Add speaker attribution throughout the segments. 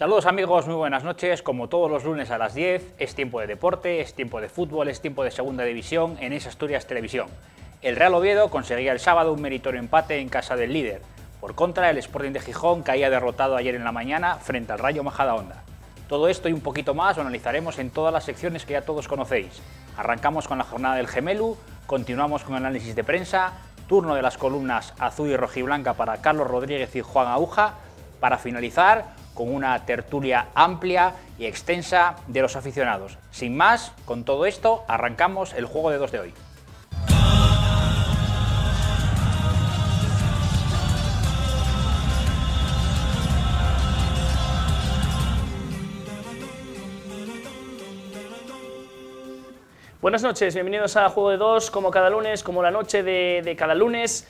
Speaker 1: Saludos amigos, muy buenas noches. Como todos los lunes a las 10, es tiempo de deporte, es tiempo de fútbol, es tiempo de segunda división en Es Asturias Televisión. El Real Oviedo conseguía el sábado un meritorio empate en casa del líder. Por contra, el Sporting de Gijón caía derrotado ayer en la mañana frente al Rayo Majadahonda. Todo esto y un poquito más lo analizaremos en todas las secciones que ya todos conocéis. Arrancamos con la jornada del Gemelu, continuamos con el análisis de prensa, turno de las columnas azul y rojiblanca para Carlos Rodríguez y Juan Aúja, para finalizar con una tertulia amplia y extensa de los aficionados. Sin más, con todo esto, arrancamos el Juego de Dos de hoy.
Speaker 2: Buenas noches, bienvenidos a Juego de Dos, como cada lunes, como la noche de cada lunes,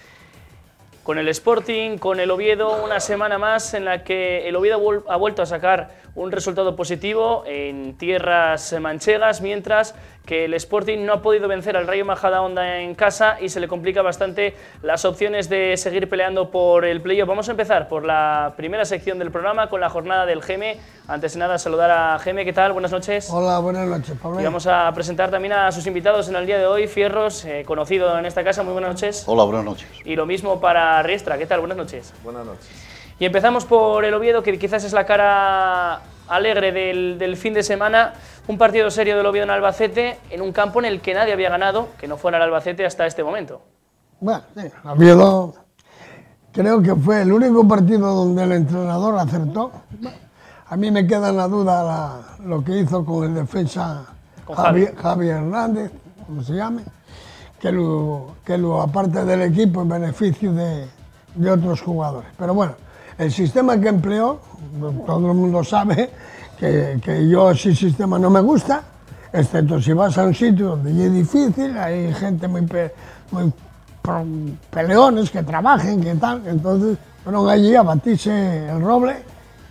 Speaker 2: con el Sporting, con el Oviedo, una semana más en la que el Oviedo ha vuelto a sacar un resultado positivo en tierras manchegas, mientras que el Sporting no ha podido vencer al Rayo Majadahonda en casa y se le complica bastante las opciones de seguir peleando por el playoff. Vamos a empezar por la primera sección del programa con la jornada del Geme. Antes de nada, saludar a Geme. ¿Qué tal? Buenas noches.
Speaker 3: Hola, buenas noches, Pablo.
Speaker 2: Y vamos a presentar también a sus invitados en el día de hoy. Fierros, conocido en esta casa. Muy buenas noches.
Speaker 4: Hola, buenas noches.
Speaker 2: Y lo mismo para Riestra. ¿Qué tal? Buenas noches.
Speaker 5: Buenas noches.
Speaker 2: Y empezamos por el Oviedo, que quizás es la cara alegre del fin de semana. Un partido serio del Oviedo en Albacete, en un campo en el que nadie había ganado, que no fuera el Albacete hasta este momento.
Speaker 3: Bueno, sí, el Oviedo creo que fue el único partido donde el entrenador acertó. A mí me queda en la duda lo que hizo con el defensa Javi Hernández, como se llame, que lo aparte del equipo en beneficio de otros jugadores. Pero bueno, el sistema que empleó, todo el mundo sabe que yo ese sistema no me gusta, excepto si vas a un sitio donde es difícil, hay gente muy peleones que trabajen, que tal, entonces fueron allí a batirse el roble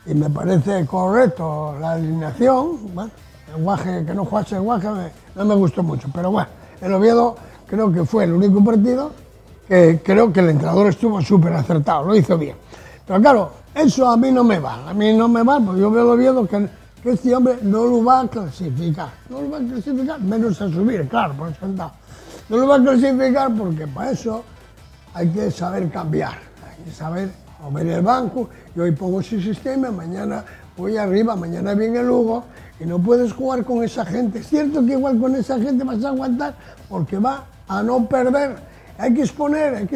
Speaker 3: y me parece correcto la alineación. Bueno, el Guaje, que no jugase el Guaje no me gustó mucho, pero bueno, el Oviedo creo que fue el único partido que creo que el entrenador estuvo súper acertado, lo hizo bien. Pero claro, eso a mí no me va, porque yo veo el Oviedo que este hombre no lo va a clasificar, menos a subir, claro, por sentado. No lo va a clasificar porque para eso hay que saber cambiar, hay que saber mover el banco. Yo hoy pongo ese sistema, mañana voy arriba, mañana viene el Lugo, y no puedes jugar con esa gente. Es cierto que igual con esa gente vas a aguantar porque va a no perder. Hay que exponer,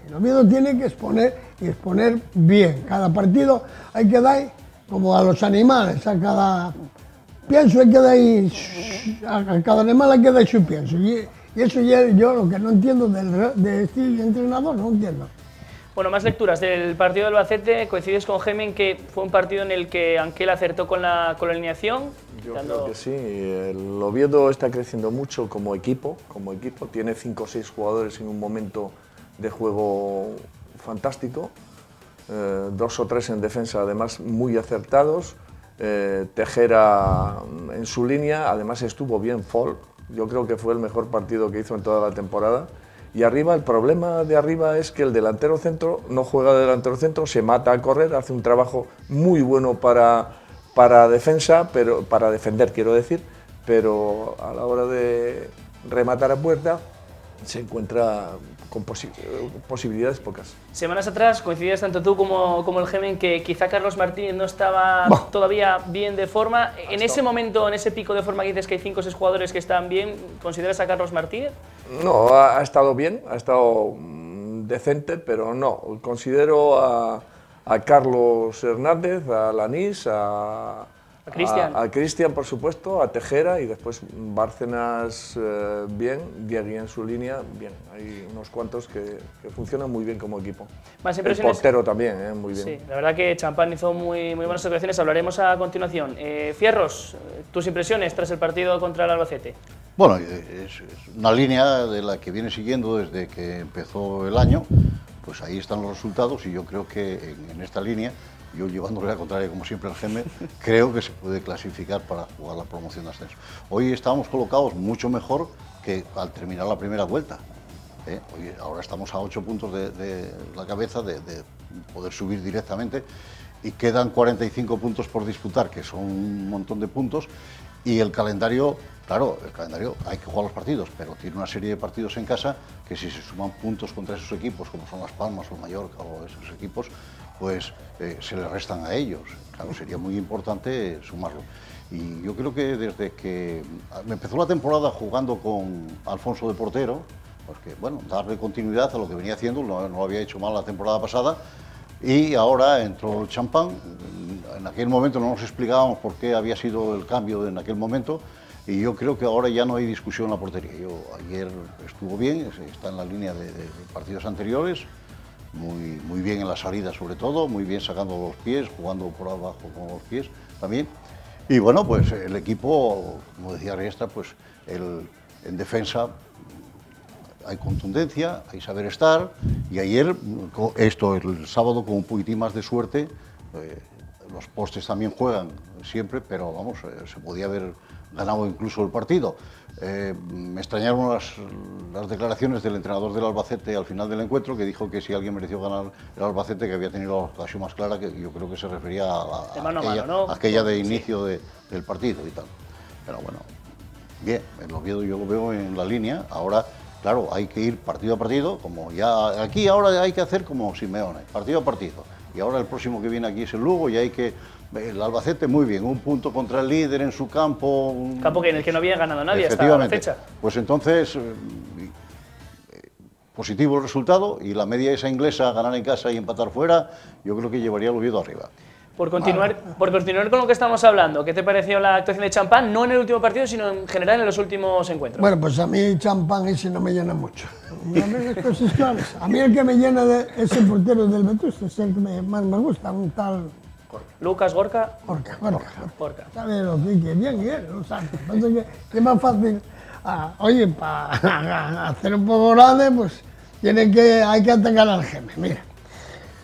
Speaker 3: el Oviedo tiene que exponer y exponer bien. Cada partido hay que dar como a los animales, a cada pienso hay que dar, a cada animal hay que dar su pienso. Y eso yo lo que no entiendo de este entrenador, no entiendo.
Speaker 2: Bueno, más lecturas del partido del Albacete. Coincides con Gemen que fue un partido en el que Anquel acertó con la alineación.
Speaker 5: Yo creo que sí. El Oviedo está creciendo mucho como equipo. Tiene 5 o 6 jugadores en un momento de juego fantástico. 2 o 3 en defensa, además muy acertados. Tejera en su línea, además estuvo bien Folk. Yo creo que fue el mejor partido que hizo en toda la temporada. Y arriba, el problema de arriba es que el delantero centro no juega de delantero centro, se mata a correr, hace un trabajo muy bueno para defensa, pero para defender quiero decir, pero a la hora de rematar a puerta se encuentra con posibilidades pocas.
Speaker 2: Semanas atrás coincidías tanto tú como el Gemen que quizá Carlos Martínez no estaba todavía bien de forma. En ese momento, en ese pico de forma que dices que hay 5 o 6 jugadores que están bien, ¿consideras a Carlos Martínez?
Speaker 5: No, ha estado bien, ha estado decente, pero no. Considero a Carlos Hernández, a Lanís, a Cristian, por supuesto, a Tejera y después Bárcenas bien, Diegui en su línea bien. Hay unos cuantos que funcionan muy bien como equipo.
Speaker 2: Más
Speaker 5: el portero también, muy bien.
Speaker 2: Sí, la verdad que Champán hizo muy buenas actuaciones, hablaremos a continuación. Fierros, tus impresiones tras el partido contra el Albacete.
Speaker 4: Bueno, es una línea de la que viene siguiendo desde que empezó el año, pues ahí están los resultados y yo creo que en esta línea, yo llevándole la contraria como siempre al Geme, creo que se puede clasificar para jugar la promoción de ascenso. Hoy estamos colocados mucho mejor que al terminar la primera vuelta. Hoy, ahora estamos a 8 puntos de la cabeza de poder subir directamente y quedan 45 puntos por disputar, que son un montón de puntos, y el calendario, claro, el calendario hay que jugar los partidos, pero tiene una serie de partidos en casa que si se suman puntos contra esos equipos, como son Las Palmas o Mallorca o esos equipos, pues se le restan a ellos. Claro, sería muy importante sumarlo. Y yo creo que desde que me empezó la temporada jugando con Alfonso de portero, porque, bueno, darle continuidad a lo que venía haciendo, no lo había hecho mal la temporada pasada, y ahora entró Champán. En aquel momento no nos explicábamos por qué había sido el cambio en aquel momento, y yo creo que ahora ya no hay discusión en la portería. Ayer estuvo bien, está en la línea de partidos anteriores, muy bien en la salida sobre todo, muy bien sacando los pies, jugando por abajo con los pies también. Y bueno, pues el equipo, como decía Riestra, pues en defensa hay contundencia, hay saber estar, y ayer, el sábado, con un poquitín más de suerte, los postes también juegan siempre, pero vamos, se podía haber ganado incluso el partido. Me extrañaron las declaraciones del entrenador del Albacete al final del encuentro, que dijo que si alguien mereció ganar el Albacete, que había tenido la ocasión más clara, que yo creo que se refería a aquella de inicio del partido y tal. Pero bueno, bien, el Oviedo yo lo veo en la línea. Ahora, claro, hay que ir partido a partido, como ya aquí ahora hay que hacer como Simeone, partido a partido. Y ahora el próximo que viene aquí es el Lugo, y hay que... El Albacete, muy bien, un punto contra el líder en su campo.
Speaker 2: Campo en el que no había ganado nadie hasta la fecha.
Speaker 4: Pues entonces, positivo el resultado, y la media esa inglesa, ganar en casa y empatar fuera, yo creo que llevaría al Oviedo arriba.
Speaker 2: Por continuar con lo que estamos hablando, ¿qué te pareció la actuación de Champán? No en el último partido, sino en general en los últimos encuentros.
Speaker 3: Bueno, pues a mí Champán ese no me llena mucho. A mí el que me llena es el portero del Vetusta, es el que más me gusta, un tal...
Speaker 2: Lucas Gorka.
Speaker 3: Gorka. ¿Sabes lo que bien y él? Lo sabe. Entonces, que es más fácil. Oye, para hacer un poco grande, pues hay que atacar al Geme. Mira,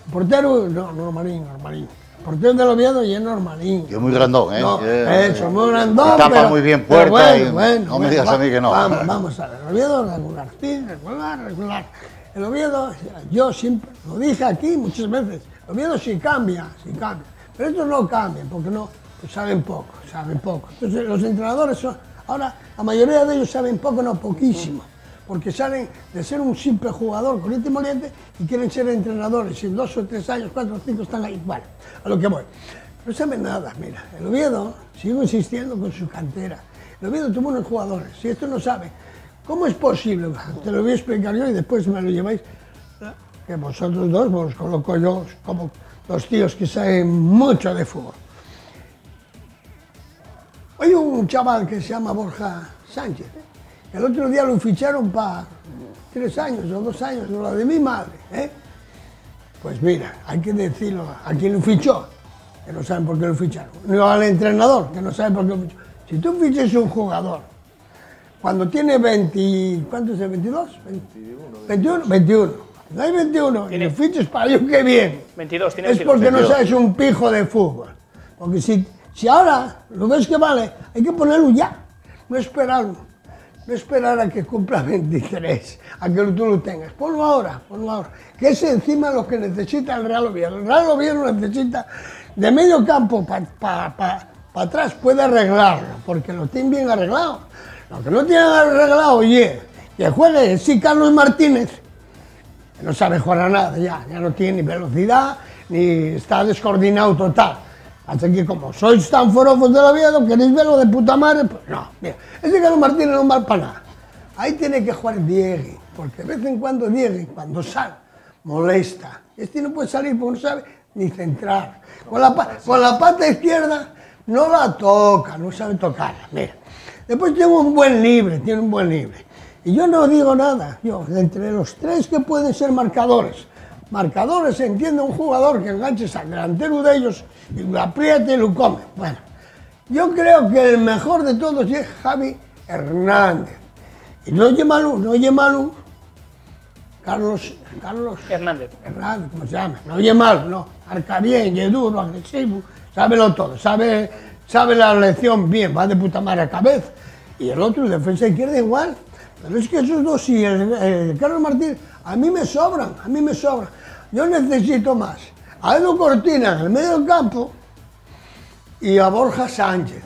Speaker 3: el portero, normalín. El portero del Oviedo y es normalín.
Speaker 4: Yo muy grandón, ¿eh?
Speaker 3: No, eso, muy grandón.
Speaker 4: Tapa muy bien puerta no me digas a mí que no.
Speaker 3: Vamos a ver, el Oviedo regular, sí, regular. El Oviedo, yo siempre lo dije aquí muchas veces, el Oviedo sí cambia. Pero estos no cambian, porque no, pues saben poco. Entonces los entrenadores ahora la mayoría de ellos saben poco, no poquísimo, porque salen de ser un simple jugador corriente y moliente y quieren ser entrenadores, y en 2 o 3 años, 4 o 5 están ahí. Bueno, a lo que voy. No saben nada, mira, el Oviedo, sigo insistiendo con su cantera, el Oviedo tuvo unos jugadores, si esto no sabe, ¿cómo es posible? Te lo voy a explicar yo y después me lo lleváis, que vosotros dos os coloco yo como los tíos que saben mucho de fútbol. Hay un chaval que se llama Borja Sánchez, el otro día lo ficharon para 3 años o 2 años, lo de mi madre, Pues mira, hay que decirlo a quien lo fichó, que no saben por qué lo ficharon, no al entrenador, que no sabe por qué lo fichó. Si tú fiches un jugador, cuando tiene 20, ¿cuánto es? ¿22? 21. No hay 21, y lo fiches para yo que bien.
Speaker 2: 22, tiene
Speaker 3: es
Speaker 2: 22.
Speaker 3: porque no sabes un pijo de fútbol. Porque si ahora lo ves que vale, hay que ponerlo ya. No esperar a que cumpla 23, a que tú lo tengas. Ponlo ahora. Que es encima lo que necesita el Real Oviedo. El Real Oviedo necesita de medio campo para atrás, puede arreglarlo, porque lo tienen bien arreglado. Lo que no tienen arreglado, oye, que juegue sí Carlos Martínez, que no sabe jugar a nada, ya no tiene ni velocidad, ni está descoordinado total. Así que como sois tan forofos del Oviedo, queréis verlo de puta madre, pues no. Mira, ese Carlos Martínez no vale para nada. Ahí tiene que jugar Diego, porque de vez en cuando Diego, cuando sale, molesta. Este no puede salir porque no sabe ni centrar. Con la pata izquierda no la toca, no sabe tocarla, mira. Después tiene un buen libre. Y yo no digo nada, entre los 3 que pueden ser marcadores, entiende un jugador que enganches al delantero de ellos y lo apriete y lo come. Bueno, yo creo que el mejor de todos es Javi Hernández. Y no oye Malú, Carlos
Speaker 2: Hernández,
Speaker 3: ¿cómo se llama? No oye mal, no, marca bien, es duro, agresivo, sábelo todo, sabe la lección bien, va de puta madre a cabeza. Y el otro, el defensa izquierda, igual. Pero es que esos dos y el Carlos Martínez, a mí me sobran. Yo necesito más a Edu Cortina en el medio del campo y a Borja Sánchez.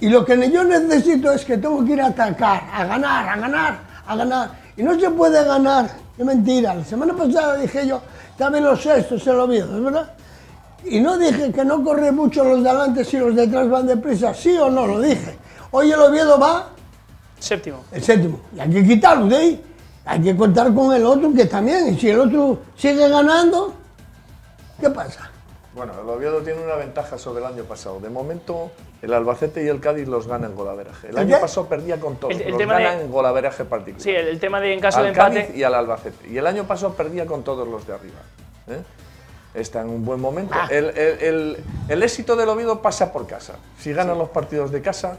Speaker 3: Y lo que yo necesito es que tengo que ir a atacar, a ganar, a ganar, a ganar. Y no se puede ganar, es mentira. La semana pasada dije yo, también los sextos se lo Oviedo, ¿es verdad? Y no dije que no corre mucho los de adelante si los de atrás van deprisa, sí o no, lo dije. Hoy el Oviedo va...
Speaker 2: Séptimo.
Speaker 3: El séptimo. Y hay que quitarlo de ahí. Hay que contar con el otro que también. Y si el otro sigue ganando, ¿qué pasa?
Speaker 5: Bueno, el Oviedo tiene una ventaja sobre el año pasado. De momento, el Albacete y el Cádiz los ganan en golaveraje. El año pasado perdía con todos, los ganan en golaveraje particular.
Speaker 2: Sí, el tema de en caso de
Speaker 5: empate.
Speaker 2: empate.
Speaker 5: Y al Albacete. Y el año pasado perdía con todos los de arriba. Está en un buen momento. El éxito del Oviedo pasa por casa. Si ganan los partidos de casa,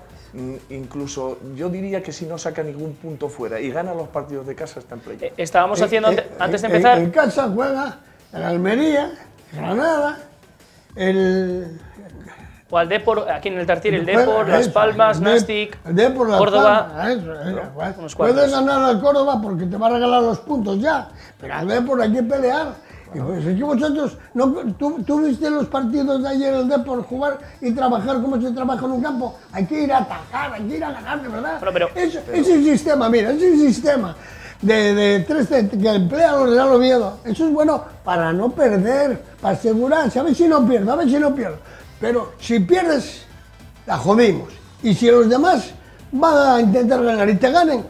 Speaker 5: incluso yo diría que si no saca ningún punto fuera y gana los partidos de casa, está en play.
Speaker 2: Estábamos haciendo, antes de empezar...
Speaker 3: En casa juega el Almería, Granada,
Speaker 2: o al Depor, aquí en el Tartiere, el Depor, Las Palmas, Nastic, Córdoba.
Speaker 3: Puedes ganar al Córdoba porque te va a regalar los puntos ya, pero al Depor hay que pelear. Y pues es que vosotros, ¿tú viste los partidos de ayer, el Depor, jugar y trabajar como se trabaja en un campo? Hay que ir a atacar, hay que ir a ganar, de verdad. Ese sistema, mira, ese sistema de 3 que emplea los Real Oviedo, eso es bueno para no perder, para asegurarse, a ver si no pierdo, a ver si no pierdo. Pero si pierdes, la jodimos. Y si los demás van a intentar ganar y te ganen...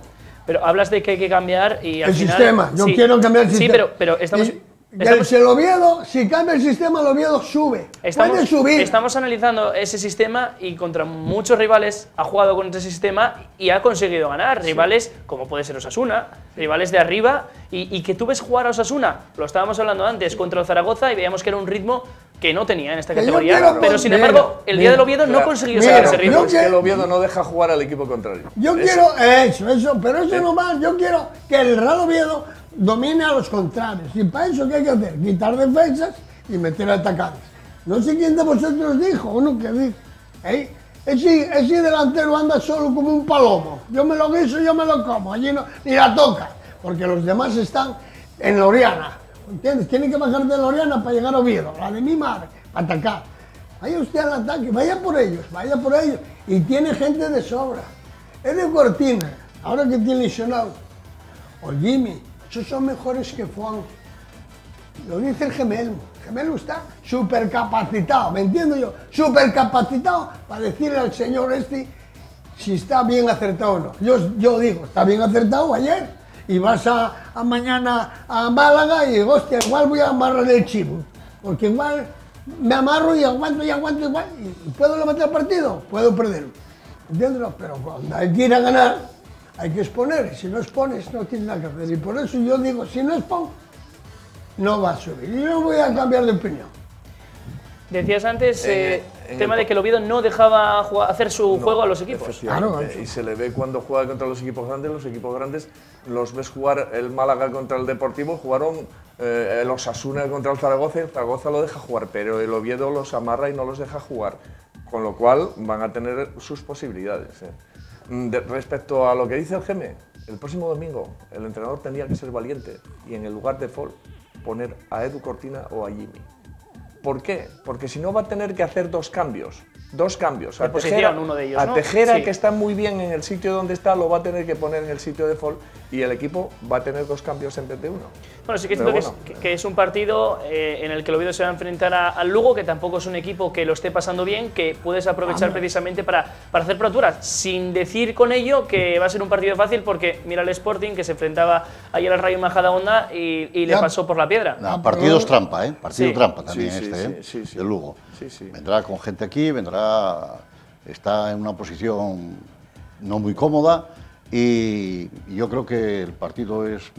Speaker 2: Pero hablas de que hay que cambiar y al final...
Speaker 3: sistema, yo quiero cambiar el sistema.
Speaker 2: Sí, pero estamos...
Speaker 3: El Oviedo, si cambia el sistema, el Oviedo sube. Puede subir.
Speaker 2: Estamos analizando ese sistema y contra muchos rivales ha jugado con ese sistema y ha conseguido ganar. Rivales como puede ser Osasuna, rivales de arriba. Y que tú ves jugar a Osasuna, lo estábamos hablando antes, contra el Zaragoza y veíamos que era un ritmo que no tenía en esta categoría. Pero sin embargo, el día del Oviedo no consiguió sacar ese ritmo.
Speaker 5: Es que el Oviedo no deja jugar al equipo contrario.
Speaker 3: Yo quiero eso, pero eso no más. Yo quiero que el Real Oviedo domine a los contrarios. Y para eso, ¿qué hay que hacer? Quitar defensas y meter atacantes. No sé quién de vosotros dijo, uno que dijo. Ese delantero anda solo como un palomo. Yo me lo guiso, yo me lo como. Allí no, ni la toca. Porque los demás están en Loriana. ¿Entiendes? Tienen que bajar de Loriana para llegar a Oviedo. La de mi madre, para atacar. Vaya usted al ataque, vaya por ellos, vaya por ellos. Y tiene gente de sobra. Edu Cortina, ahora que tiene lesionado. O Jimmy. Esos son mejores que Juan. Lo dice el Gemelo. El Gemelo está supercapacitado, ¿me entiendo yo? Supercapacitado para decirle al señor si está bien acertado o no. Yo digo, está bien acertado ayer. Y vas a mañana a Málaga y digo, hostia, igual voy a amarrar el chivo. Porque igual me amarro y aguanto igual. ¿Y puedo levantar el partido? Puedo perderlo. ¿Entiendes? Pero cuando hay que ir a ganar, hay que exponer, y si no expones no tienes nada que hacer. Y por eso yo digo, si no expongo, no va a subir. Y yo voy a cambiar de opinión.
Speaker 2: Decías antes el tema de que el Oviedo no dejaba hacer su juego a los equipos.
Speaker 5: Claro, y se le ve cuando juega contra los equipos grandes los ves jugar el Málaga contra el Deportivo, jugaron el Osasuna contra el Zaragoza, el Zaragoza lo deja jugar, pero el Oviedo los amarra y no los deja jugar, con lo cual van a tener sus posibilidades. Respecto a lo que dice el Geme, el próximo domingo el entrenador tendría que ser valiente y en el lugar de Fall poner a Edu Cortina o a Jimmy. ¿Por qué? Porque si no va a tener que hacer dos cambios. A Tejera,
Speaker 2: uno de ellos,
Speaker 5: a
Speaker 2: ¿no?
Speaker 5: Tejera
Speaker 2: sí.
Speaker 5: Que está muy bien en el sitio donde está, lo va a tener que poner en el sitio de Fall y el equipo va a tener dos cambios en vez de uno.
Speaker 2: Bueno, sí que es cierto que es un partido en el que el Oviedo se va a enfrentar al Lugo, que tampoco es un equipo que lo esté pasando bien, que puedes aprovechar precisamente para hacer proturas, sin decir con ello que va a ser un partido fácil, porque mira el Sporting que se enfrentaba ayer al Rayo Majadahonda y le pasó por la piedra.
Speaker 4: No, partidos trampa, Partido trampa también
Speaker 5: sí,
Speaker 4: el Lugo.
Speaker 5: Sí.
Speaker 4: Vendrá con gente aquí, está en una posición no muy cómoda y yo creo que el partido es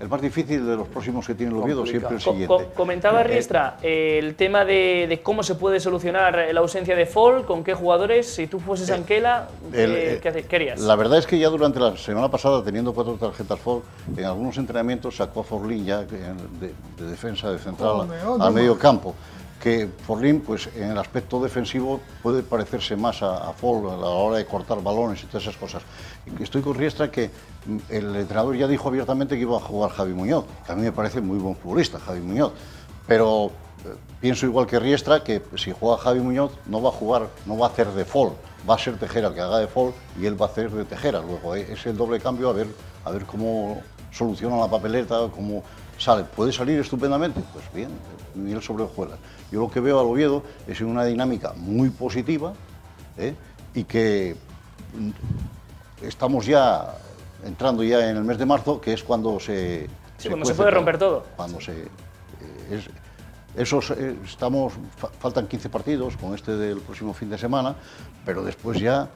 Speaker 4: el más difícil de los próximos que tiene el Oviedo, siempre el siguiente.
Speaker 2: Comentaba Riestra el tema de cómo se puede solucionar la ausencia de Fall, con qué jugadores, si tú fueses Anquela, ¿qué harías?
Speaker 4: La verdad es que ya durante la semana pasada, teniendo 4 tarjetas Fall, en algunos entrenamientos sacó a Forlín ya de defensa, de central al medio campo. Que Forlín, pues en el aspecto defensivo puede parecerse más a Fall a la hora de cortar balones y todas esas cosas. Estoy con Riestra que el entrenador ya dijo abiertamente que iba a jugar Javi Muñoz, que a mí me parece muy buen futbolista Javi Muñoz, pero pienso igual que Riestra, que si juega Javi Muñoz no va a jugar, no va a hacer de Fall, va a ser Tejera el que haga de Fall y él va a hacer de Tejera. Luego es el doble cambio, a ver cómo soluciona la papeleta, cómo sale. ¿Puede salir estupendamente? Pues bien, miel sobre hojuelas. Yo lo que veo al Oviedo es una dinámica muy positiva, y que estamos ya entrando ya en el mes de marzo, que es cuando
Speaker 2: cuando se puede romper todo.
Speaker 4: Cuando faltan 15 partidos con este del próximo fin de semana, pero después ya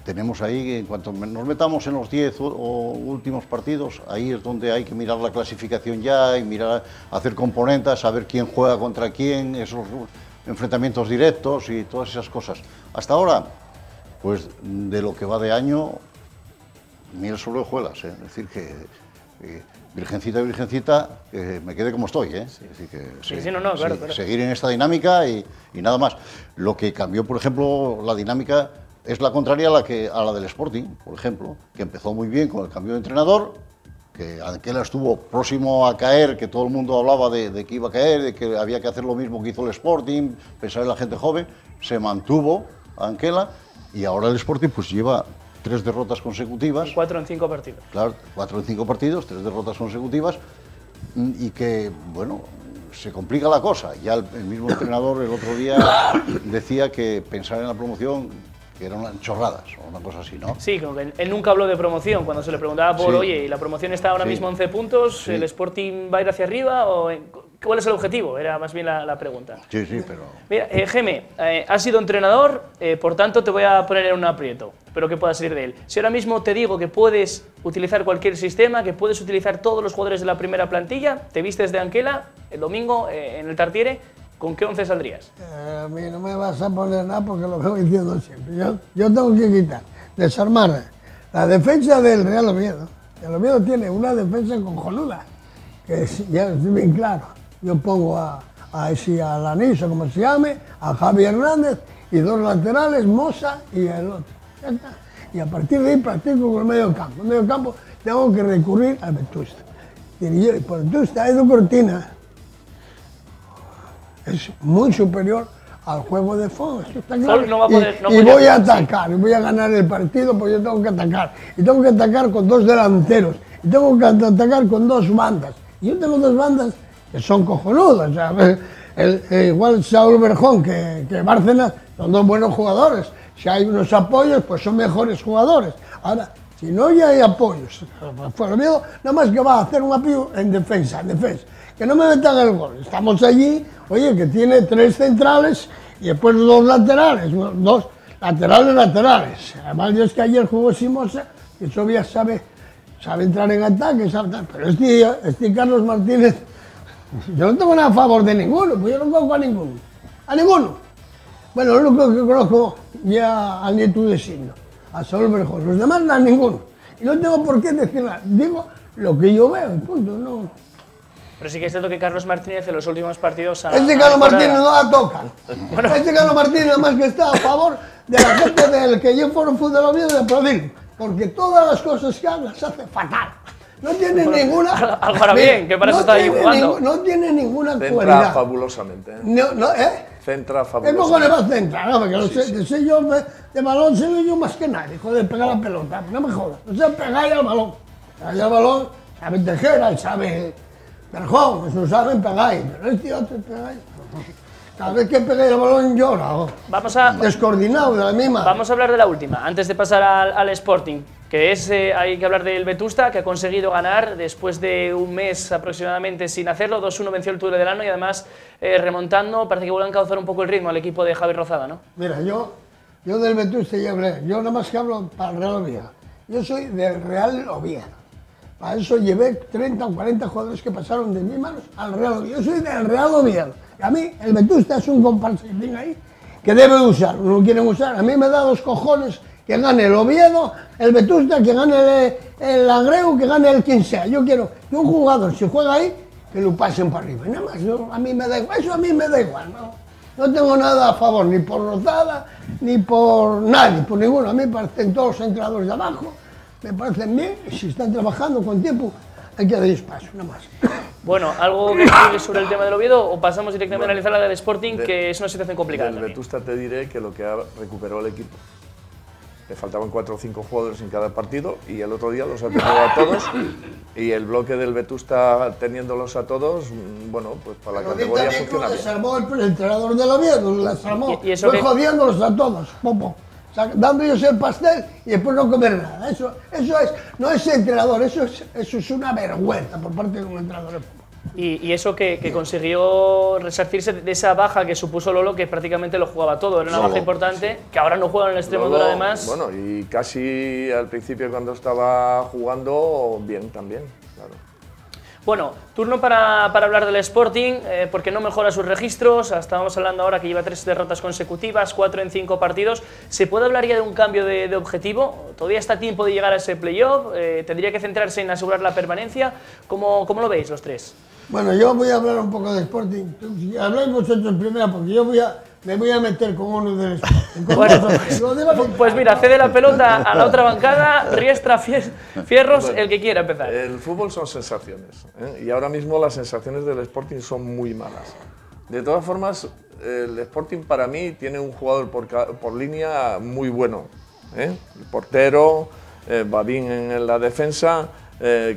Speaker 4: tenemos ahí, en cuanto nos metamos en los 10 o últimos partidos, ahí es donde hay que mirar la clasificación ya y mirar, hacer componentes, saber quién juega contra quién, esos enfrentamientos directos y todas esas cosas. Hasta ahora, pues de lo que va de año, miel sobre hojuelas, es decir que virgencita, me quedé como estoy, Es decir que
Speaker 2: claro.
Speaker 4: Seguir en esta dinámica y nada más. Lo que cambió, por ejemplo, la dinámica es la contraria a la del Sporting, por ejemplo, que empezó muy bien con el cambio de entrenador, que Anquela estuvo próximo a caer, que todo el mundo hablaba de que iba a caer, de que había que hacer lo mismo que hizo el Sporting, pensar en la gente joven, se mantuvo Anquela y ahora el Sporting pues lleva 3 derrotas consecutivas.
Speaker 2: 4 en 5 partidos.
Speaker 4: Claro, 4 en 5 partidos, 3 derrotas consecutivas y que, bueno, se complica la cosa. Ya el mismo entrenador el otro día decía que pensar en la promoción que eran chorradas o una cosa así, ¿no?
Speaker 2: Sí, como que él nunca habló de promoción. Cuando se le preguntaba por, oye, ¿y la promoción está ahora mismo 11 puntos? ¿El Sporting va a ir hacia arriba? ¿O cuál es el objetivo? Era más bien la pregunta.
Speaker 4: Sí, pero...
Speaker 2: Mira, Geme, has sido entrenador, por tanto te voy a poner en un aprieto, pero que pueda salir de él. Si ahora mismo te digo que puedes utilizar cualquier sistema, que puedes utilizar todos los jugadores de la primera plantilla, te vistes de Anquela el domingo en el Tartiere, ¿con qué 11 saldrías?
Speaker 3: A mí no me vas a poner nada porque lo vengo diciendo siempre. Yo tengo que quitar, desarmar la defensa del Real Oviedo. El Oviedo tiene una defensa cojonuda, que ya es bien claro. Yo pongo a Lanís, o como se llame, a Javi Hernández y 2 laterales, Mosa y el otro. Ya está. Y a partir de ahí practico con el medio campo. En el medio campo tengo que recurrir al Vetusta. Y por Vetusta, Edu Cortina es muy superior al juego de Fon, esto está claro.
Speaker 2: No va a poder,
Speaker 3: y voy a atacar, y voy a ganar el partido porque yo tengo que atacar. Y tengo que atacar con 2 delanteros, y tengo que atacar con 2 bandas. Y yo tengo 2 bandas que son cojonudas. O sea, igual Saúl Berjón que Bárcenas son 2 buenos jugadores. Si hay unos apoyos, pues son mejores jugadores. Ahora, si no ya hay apoyos, pues lo miedo, nada más que va a hacer un apoyo en defensa. Que no me metan el gol. Estamos allí, oye, que tiene 3 centrales y después 2 laterales, 2 laterales. Además, es que ayer jugó Simosa, que todavía sabe entrar en ataque, pero este Carlos Martínez, yo no tengo nada a favor de ninguno, pues yo no conozco a ninguno. A ninguno. Bueno, lo único que conozco ya al nieto de Signo, a Saúl Berjón. Los demás no a ninguno. Y no tengo por qué decir nada. Digo lo que yo veo, punto, no.
Speaker 2: Pero sí que es cierto que Carlos Martínez en los últimos partidos...
Speaker 3: Carlos Martínez no la toca. Bueno. Carlos Martínez nada más que está a favor de la gente del que yo fuera un fútbol Oviedo de aplaudir. Porque todas las cosas que habla se hace fatal. No tiene ninguna...
Speaker 2: Algo hará bien, que para eso está ahí jugando.
Speaker 3: No tiene ninguna
Speaker 5: cualidad.
Speaker 3: cualidad.
Speaker 5: Fabulosamente.
Speaker 3: Centra
Speaker 5: fabulosamente.
Speaker 3: ¿Qué cojones va a centrar? No, porque sé yo de balón sé yo más que nadie. Joder, pegar la pelota. No me jodas. O sea, pegáis al balón. Pegáis al balón, sabe Tejera, sabe... Berjón, eso saben, pegáis, pero este otro pegáis. Cada vez que pegáis el balón llora. Descoordinado de la misma.
Speaker 2: Vamos a hablar de la última, antes de pasar al Sporting, que es, hay que hablar del Vetusta, que ha conseguido ganar después de un mes aproximadamente sin hacerlo. 2-1 venció el Tudela del Ano y además remontando, parece que vuelve a encauzar un poco el ritmo al equipo de Javi Rozada, ¿no?
Speaker 3: Mira, yo del Vetusta ya hablé, yo nada más que hablo para el Real Oviedo. Yo soy del Real Oviedo. Para eso llevé 30 o 40 jugadores que pasaron de mis manos al Real Oviedo. Yo soy del Real Oviedo. Y a mí el Vetusta es un comparsa que tenga ahí que debe usar. No lo quieren usar. A mí me da 2 cojones que gane el Oviedo, el Vetusta, que gane el Langreo, que gane el quien sea. Yo quiero que un jugador, si juega ahí, que lo pasen para arriba. Y nada más, a mí me da igual. Eso a mí me da igual. No tengo nada a favor, ni por Rozada, ni por nadie, por ninguno. A mí me parecen todos los entrenadores de abajo. Me parecen bien, y si están trabajando con tiempo, hay que darles paso, nada más.
Speaker 2: Bueno, ¿algo que decir sobre el tema del Oviedo o pasamos directamente a analizar la del Sporting, que es una situación complicada?
Speaker 5: Del Vetusta te diré que lo que recuperó el equipo. Le faltaban 4 o 5 jugadores en cada partido y el otro día los ha tenido a todos. Y el bloque del Vetusta teniéndolos a todos, bueno, pues para la categoría funciona bien.
Speaker 3: Desarmó el entrenador del Oviedo, lo desarmó.
Speaker 2: ¿Y eso
Speaker 3: fue
Speaker 2: qué?
Speaker 3: jodiéndolos a todos, popo. O sea, dando ellos el pastel y después no comer nada. Eso no es entrenador, eso es una vergüenza por parte de un entrenador de fútbol.
Speaker 2: Y eso que consiguió resarcirse de esa baja que supuso Lolo, que prácticamente lo jugaba todo. Era una baja importante, que ahora no juega en el Extremadura además.
Speaker 5: Bueno, y casi al principio cuando estaba jugando, bien también, claro.
Speaker 2: Bueno, turno para hablar del Sporting, porque no mejora sus registros. Estábamos hablando ahora que lleva 3 derrotas consecutivas, 4 en 5 partidos. ¿Se puede hablar ya de un cambio de objetivo? ¿Todavía está a tiempo de llegar a ese playoff? ¿Tendría que centrarse en asegurar la permanencia? ¿Cómo lo veis los tres?
Speaker 3: Bueno, yo voy a hablar un poco de Sporting. Habláis vosotros en primera porque yo me voy a meter con uno del Sporting.
Speaker 2: Bueno, pues mira, cede la pelota a la otra bancada, Riestra, Fierros, bueno, el que quiera empezar.
Speaker 5: El fútbol son sensaciones, ¿eh? Y ahora mismo las sensaciones del Sporting son muy malas. De todas formas, el Sporting para mí tiene un jugador por línea muy bueno, ¿eh? El portero, Babín en la defensa,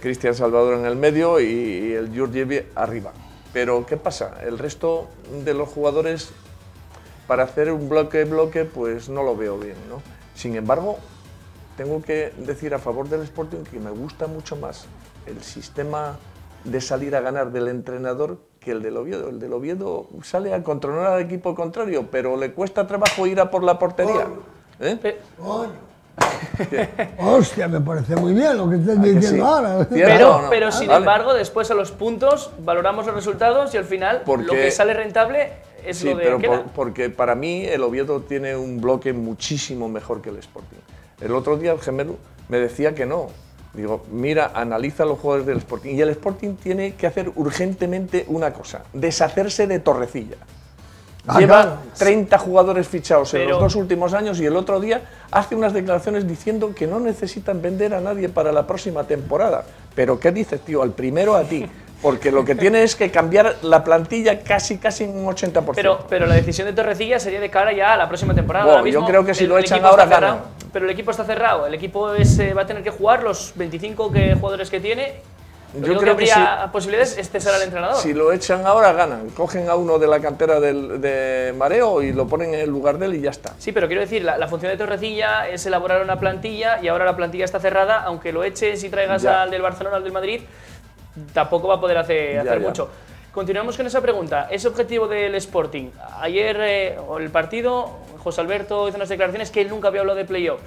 Speaker 5: Cristian Salvador en el medio y el Georgiev arriba. Pero ¿qué pasa? El resto de los jugadores para hacer un bloque, pues no lo veo bien, ¿no? Sin embargo, tengo que decir a favor del Sporting que me gusta mucho más el sistema de salir a ganar del entrenador que el del Oviedo. El del Oviedo sale a controlar al equipo contrario, pero le cuesta trabajo ir a por la portería. ¿Eh?
Speaker 3: Hostia, me parece muy bien lo que estás diciendo ahora.
Speaker 2: Pero sin embargo, después a los puntos valoramos los resultados y al final lo que sale rentable es lo de
Speaker 5: pero porque para mí el Oviedo tiene un bloque muchísimo mejor que el Sporting. El otro día el gemelo me decía que no. Digo, mira, analiza los jugadores del Sporting. Y el Sporting tiene que hacer urgentemente una cosa, deshacerse de Torrecilla. Lleva 30 jugadores fichados en los 2 últimos años y el otro día hace unas declaraciones diciendo que no necesitan vender a nadie para la próxima temporada. ¿Pero qué dices, tío? Al primero a ti. Porque lo que tiene es que cambiar la plantilla casi en un 80%.
Speaker 2: Pero la decisión de Torrecilla sería de cara ya a la próxima temporada.
Speaker 5: Bueno, yo creo que si lo echan ahora ganan.
Speaker 2: Pero el equipo está cerrado. El equipo va a tener que jugar los 25 jugadores que tiene. Yo creo que habría posibilidades de cesar al entrenador.
Speaker 5: Si lo echan ahora, ganan. Cogen a uno de la cantera de Mareo y lo ponen en el lugar de él y ya está.
Speaker 2: Sí, pero quiero decir, la función de Torrecilla es elaborar una plantilla y ahora la plantilla está cerrada. Aunque lo eches y traigas al del Barcelona, al del Madrid, tampoco va a poder hacer mucho. Continuamos con esa pregunta. Ese objetivo del Sporting. Ayer, el partido, José Alberto hizo unas declaraciones que él nunca había hablado de playoff.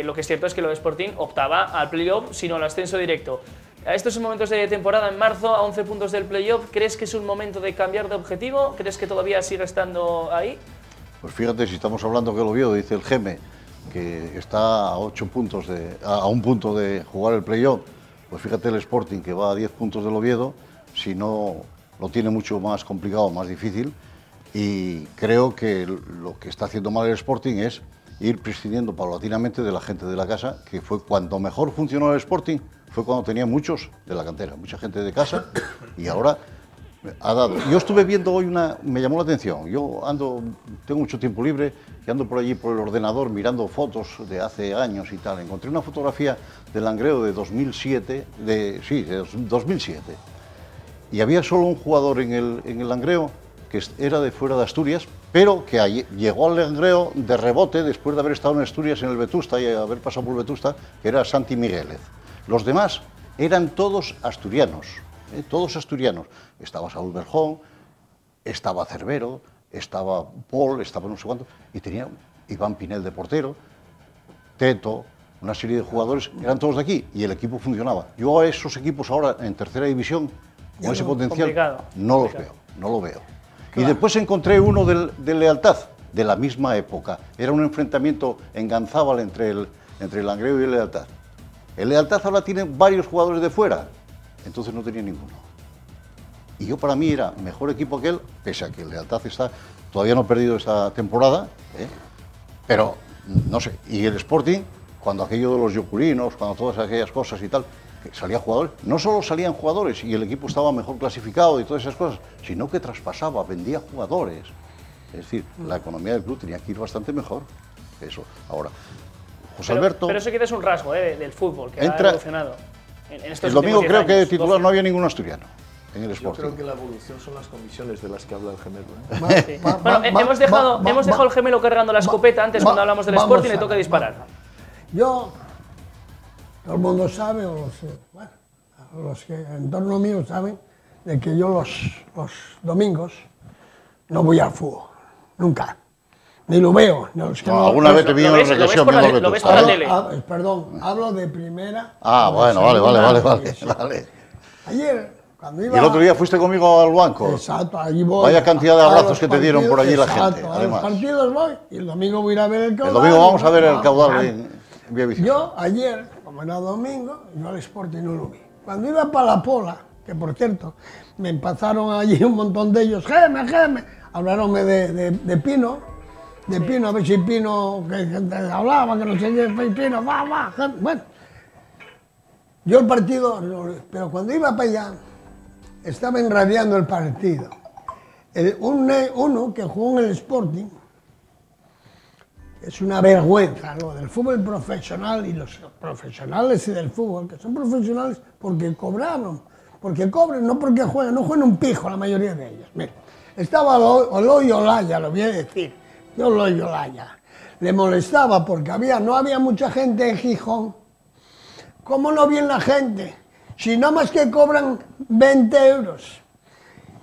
Speaker 2: Lo que es cierto es que lo de Sporting optaba al playoff, sino al ascenso directo. A estos momentos de temporada, en marzo, a 11 puntos del playoff, ¿crees que es un momento de cambiar de objetivo? ¿Crees que todavía sigue estando ahí?
Speaker 4: Pues fíjate, si estamos hablando que el Oviedo, dice el Geme, que está a 8 puntos a un punto de jugar el playoff, pues fíjate el Sporting, que va a 10 puntos del Oviedo, si no lo tiene mucho más complicado, más difícil, y creo que lo que está haciendo mal el Sporting es ir prescindiendo paulatinamente de la gente de la casa, que fue cuando mejor funcionó el Sporting, fue cuando tenía muchos de la cantera, mucha gente de casa, y ahora ha dado. Yo estuve viendo hoy me llamó la atención, yo tengo mucho tiempo libre y ando por allí por el ordenador mirando fotos de hace años y tal. Encontré una fotografía del Langreo de 2007, de 2007, y había solo un jugador en el Langreo que era de fuera de Asturias, pero que llegó al Langreo de rebote después de haber estado en Asturias en el Vetusta y haber pasado por el Vetusta, que era Santi Miguélez. Los demás eran todos asturianos, todos asturianos. Estaba Saúl Berjón, estaba Cervero, estaba Paul, estaba no sé cuánto, y tenía Iván Pinel de portero, Teto, una serie de jugadores, eran todos de aquí, y el equipo funcionaba. Yo a esos equipos ahora en tercera división, con ese potencial, no lo veo. Claro. Y después encontré uno de Lealtad, de la misma época. Era un enfrentamiento en Ganzábal entre el Langreo y el Lealtad. El Lealtad ahora tiene varios jugadores de fuera, entonces no tenía ninguno. Y yo para mí era mejor equipo que él, pese a que el Lealtad todavía no ha perdido esta temporada, pero no sé. Y el Sporting, cuando aquello de los yoculinos, cuando todas aquellas cosas y tal, que salían jugadores, no solo salían jugadores y el equipo estaba mejor clasificado y todas esas cosas, sino que traspasaba, vendía jugadores. Es decir, la economía del club tenía que ir bastante mejor. Eso. Ahora, José Alberto...
Speaker 2: Pero eso quizás es un rasgo del fútbol, que ha evolucionado. En estos
Speaker 4: el domingo creo que de titular
Speaker 2: 12.
Speaker 4: no había ningún asturiano en el Sporting.
Speaker 5: Yo creo que la evolución son las comisiones de las que habla el gemelo.
Speaker 2: Sí. Bueno, hemos dejado el gemelo cargando la escopeta antes cuando hablamos del Sporting y le toca disparar.
Speaker 3: Yo, todo el mundo sabe, o los que en torno mío saben, de que yo los domingos no voy al fútbol, nunca. Ni lo veo. Ni los que
Speaker 4: alguna vez te vi en una regresión.
Speaker 2: Lo ves por la tele.
Speaker 3: Perdón, hablo de primera.
Speaker 4: Bueno, vale.
Speaker 3: Ayer, cuando iba...
Speaker 4: Y el otro día fuiste conmigo al banco.
Speaker 3: Exacto, allí voy.
Speaker 4: Vaya cantidad de abrazos que te dieron por allí la gente.
Speaker 3: A
Speaker 4: Además.
Speaker 3: los partidos voy y el domingo voy a ir a ver el caudal.
Speaker 4: El domingo vamos a ver el caudal en Villaviciosa.
Speaker 3: Yo ayer, como era domingo, yo al Sporting no lo vi. Cuando iba para La Pola, que por cierto, me empezaron allí un montón de ellos, Geme, hablaronme de Pino. De Pino, a ver si Pino, que hablaba, que no sé qué, Pino, va, bueno. Yo el partido, pero cuando iba para allá, estaba irradiando el partido. Uno que jugó en el Sporting, es una vergüenza lo del fútbol profesional y los profesionales y del fútbol, que son profesionales porque cobraron, porque cobran, no porque juegan, no juegan un pijo la mayoría de ellos. Mira, estaba Oloy Olaya, lo voy a decir. Yo Oloy Olaya. Le molestaba porque no había mucha gente en Gijón. ¿Cómo no viene la gente? Si nada más que cobran 20 euros.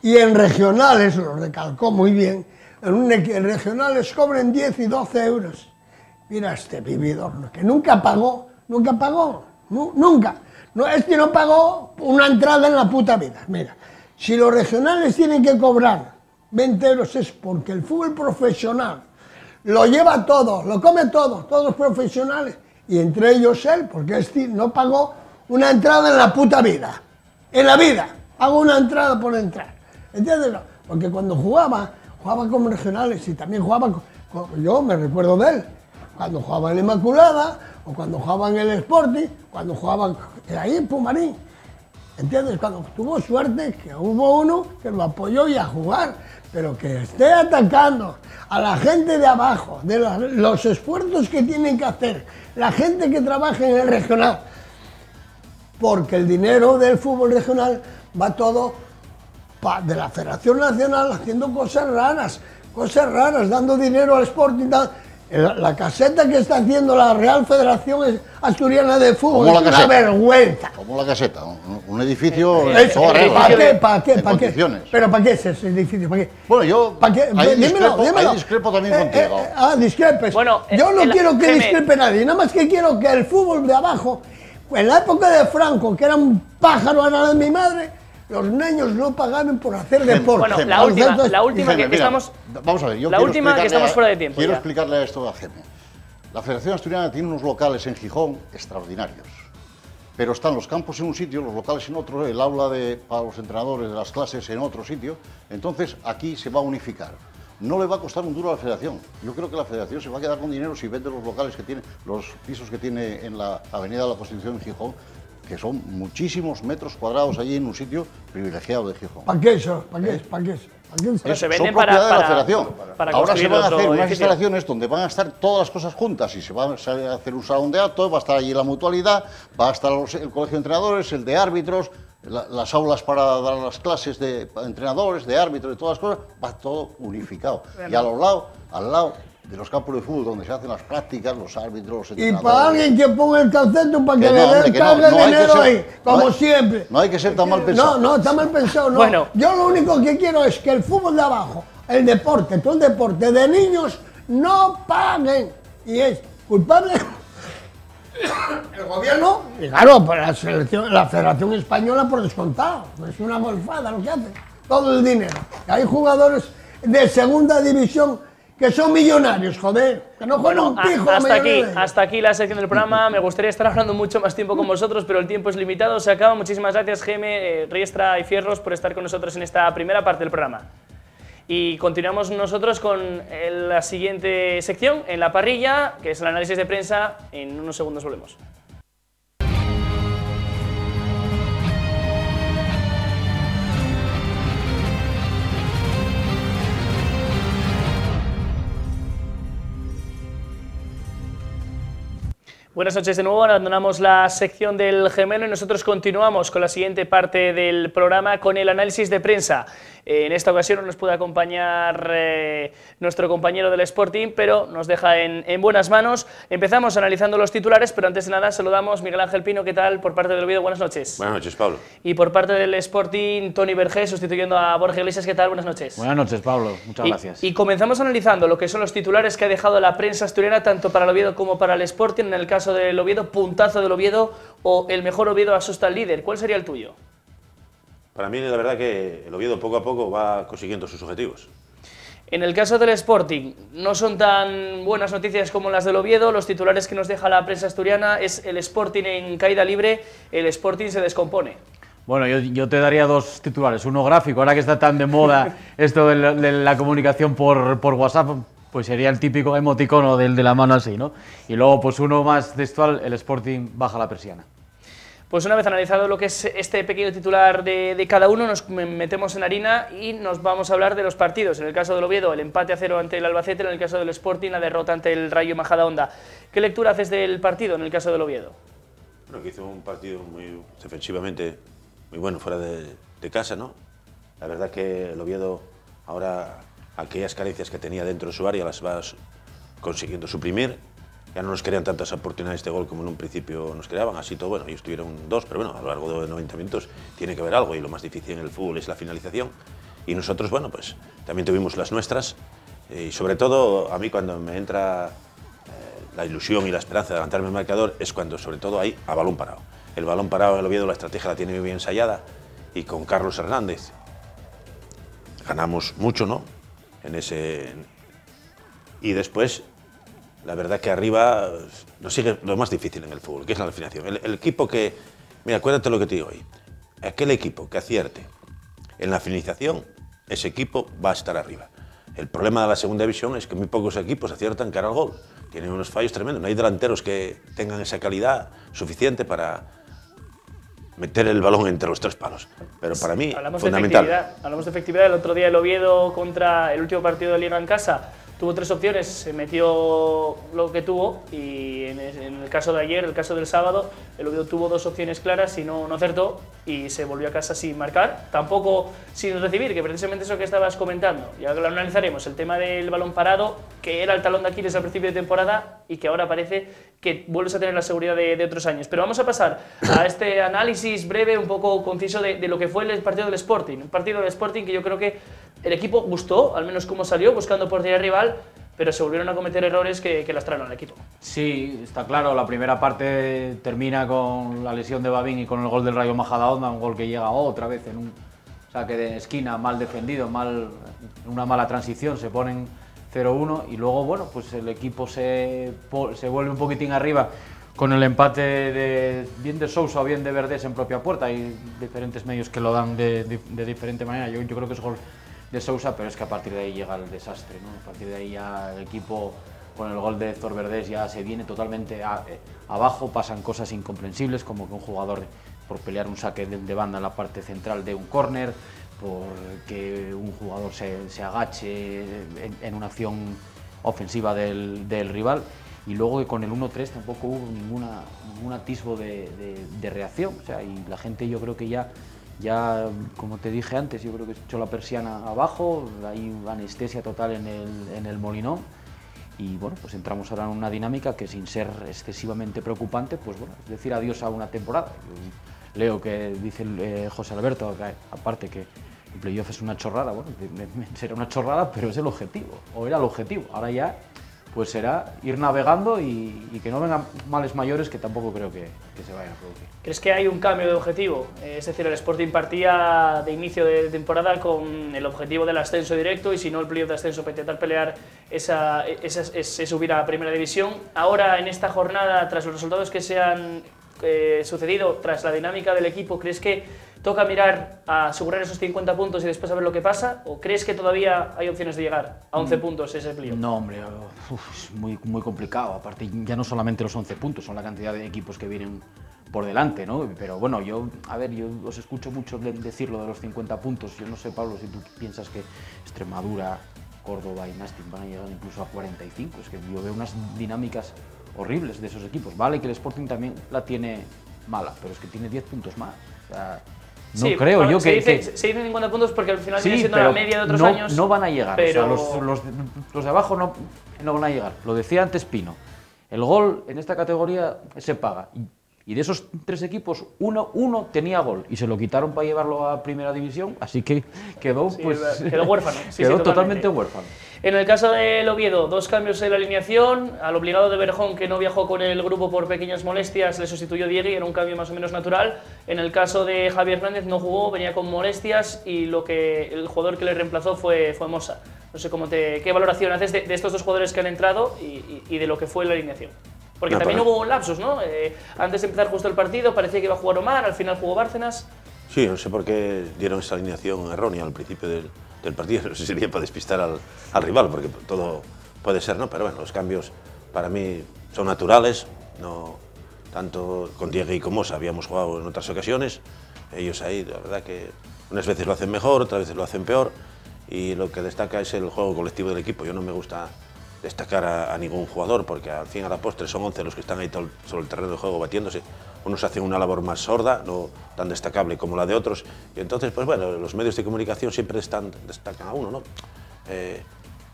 Speaker 3: Y en regionales, lo recalcó muy bien, en regionales cobran 10 y 12 euros. Mira este vividor, que nunca pagó. Nunca. No, es que no pagó una entrada en la puta vida. Mira, si los regionales tienen que cobrar 20 euros es porque el fútbol profesional lo lleva todo, lo come todo, todos los profesionales, y entre ellos él, porque no pagó una entrada en la puta vida. En la vida, hago una entrada por entrar. ¿Entiendes? Porque cuando jugaba con regionales y también jugaba yo me recuerdo de él, cuando jugaba en la Inmaculada, o cuando jugaba en el Sporting, cuando jugaba ahí en Pumarín. ¿Entiendes? Cuando tuvo suerte que hubo uno que lo apoyó y a jugar, pero que esté atacando a la gente de abajo, de los esfuerzos que tienen que hacer la gente que trabaja en el regional, porque el dinero del fútbol regional va todo de la Federación Nacional haciendo cosas raras, dando dinero al Sporting. La caseta que está haciendo la Real Federación Asturiana de Fútbol es una vergüenza.
Speaker 4: Como la caseta, un edificio
Speaker 3: ¿Para qué? ¿Pero para qué es ese edificio? ¿Para qué?
Speaker 4: Bueno, yo
Speaker 3: dímelo.
Speaker 4: discrepo también contigo.
Speaker 3: Discrepes.
Speaker 2: Bueno,
Speaker 3: yo no quiero que discrepe nadie, nada más que quiero que el fútbol de abajo, en la época de Franco, que era un pájaro a la de mi madre, los niños no pagaban por hacer deporte.
Speaker 2: Bueno, la última que estamos...
Speaker 4: Vamos a ver, yo
Speaker 2: estamos fuera de tiempo.
Speaker 4: Quiero explicarle esto a Geme. La Federación Asturiana tiene unos locales en Gijón extraordinarios, pero están los campos en un sitio, los locales en otro, el aula para los entrenadores de las clases en otro sitio. Entonces aquí se va a unificar. No le va a costar un duro a la Federación. Yo creo que la Federación se va a quedar con dinero si vende los locales que tiene, los pisos que tiene en la Avenida de la Constitución en Gijón, que son muchísimos metros cuadrados allí en un sitio privilegiado de Gijón.
Speaker 3: ¿Para qué eso? ¿Para qué?
Speaker 2: Se venden
Speaker 4: son propiedad de la Federación.
Speaker 2: Para
Speaker 4: ahora se van a hacer unas
Speaker 2: edificio.
Speaker 4: instalaciones donde van a estar todas las cosas juntas y se va a hacer un salón de actos, va a estar allí la mutualidad, va a estar el colegio de entrenadores, el de árbitros, las aulas para dar las clases de entrenadores, de árbitros, de todas las cosas, va todo unificado. Y al lado de los campos de fútbol donde se hacen las prácticas, los árbitros, los entrenadores.
Speaker 3: Y para alguien que ponga el calceto para que le den carga de dinero ahí, como siempre.
Speaker 4: No hay que ser tan mal pensado.
Speaker 3: No, está mal pensado, no.
Speaker 2: Bueno.
Speaker 3: Yo lo único que quiero es que el fútbol de abajo, el deporte, todo el deporte de niños, no paguen. Y es culpable el gobierno, y claro, pues la Federación Española por descontado. Es una golfada lo que hace. Todo el dinero. Hay jugadores de segunda división que son millonarios, joder, que no juegan un pijo.
Speaker 2: Hasta aquí la sección del programa. Me gustaría estar hablando mucho más tiempo con vosotros, pero el tiempo es limitado. Se acaba. Muchísimas gracias, Geme, Riestra y Fierros, por estar con nosotros en esta primera parte del programa. Y continuamos nosotros con la siguiente sección, en la parrilla, que es el análisis de prensa. En unos segundos volvemos. Buenas noches de nuevo, abandonamos la sección del gemelo y nosotros continuamos con la siguiente parte del programa con el análisis de prensa. En esta ocasión no nos puede acompañar nuestro compañero del Sporting, pero nos deja en buenas manos. Empezamos analizando los titulares, pero antes de nada saludamos a Miguel Ángel Pino, ¿qué tal? Por parte del Oviedo, buenas noches.
Speaker 6: Buenas noches, Pablo.
Speaker 2: Y por parte del Sporting, Toni Vergés, sustituyendo a Borja Iglesias, ¿qué tal? Buenas noches.
Speaker 1: Buenas noches, Pablo, muchas gracias.
Speaker 2: Y comenzamos analizando lo que son los titulares que ha dejado la prensa asturiana, tanto para el Oviedo como para el Sporting. En el caso del Oviedo, puntazo del Oviedo o el mejor Oviedo asusta al líder. ¿Cuál sería el tuyo?
Speaker 6: Para mí, la verdad que el Oviedo poco a poco va consiguiendo sus objetivos.
Speaker 2: En el caso del Sporting, no son tan buenas noticias como las del Oviedo. Los titulares que nos deja la prensa asturiana es el Sporting en caída libre, el Sporting se descompone.
Speaker 7: Bueno, yo te daría dos titulares, uno gráfico, ahora que está tan de moda esto de la comunicación por WhatsApp, pues sería el típico emoticono del de la mano así, ¿no? Y luego, pues uno más textual, el Sporting baja la persiana.
Speaker 2: Pues una vez analizado lo que es este pequeño titular de cada uno, nos metemos en harina y nos vamos a hablar de los partidos. En el caso del Oviedo, el empate a 0 ante el Albacete; en el caso del Sporting, la derrota ante el Rayo Majadahonda. ¿Qué lectura haces del partido en el caso del Oviedo?
Speaker 6: Bueno, que hizo un partido muy defensivamente muy bueno fuera de casa, ¿no? La verdad que el Oviedo ahora aquellas carencias que tenía dentro de su área las va consiguiendo suprimir. Ya no nos crean tantas oportunidades de gol como en un principio nos creaban, así todo, bueno, ellos tuvieron dos, pero bueno, a lo largo de 90 minutos tiene que haber algo y lo más difícil en el fútbol es la finalización. Y nosotros, bueno, pues también tuvimos las nuestras y sobre todo a mí cuando me entra la ilusión y la esperanza de levantarme el marcador es cuando sobre todo hay a balón parado. El balón parado en el Oviedo la estrategia la tiene muy bien ensayada y con Carlos Hernández ganamos mucho, ¿no? Y después la verdad que arriba nos sigue lo más difícil en el fútbol, que es la definición. El equipo que, mira, acuérdate lo que te digo hoy, aquel equipo que acierte en la finalización, ese equipo va a estar arriba. El problema de la segunda división es que muy pocos equipos aciertan cara al gol. Tienen unos fallos tremendos, no hay delanteros que tengan esa calidad suficiente para meter el balón entre los tres palos. Pero para mí, fundamental.
Speaker 2: Hablamos de efectividad. El otro día el Oviedo contra el último partido de Liga en casa tuvo tres opciones, se metió lo que tuvo y en el caso de ayer, el caso del sábado, el Oviedo tuvo dos opciones claras y no acertó y se volvió a casa sin marcar, tampoco sin recibir, que precisamente eso que estabas comentando. Ya lo analizaremos, el tema del balón parado, que era el talón de Aquiles al principio de temporada y que ahora parece que vuelves a tener la seguridad de otros años. Pero vamos a pasar a este análisis breve, un poco conciso de lo que fue el partido del Sporting. Un partido del Sporting que yo creo que el equipo gustó, al menos cómo salió, buscando portería rival, pero se volvieron a cometer errores que lastraron al equipo.
Speaker 7: Sí, está claro, la primera parte termina con la lesión de Babín y con el gol del Rayo Majadahonda, un gol que llega otra vez en un saque de esquina mal defendido, una mala transición, se ponen 0-1 y luego, bueno, pues el equipo se vuelve un poquitín arriba con el empate bien de Sousa o bien de Verdés en propia puerta. Hay diferentes medios que lo dan de diferente manera. Yo creo que es gol de Sousa, pero es que a partir de ahí llega el desastre, ¿no? A partir de ahí ya el equipo con el gol de Héctor Verdés ya se viene totalmente abajo, pasan cosas incomprensibles como que un jugador por pelear un saque de banda en la parte central de un córner, porque un jugador se agache en una acción ofensiva del rival, y luego que con el 1-3 tampoco hubo ningún atisbo de reacción, o sea, y la gente yo creo que ya, como te dije antes, yo creo que echó la persiana abajo, hay anestesia total en el Molinón, y bueno, pues entramos ahora en una dinámica que sin ser excesivamente preocupante, pues bueno, es decir adiós a una temporada. Yo leo que dice José Alberto, que, aparte que el playoff es una chorrada, bueno, será una chorrada, pero es el objetivo, o era el objetivo, ahora ya pues será ir navegando y que no vengan males mayores que tampoco creo que se vayan a producir.
Speaker 2: ¿Crees que hay un cambio de objetivo? Es decir, el Sporting partía de inicio de temporada con el objetivo del ascenso directo y si no el playoff de ascenso para intentar pelear ese subir a Primera División. Ahora, en esta jornada, tras los resultados que se han sucedido, tras la dinámica del equipo, ¿crees que toca mirar a asegurar esos 50 puntos y después a ver lo que pasa? ¿O crees que todavía hay opciones de llegar a 11 puntos ese playoff?
Speaker 7: No, hombre, es muy complicado. Aparte, ya no solamente los 11 puntos, son la cantidad de equipos que vienen por delante, ¿no? Pero bueno, yo os escucho mucho decir lo de los 50 puntos. Yo no sé, Pablo, si tú piensas que Extremadura, Córdoba y Nastic van a llegar incluso a 45. Es que yo veo unas dinámicas horribles de esos equipos. Vale que el Sporting también la tiene mala, pero es que tiene 10 puntos más. O sea, no
Speaker 2: sí,
Speaker 7: creo
Speaker 2: bueno,
Speaker 7: yo
Speaker 2: se
Speaker 7: que...
Speaker 2: dicen 50 puntos porque al final
Speaker 7: Sí,
Speaker 2: viene siendo
Speaker 7: pero
Speaker 2: la media de otros
Speaker 7: no,
Speaker 2: años.
Speaker 7: no van a llegar,
Speaker 2: pero...
Speaker 7: o sea, los de abajo no van a llegar. Lo decía antes Pino, el gol en esta categoría se paga. Y de esos 3 equipos, uno tenía gol y se lo quitaron para llevarlo a Primera División, así que quedó,
Speaker 2: Sí,
Speaker 7: pues,
Speaker 2: quedó huérfano. Sí,
Speaker 7: quedó
Speaker 2: sí,
Speaker 7: totalmente huérfano.
Speaker 2: En el caso del Oviedo, 2 cambios en la alineación. Al obligado de Berjón, que no viajó con el grupo por pequeñas molestias, le sustituyó Diegui, era un cambio más o menos natural. En el caso de Javier Hernández, no jugó, venía con molestias y el jugador que le reemplazó fue Mosa. No sé qué valoración haces de estos 2 jugadores que han entrado y de lo que fue la alineación. Porque
Speaker 6: No,
Speaker 2: también
Speaker 6: para...
Speaker 2: hubo lapsos, ¿no? Antes de empezar justo el partido parecía que iba a jugar Omar, al final jugó Bárcenas.
Speaker 6: Sí, no sé por qué dieron esa alineación errónea al principio del partido, no sé si sería para despistar al rival, porque todo puede ser, ¿no? Pero bueno, los cambios para mí son naturales, no tanto con Diego y con Mosa habíamos jugado en otras ocasiones, ellos ahí, la verdad que unas veces lo hacen mejor, otras veces lo hacen peor, y lo que destaca es el juego colectivo del equipo. Yo no me gusta destacar a ningún jugador, porque al fin y a la postre son 11 los que están ahí sobre el terreno de juego batiéndose. Unos hacen una labor más sorda, no tan destacable como la de otros, y entonces, pues bueno, los medios de comunicación siempre destacan a uno, ¿no?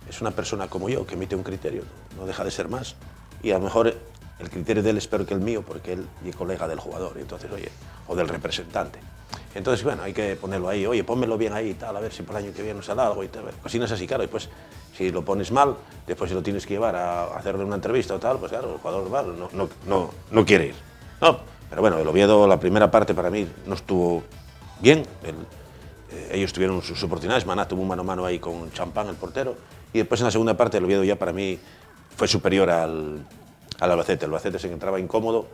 Speaker 6: Es una persona como yo que emite un criterio, no deja de ser más, y a lo mejor el criterio de él es peor que el mío, porque él es colega del jugador, y entonces, oye, o del representante. Entonces, bueno, hay que ponerlo ahí, oye, pónmelo bien ahí y tal, a ver si por el año que viene nos sale algo y tal. Cocinas así, claro, y pues si lo pones mal, después si lo tienes que llevar a hacerle una entrevista o tal, pues claro, el jugador mal, no quiere ir. No, pero bueno, el Oviedo, la primera parte para mí no estuvo bien, ellos tuvieron sus oportunidades, Maná tuvo un mano a mano ahí con Champán, el portero, y después en la segunda parte el Oviedo ya para mí fue superior al Albacete. El Albacete se encontraba incómodo,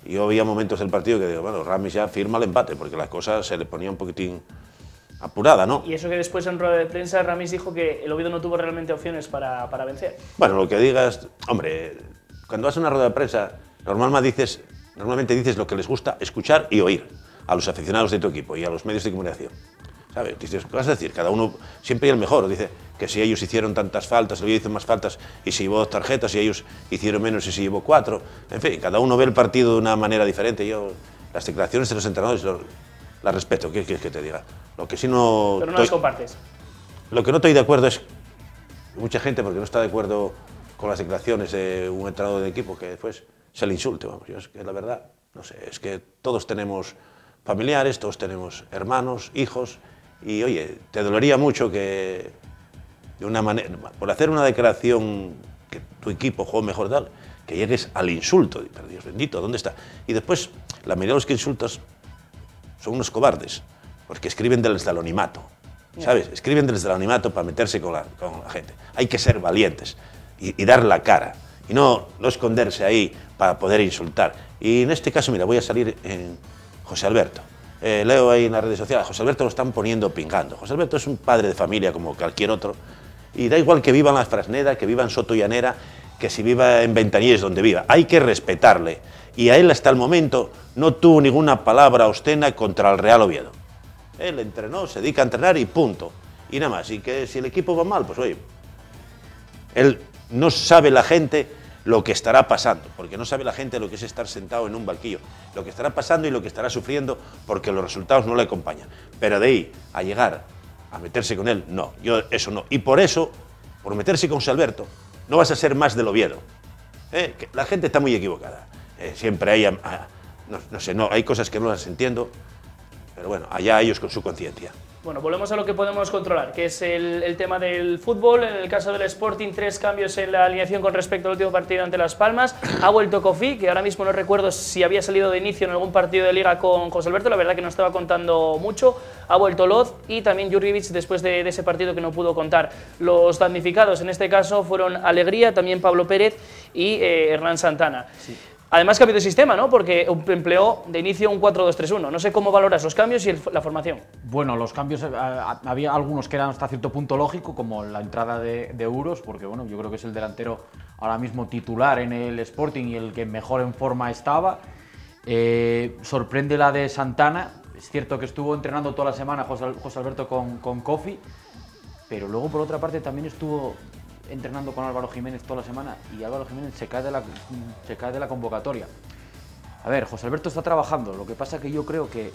Speaker 6: y yo había momentos del partido que digo, bueno, Ramis ya firma el empate, porque la cosa se le ponía un poquitín apurada, ¿no?
Speaker 2: Y eso que después en rueda de prensa Ramis dijo que el Oviedo no tuvo realmente opciones para vencer.
Speaker 6: Bueno, lo que digas, hombre, cuando vas a una rueda de prensa, normalmente dices lo que les gusta escuchar y oír a los aficionados de tu equipo y a los medios de comunicación. ¿Sabes? Dices, ¿qué vas a decir? Cada uno siempre hay el mejor. Dice que si ellos hicieron tantas faltas, el Oviedo hizo más faltas y se llevó 2 tarjetas, y ellos hicieron menos y se llevó 4. En fin, cada uno ve el partido de una manera diferente. Yo las declaraciones de los entrenadores las respeto, ¿qué quieres que te diga? Lo que sí no...
Speaker 2: Pero no las compartes.
Speaker 6: Lo que no estoy de acuerdo es mucha gente, porque no está de acuerdo con las declaraciones de un entrenador de equipo, que después se le insulte. Vamos, yo es que la verdad, no sé, es que todos tenemos familiares, todos tenemos hermanos, hijos, y oye, te dolería mucho que de una manera, por hacer una declaración que tu equipo jugó mejor tal, que llegues al insulto. Pero Dios bendito, ¿dónde está? Y después, la mayoría de los que insultas son unos cobardes, porque escriben desde el anonimato, ¿sabes? Escriben desde el anonimato para meterse con la gente. Hay que ser valientes y dar la cara, y no esconderse ahí para poder insultar. Y en este caso, mira, voy a salir en José Alberto. Leo ahí en las redes sociales, José Alberto lo están poniendo pingando. José Alberto es un padre de familia como cualquier otro, y da igual que viva en la Frasneda, que viva en Soto Llanera, que si viva en Ventanilles, donde viva. Hay que respetarle, y a él hasta el momento no tuvo ninguna palabra obscena contra el Real Oviedo. Él entrenó, se dedica a entrenar y punto. Y nada más, y que si el equipo va mal, pues oye, él no sabe la gente lo que estará pasando, porque no sabe la gente lo que es estar sentado en un banquillo, lo que estará pasando y lo que estará sufriendo porque los resultados no le acompañan. Pero de ahí a llegar a meterse con él, no, yo eso no. Y por eso, por meterse con José Alberto, no vas a ser más del Oviedo. Que la gente está muy equivocada. Siempre hay, no sé, hay cosas que no las entiendo, pero bueno, allá ellos con su conciencia.
Speaker 2: Bueno, volvemos a lo que podemos controlar, que es el tema del fútbol. En el caso del Sporting, 3 cambios en la alineación con respecto al último partido ante Las Palmas. Ha vuelto Kofi, que ahora mismo no recuerdo si había salido de inicio en algún partido de Liga con José Alberto, la verdad que no estaba contando mucho. Ha vuelto Loz y también Jurjevic después de ese partido que no pudo contar. Los damnificados en este caso fueron Alegría, también Pablo Pérez y Hernán Santana. Sí. Además, cambio de sistema, ¿no? Porque empleó de inicio un 4-2-3-1. No sé cómo valoras los cambios y la formación.
Speaker 7: Bueno, los cambios, había algunos que eran hasta cierto punto lógico, como la entrada de Euros, porque bueno, yo creo que es el delantero ahora mismo titular en el Sporting y el que mejor en forma estaba. Sorprende la de Santana. Es cierto que estuvo entrenando toda la semana José Alberto con Kofi, pero luego por otra parte también estuvo entrenando con Álvaro Jiménez toda la semana y Álvaro Jiménez se cae de la convocatoria. A ver, José Alberto está trabajando, lo que pasa que yo creo que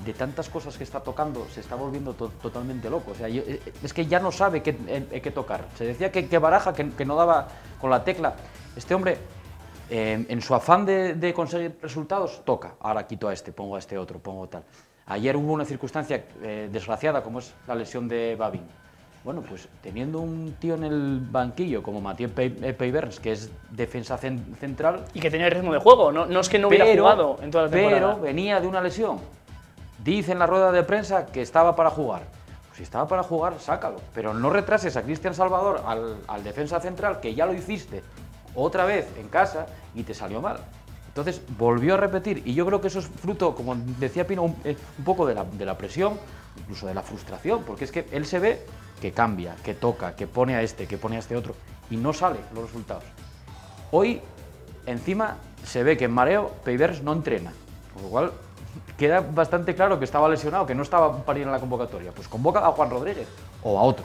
Speaker 7: de tantas cosas que está tocando se está volviendo totalmente loco. O sea, es que ya no sabe qué tocar. Se decía que Baraja, que no daba con la tecla. Este hombre, en su afán de conseguir resultados, toca. Ahora quito a este, pongo a este otro, pongo tal. Ayer hubo una circunstancia desgraciada como es la lesión de Babin. Bueno, pues teniendo un tío en el banquillo como Mathieu Peybernes, que es defensa central...
Speaker 2: Y que tenía el ritmo de juego, no es que no hubiera jugado en toda la temporada.
Speaker 7: Pero venía de una lesión. Dice en la rueda de prensa que estaba para jugar. Pues si estaba para jugar, sácalo. Pero no retrases a Cristian Salvador, al defensa central, que ya lo hiciste otra vez en casa y te salió mal. Entonces volvió a repetir, y yo creo que eso es fruto, como decía Pino, un poco de la presión, incluso de la frustración, porque es que él se ve que cambia, que toca, que pone a este otro, y no sale los resultados. Hoy, encima, se ve que en mareo Peybernes no entrena, con lo cual queda bastante claro que estaba lesionado, que no estaba para ir a la convocatoria. Pues convoca a Juan Rodríguez o a otro.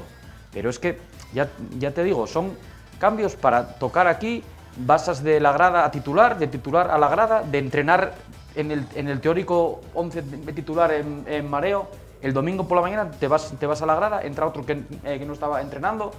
Speaker 7: Pero es que, ya te digo, son cambios para tocar aquí, basas de la grada a titular, de titular a la grada, de entrenar en el teórico 11 de titular en mareo. El domingo por la mañana te vas a la grada, entra otro que no estaba entrenando.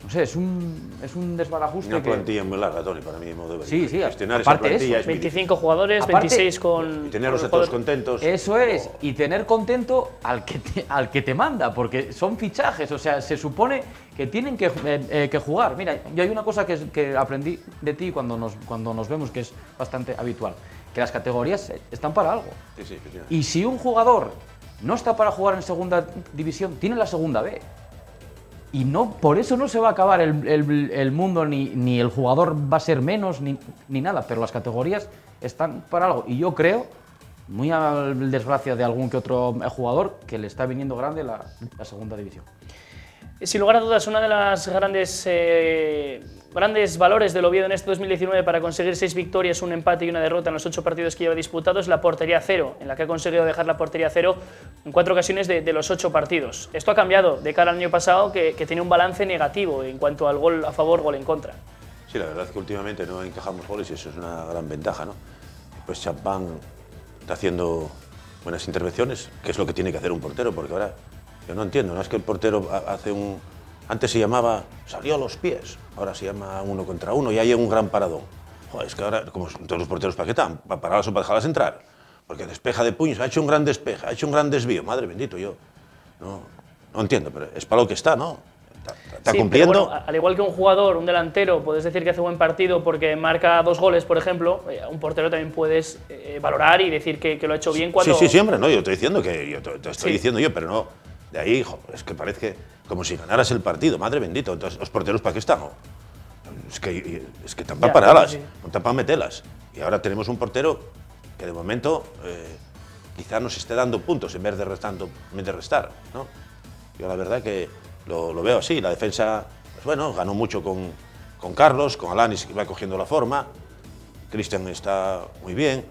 Speaker 7: No sé, es un desbarajuste.
Speaker 6: Una plantilla muy larga, Toni, para mí.
Speaker 7: Sí,
Speaker 6: gestionar esa
Speaker 7: aparte
Speaker 6: plantilla
Speaker 2: eso, 25 jugadores, aparte, 26 con...
Speaker 6: Y tenerlos a todos contentos.
Speaker 7: Eso es, y tener contento al que te manda, porque son fichajes, o sea, se supone que tienen que jugar. Mira, yo hay una cosa que aprendí de ti cuando nos vemos, que es bastante habitual, que las categorías están para algo.
Speaker 6: Sí,
Speaker 7: y si un jugador no está para jugar en segunda división, tiene la segunda B. Y no, por eso no se va a acabar el mundo, ni el jugador va a ser menos, ni nada, pero las categorías están para algo. Y yo creo, muy a desgracia de algún que otro jugador, que le está viniendo grande la segunda división.
Speaker 2: Sin lugar a dudas, una de las grandes valores del Oviedo en este 2019 para conseguir 6 victorias, un empate y una derrota en los 8 partidos que lleva disputados es la portería cero, en la que ha conseguido dejar la portería cero en 4 ocasiones de los 8 partidos. Esto ha cambiado de cara al año pasado, que tenía un balance negativo en cuanto al gol a favor, gol en contra.
Speaker 6: Sí, la verdad es que últimamente no encajamos goles y eso es una gran ventaja, ¿no? Pues Champán está haciendo buenas intervenciones, que es lo que tiene que hacer un portero, porque ahora yo no entiendo, no es que el portero hace un... Antes se llamaba, salió a los pies, ahora se llama 1 contra 1 y hay un gran paradón. Joder, es que ahora, como todos los porteros, ¿para qué están? ¿Para pararlas o para dejarlas entrar? Porque despeja de puños, ha hecho un gran despeje, ha hecho un gran desvío, madre bendito, yo no entiendo, pero es para lo que está, ¿no? Está
Speaker 2: sí,
Speaker 6: cumpliendo.
Speaker 2: Bueno, al igual que un jugador, un delantero, puedes decir que hace buen partido porque marca 2 goles, por ejemplo, un portero también puedes valorar y decir que lo ha hecho bien cuando...
Speaker 6: Sí, hombre, no, yo estoy diciendo te estoy diciendo yo, pero no... De ahí, hijo, es que parece como si ganaras el partido, madre bendito. Entonces, ¿los porteros para qué están? Es que están para pararlas, sí. Están para meterlas. Y ahora tenemos un portero que de momento quizá nos esté dando puntos en vez de restar, ¿no? Yo la verdad que lo veo así. La defensa, pues bueno, ganó mucho con Carlos, con Alanis que va cogiendo la forma. Cristian está muy bien.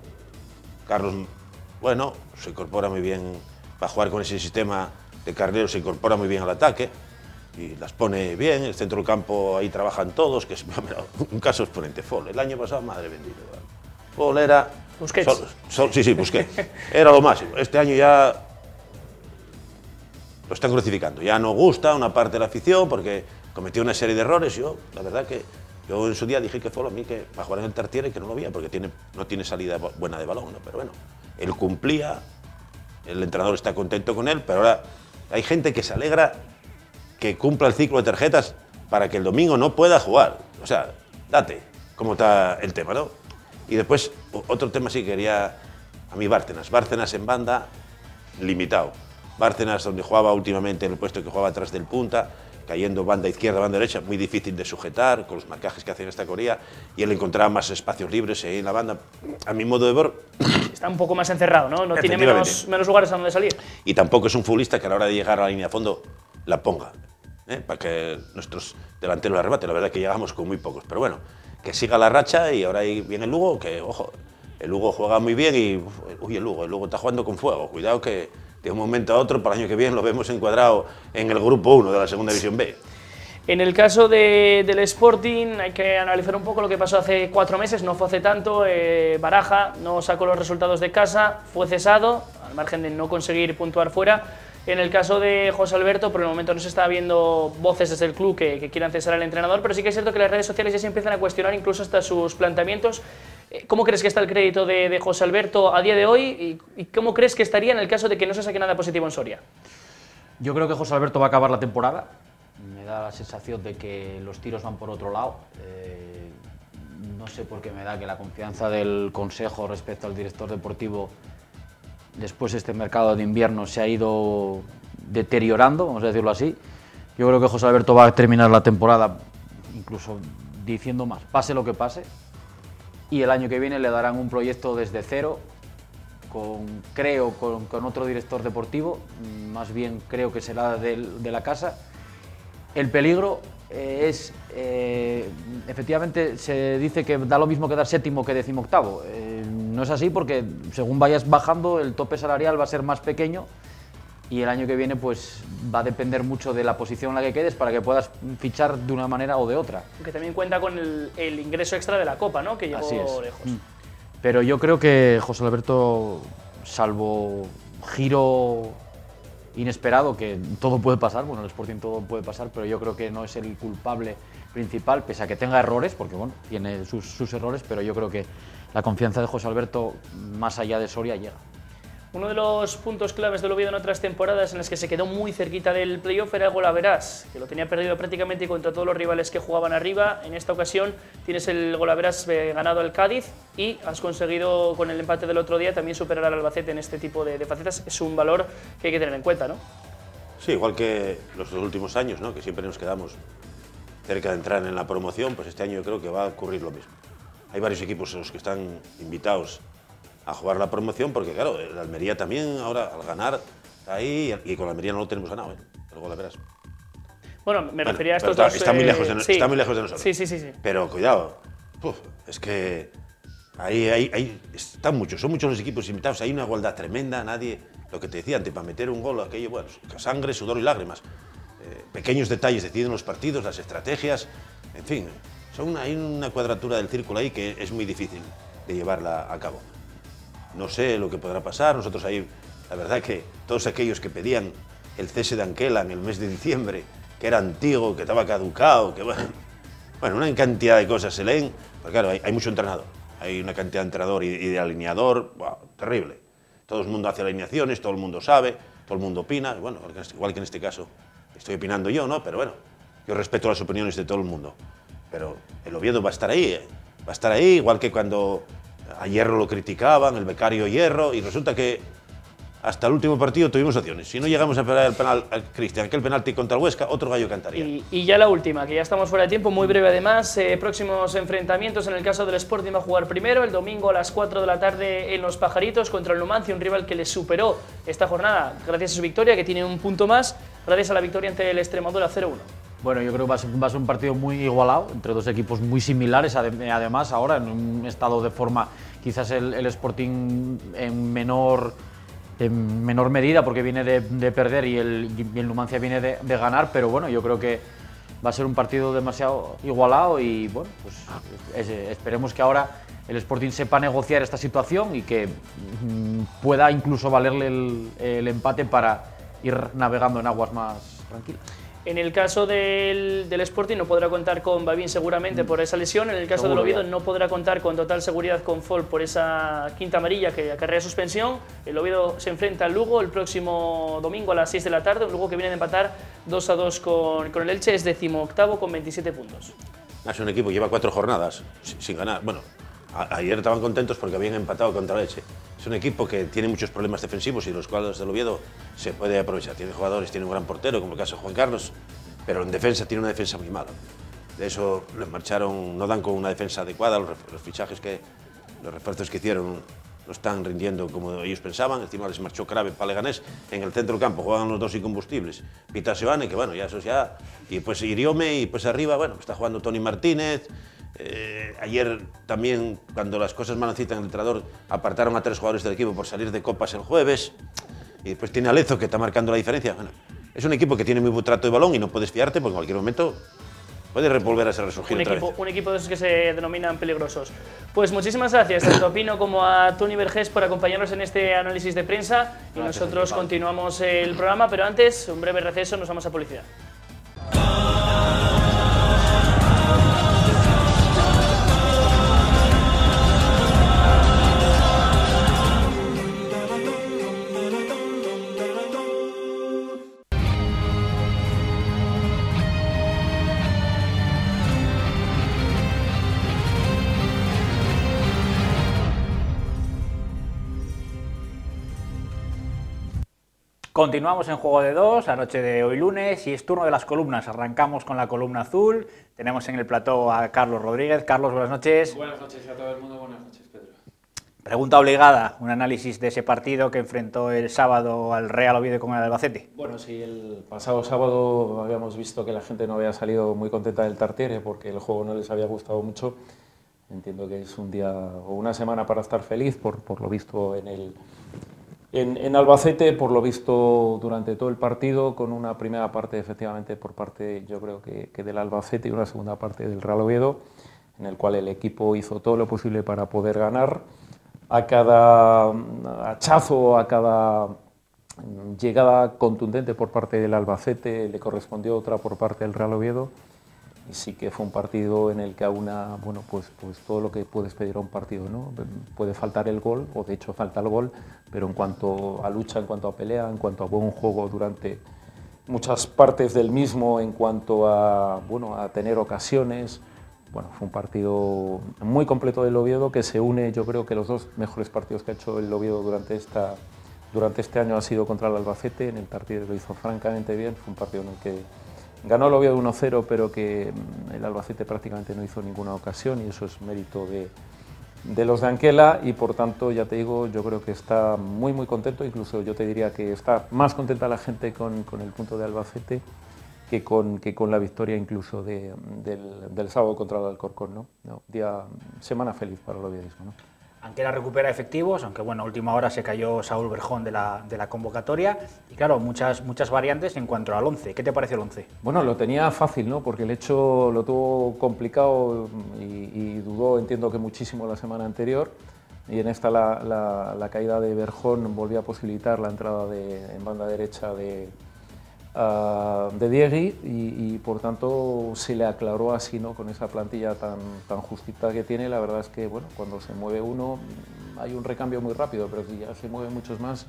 Speaker 6: Carlos, bueno, se incorpora muy bien para jugar con ese sistema de Carnero, se incorpora muy bien al ataque y las pone bien. El centro del campo ahí trabajan todos, que es un caso exponente. Fall, el año pasado, madre bendita. Fall era...
Speaker 2: Busquets.
Speaker 6: Sí, Busquets. Era lo máximo. Este año ya lo están crucificando. Ya no gusta una parte de la afición porque cometió una serie de errores. Yo, la verdad que yo en su día dije que Fall a mí que para jugar en el Tartiere que no lo veía porque no tiene salida buena de balón, ¿no? Pero bueno, él cumplía, el entrenador está contento con él, pero ahora hay gente que se alegra que cumpla el ciclo de tarjetas para que el domingo no pueda jugar. O sea, date cómo está el tema, ¿no? Y después, otro tema sí que quería a mí Bárcenas. Bárcenas en banda, limitado. Bárcenas donde jugaba últimamente en el puesto que jugaba atrás del punta, cayendo banda izquierda, banda derecha, muy difícil de sujetar con los marcajes que hacen esta categoría, y él encontraba más espacios libres ahí en la banda. A mi modo de ver...
Speaker 2: Está un poco más encerrado, ¿no? No tiene menos lugares a donde salir.
Speaker 6: Y tampoco es un futbolista que a la hora de llegar a la línea de fondo la ponga, para que nuestros delanteros la rebaten. La verdad es que llegamos con muy pocos, pero bueno, que siga la racha y ahora ahí viene el Lugo, que ojo, el Lugo juega muy bien y... Uy, el Lugo está jugando con fuego, cuidado que de un momento a otro, para el año que viene, lo vemos encuadrado en el grupo 1 de la segunda división B.
Speaker 2: En el caso del Sporting hay que analizar un poco lo que pasó hace 4 meses, no fue hace tanto. Baraja no sacó los resultados de casa, fue cesado, al margen de no conseguir puntuar fuera. En el caso de José Alberto, por el momento no se está viendo voces desde el club que quieran cesar al entrenador, pero sí que es cierto que las redes sociales ya se empiezan a cuestionar incluso hasta sus planteamientos. ¿Cómo crees que está el crédito de José Alberto a día de hoy y cómo crees que estaría en el caso de que no se saque nada positivo en Soria?
Speaker 7: Yo creo que José Alberto va a acabar la temporada. Me da la sensación de que los tiros van por otro lado. No sé por qué me da que la confianza del Consejo respecto al director deportivo después de este mercado de invierno se ha ido deteriorando, vamos a decirlo así. Yo creo que José Alberto va a terminar la temporada incluso diciendo más, pase lo que pase, y el año que viene le darán un proyecto desde cero, con otro director deportivo, más bien creo que será de la casa. El peligro es, efectivamente, se dice que da lo mismo quedar séptimo que 18º. No es así porque según vayas bajando el tope salarial va a ser más pequeño y el año que viene pues va a depender mucho de la posición en la que quedes para que puedas fichar de una manera o de otra.
Speaker 2: Que también cuenta con el ingreso extra de la Copa, ¿no? Que llegó lejos.
Speaker 7: Pero yo creo que José Alberto, salvo giro inesperado, que todo puede pasar, bueno, el Sporting todo puede pasar, pero yo creo que no es el culpable principal, pese a que tenga errores, porque bueno, tiene sus errores, pero yo creo que la confianza de José Alberto, más allá de Soria, llega.
Speaker 2: Uno de los puntos claves del Oviedo en otras temporadas en las que se quedó muy cerquita del playoff era el golaveras, que lo tenía perdido prácticamente contra todos los rivales que jugaban arriba. En esta ocasión tienes el golaveras ganado al Cádiz y has conseguido con el empate del otro día también superar al Albacete en este tipo de facetas. Es un valor que hay que tener en cuenta, ¿no?
Speaker 6: Sí, igual que los dos últimos años, ¿no? Que siempre nos quedamos cerca de entrar en la promoción, pues este año yo creo que va a ocurrir lo mismo. Hay varios equipos en los que están invitados a jugar la promoción, porque claro, el Almería también ahora al ganar está ahí, y con la Almería no lo tenemos ganado, el golaveras.
Speaker 2: Bueno, me refería a estos dos.
Speaker 6: Está muy lejos de nosotros.
Speaker 2: Sí.
Speaker 6: Pero cuidado, es que ahí están muchos, son muchos los equipos invitados, hay una igualdad tremenda, nadie, lo que te decía antes, para meter un gol, aquello, bueno, sangre, sudor y lágrimas. Pequeños detalles deciden los partidos, las estrategias, en fin, hay una cuadratura del círculo ahí que es muy difícil de llevarla a cabo. No sé lo que podrá pasar, nosotros ahí, la verdad que todos aquellos que pedían el cese de Anquela en el mes de diciembre, que era antiguo, que estaba caducado, que bueno, una cantidad de cosas se leen, pero claro, hay mucho entrenador, hay una cantidad de entrenador y de alineador, wow, terrible. Todo el mundo hace alineaciones, todo el mundo sabe, todo el mundo opina, bueno, igual que en este caso estoy opinando yo, ¿no? Pero bueno, yo respeto las opiniones de todo el mundo, pero el Oviedo va a estar ahí, va a estar ahí, igual que cuando a Hierro lo criticaban, el becario Hierro, y resulta que hasta el último partido tuvimos opciones. Si no llegamos a pegar el penal al Cristian, aquel penalti contra el Huesca, otro gallo cantaría.
Speaker 2: Y ya la última, que ya estamos fuera de tiempo, muy breve además. Próximos enfrentamientos, en el caso del Sporting va a jugar primero, el domingo a las 4 de la tarde en Los Pajaritos contra el Numancia, un rival que le superó esta jornada gracias a su victoria, que tiene un punto más, gracias a la victoria ante el Extremadura 0-1.
Speaker 7: Bueno, yo creo que va a ser un partido muy igualado, entre dos equipos muy similares, además ahora en un estado de forma, quizás el Sporting en menor medida porque viene de perder y el Numancia viene de ganar, pero bueno, yo creo que va a ser un partido demasiado igualado y bueno, pues esperemos que ahora el Sporting sepa negociar esta situación y que pueda incluso valerle el empate para ir navegando en aguas más tranquilas.
Speaker 2: En el caso del Sporting no podrá contar con Babín seguramente por esa lesión. En el caso del Oviedo no podrá contar con total seguridad con Fall por esa quinta amarilla que acarrea suspensión. El Oviedo se enfrenta al Lugo el próximo domingo a las 6 de la tarde. Un Lugo que viene de empatar 2-2 con el Elche, es 18º con 27 puntos.
Speaker 6: Es un equipo que lleva 4 jornadas sin ganar. Bueno, ayer estaban contentos porque habían empatado contra el Elche. Es un equipo que tiene muchos problemas defensivos y los cuales del Oviedo se puede aprovechar. Tiene jugadores, tiene un gran portero, como el caso de Juan Carlos, pero en defensa tiene una defensa muy mala. De eso les marcharon, no dan con una defensa adecuada, los fichajes los refuerzos que hicieron no están rindiendo como ellos pensaban. Encima les marchó Crave para Leganés. En el centro del campo juegan los dos incombustibles. Pita Seoane, que bueno, ya eso ya. Y pues Iriome, y pues arriba, bueno, está jugando Tony Martínez. Ayer también, cuando las cosas mal necesitan, el entrenador apartaron a 3 jugadores del equipo por salir de copas el jueves. Y después tiene a Lezo, que está marcando la diferencia. Bueno, es un equipo que tiene muy buen trato de balón y no puedes fiarte porque en cualquier momento puede volver a ser resurgir otra vez.
Speaker 2: Un equipo de esos que se denominan peligrosos. Pues muchísimas gracias tanto a Pino como a Toni Vergés por acompañarnos en este análisis de prensa y nosotros continuamos el programa, pero antes, un breve receso, nos vamos a publicidad.
Speaker 1: Continuamos en Juego de Dos, la noche de hoy lunes, y es turno de las columnas. Arrancamos con la columna azul. Tenemos en el plató a Carlos Rodríguez. Carlos, buenas noches.
Speaker 8: Buenas noches a todo el mundo, buenas noches, Pedro.
Speaker 1: Pregunta obligada, un análisis de ese partido que enfrentó el sábado al Real Oviedo con el Albacete.
Speaker 8: Bueno, sí, el pasado sábado habíamos visto que la gente no había salido muy contenta del Tartiere porque el juego no les había gustado mucho. Entiendo que es un día o una semana para estar feliz por lo visto en Albacete, por lo visto durante todo el partido, con una primera parte efectivamente por parte, yo creo que del Albacete, y una segunda parte del Real Oviedo, en el cual el equipo hizo todo lo posible para poder ganar. A cada hachazo, a cada llegada contundente por parte del Albacete, le correspondió otra por parte del Real Oviedo. Y sí que fue un partido en el que aúna, bueno, pues todo lo que puedes pedir a un partido, ¿no? Puede faltar el gol, o de hecho falta el gol, pero en cuanto a lucha, en cuanto a pelea, en cuanto a buen juego durante muchas partes del mismo, en cuanto a, bueno, a tener ocasiones, bueno, fue un partido muy completo del Oviedo que se une, yo creo que los dos mejores partidos que ha hecho el Oviedo durante este año ha sido contra el Albacete. En el partido lo hizo francamente bien, fue un partido en el que ganó el Oviedo 1-0, pero que el Albacete prácticamente no hizo ninguna ocasión, y eso es mérito de los de Anquela, y por tanto, ya te digo, yo creo que está muy contento. Incluso yo te diría que está más contenta la gente con el punto de Albacete que con la victoria incluso del sábado contra el Alcorcón, ¿no? Semana feliz para el oviedismo, ¿no?
Speaker 1: Anquela recupera efectivos, aunque bueno, a última hora se cayó Saúl Berjón de la convocatoria, y claro, muchas variantes en cuanto al 11. ¿Qué te parece el 11?
Speaker 8: Bueno, lo tenía fácil, ¿no? Porque el hecho lo tuvo complicado y dudó, entiendo que muchísimo la semana anterior, y en esta la caída de Berjón volvió a posibilitar la entrada en banda derecha de Diegui, y por tanto se le aclaró así, ¿no? Con esa plantilla tan justita que tiene. La verdad es que, bueno, cuando se mueve uno hay un recambio muy rápido, pero si ya se mueven muchos más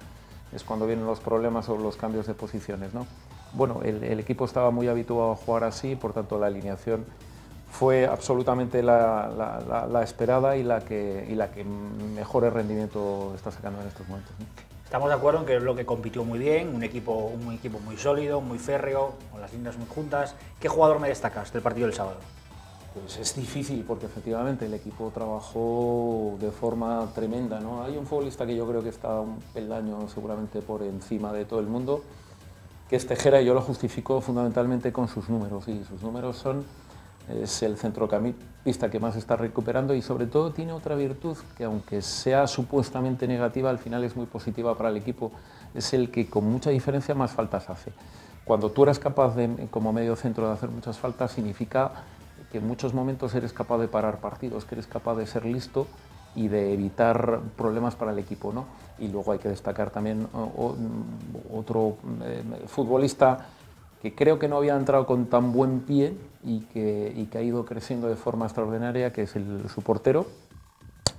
Speaker 8: es cuando vienen los problemas o los cambios de posiciones, ¿no? Bueno, el equipo estaba muy habituado a jugar así, por tanto la alineación fue absolutamente la esperada y la que mejor rendimiento está sacando en estos momentos, ¿no?
Speaker 1: Estamos de acuerdo en que el bloque compitió muy bien, un equipo muy sólido, muy férreo, con las líneas muy juntas. ¿Qué jugador me destacas del partido del sábado?
Speaker 8: Pues es difícil porque efectivamente el equipo trabajó de forma tremenda, ¿no? Hay un futbolista que yo creo que está un peldaño seguramente por encima de todo el mundo, que es Tejera, y yo lo justifico fundamentalmente con sus números, y sus números es el centrocampista que más está recuperando, y sobre todo tiene otra virtud que, aunque sea supuestamente negativa, al final es muy positiva para el equipo. Es el que con mucha diferencia más faltas hace. Cuando tú eres capaz como medio centro de hacer muchas faltas, significa que en muchos momentos eres capaz de parar partidos, que eres capaz de ser listo y de evitar problemas para el equipo, ¿no? Y luego hay que destacar también otro futbolista que creo que no había entrado con tan buen pie y que ha ido creciendo de forma extraordinaria, que es su portero,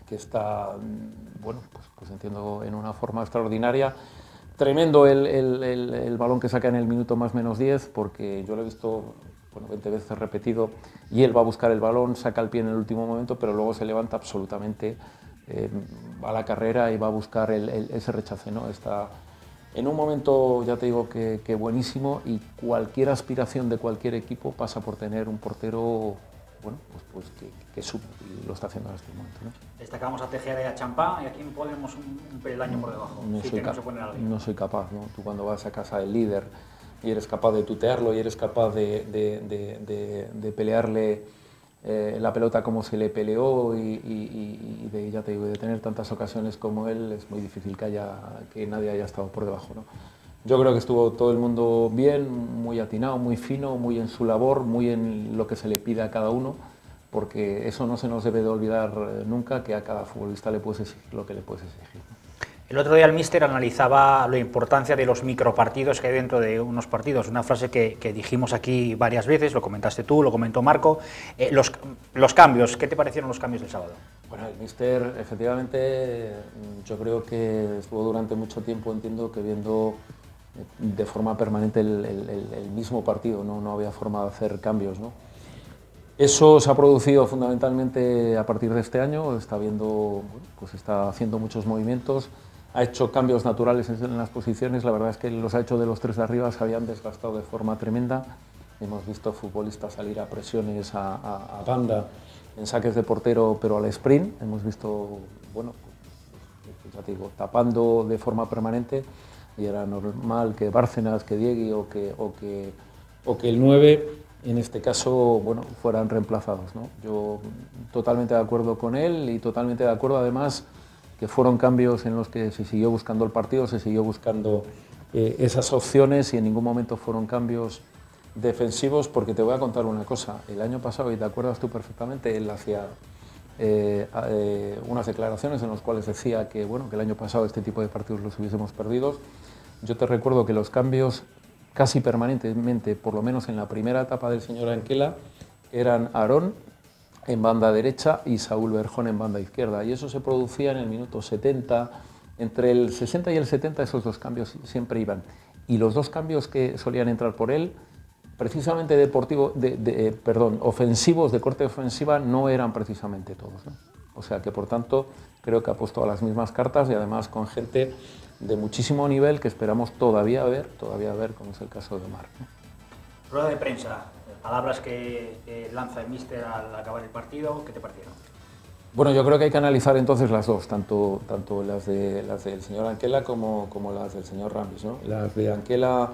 Speaker 8: que está, bueno, pues entiendo, en una forma extraordinaria. Tremendo el balón que saca en el minuto más menos 10, porque yo lo he visto, bueno, 20 veces repetido, y él va a buscar el balón, saca el pie en el último momento, pero luego se levanta absolutamente a la carrera y va a buscar ese rechace, ¿no? Está en un momento, ya te digo, que buenísimo, y cualquier aspiración de cualquier equipo pasa por tener un portero, bueno, pues que sube, y lo está haciendo en este momento, ¿no?
Speaker 1: Destacamos a Tejera y a Champá, y aquí ponemos un peldaño por debajo.
Speaker 8: No soy capaz, ¿no? Tú cuando vas a casa del líder y eres capaz de tutearlo y eres capaz de pelearle la pelota como se le peleó y ya te digo, de tener tantas ocasiones como él, es muy difícil que nadie haya estado por debajo, ¿no? Yo creo que estuvo todo el mundo bien, muy atinado, muy fino, muy en su labor, muy en lo que se le pide a cada uno, porque eso no se nos debe de olvidar nunca, que a cada futbolista le puedes exigir lo que le puedes exigir.
Speaker 1: El otro día el míster analizaba la importancia de los micropartidos que hay dentro de unos partidos, una frase que dijimos aquí varias veces, lo comentaste tú, lo comentó Marco. Los cambios, ¿qué te parecieron los cambios del sábado?
Speaker 8: Bueno, el míster, efectivamente, yo creo que estuvo durante mucho tiempo, entiendo, que viendo de forma permanente el mismo partido, no había forma de hacer cambios, ¿no? Eso se ha producido fundamentalmente a partir de este año, está haciendo muchos movimientos, ha hecho cambios naturales en las posiciones, la verdad es que los ha hecho de los tres de arriba, se habían desgastado de forma tremenda, hemos visto futbolistas salir a presiones a banda, en saques de portero, pero al sprint, hemos visto, bueno, pues ya te digo, tapando de forma permanente, y era normal que Bárcenas, que Diegui o que el 9, en este caso, bueno, fueran reemplazados, ¿no? Yo totalmente de acuerdo con él y totalmente de acuerdo además que fueron cambios en los que se siguió buscando el partido, se siguió buscando esas opciones y en ningún momento fueron cambios defensivos, porque te voy a contar una cosa, el año pasado, y te acuerdas tú perfectamente, él hacía unas declaraciones en las cuales decía que, bueno, que el año pasado este tipo de partidos los hubiésemos perdido. Yo te recuerdo que los cambios casi permanentemente, por lo menos en la primera etapa del señor Anquela, eran Aarón en banda derecha y Saúl Berjón en banda izquierda, y eso se producía en el minuto 70, entre el 60 y el 70 esos dos cambios siempre iban, y los dos cambios que solían entrar por él, precisamente ofensivos, de corte ofensiva, no eran precisamente todos, ¿no? O sea que, por tanto, creo que ha puesto a las mismas cartas y además con gente de muchísimo nivel que esperamos todavía ver, como es el caso de Omar, ¿no?
Speaker 1: Rueda de prensa, palabras que lanza el míster al acabar el partido, ¿qué te parecieron?
Speaker 8: Bueno, yo creo que hay que analizar entonces las dos, tanto las del señor Anquela como las del señor Ramis, ¿no? Las de Anquela,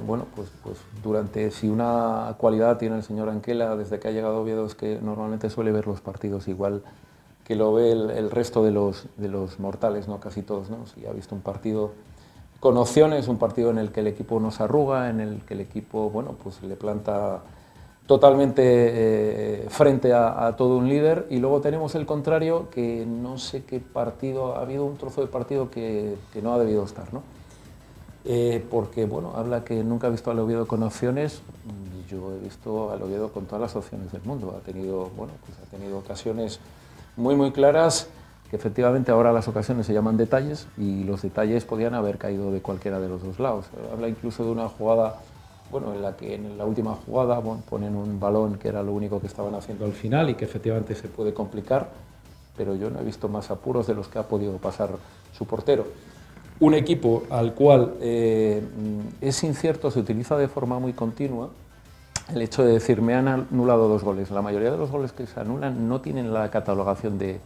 Speaker 8: bueno, pues si una cualidad tiene el señor Anquela desde que ha llegado a Oviedo es que normalmente suele ver los partidos igual que lo ve el resto de los mortales, ¿no? Casi todos, ¿no? Si ha visto un partido con opciones, un partido en el que el equipo no se arruga, en el que el equipo, bueno, pues le planta totalmente frente a todo un líder, y luego tenemos el contrario, que no sé qué partido, ha habido un trozo de partido que no ha debido estar, ¿no? Porque, bueno, habla que nunca ha visto al Oviedo con opciones, y yo he visto al Oviedo con todas las opciones del mundo, ha tenido ocasiones muy claras, que efectivamente ahora las ocasiones se llaman detalles, y los detalles podían haber caído de cualquiera de los dos lados. Habla incluso de una jugada, bueno, en la que en la última jugada, bueno, ponen un balón que era lo único que estaban haciendo al final y que efectivamente se puede complicar, pero yo no he visto más apuros de los que ha podido pasar su portero. Un equipo al cual es incierto, se utiliza de forma muy continua el hecho de decir, me han anulado 2 goles. La mayoría de los goles que se anulan no tienen la catalogación de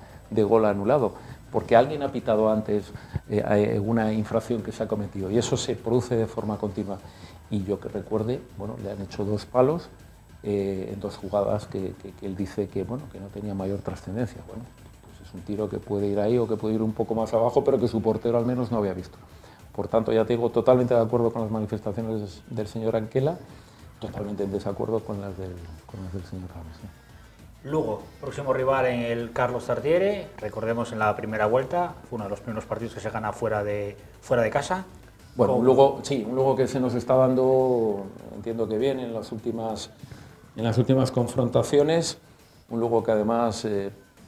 Speaker 8: gol anulado, porque alguien ha pitado antes una infracción que se ha cometido, y eso se produce de forma continua. Y yo que recuerde, bueno, le han hecho 2 palos en 2 jugadas que él dice que, bueno, que no tenía mayor trascendencia. Bueno, pues es un tiro que puede ir ahí o que puede ir un poco más abajo, pero que su portero al menos no había visto. Por tanto, ya te digo, totalmente de acuerdo con las manifestaciones del señor Anquela, totalmente en desacuerdo con las del señor Ramis, ¿no?
Speaker 1: Lugo, próximo rival en el Carlos Tartiere, recordemos en la primera vuelta, fue uno de los primeros partidos que se gana fuera de casa.
Speaker 8: Bueno, un Lugo que se nos está dando, entiendo que bien, en las últimas confrontaciones, un Lugo que además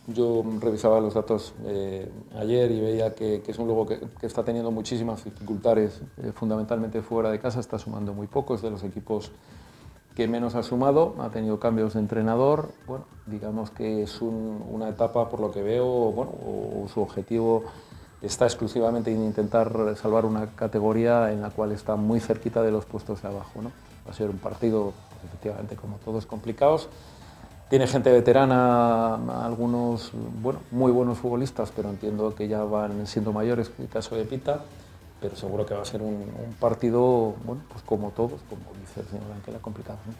Speaker 8: yo revisaba los datos ayer y veía que es un Lugo que está teniendo muchísimas dificultades, fundamentalmente fuera de casa, está sumando muy poco, es de los equipos que menos ha sumado, ha tenido cambios de entrenador, bueno, digamos que es una etapa, por lo que veo, bueno, o su objetivo está exclusivamente en intentar salvar una categoría en la cual está muy cerquita de los puestos de abajo, ¿no? Va a ser un partido, pues, efectivamente, como todos, complicados. Tiene gente veterana, algunos, bueno, muy buenos futbolistas, pero entiendo que ya van siendo mayores, en el caso de Pita, pero seguro que va a ser un partido, bueno, pues como todos, como dice el señor Anquela, complicado, ¿no?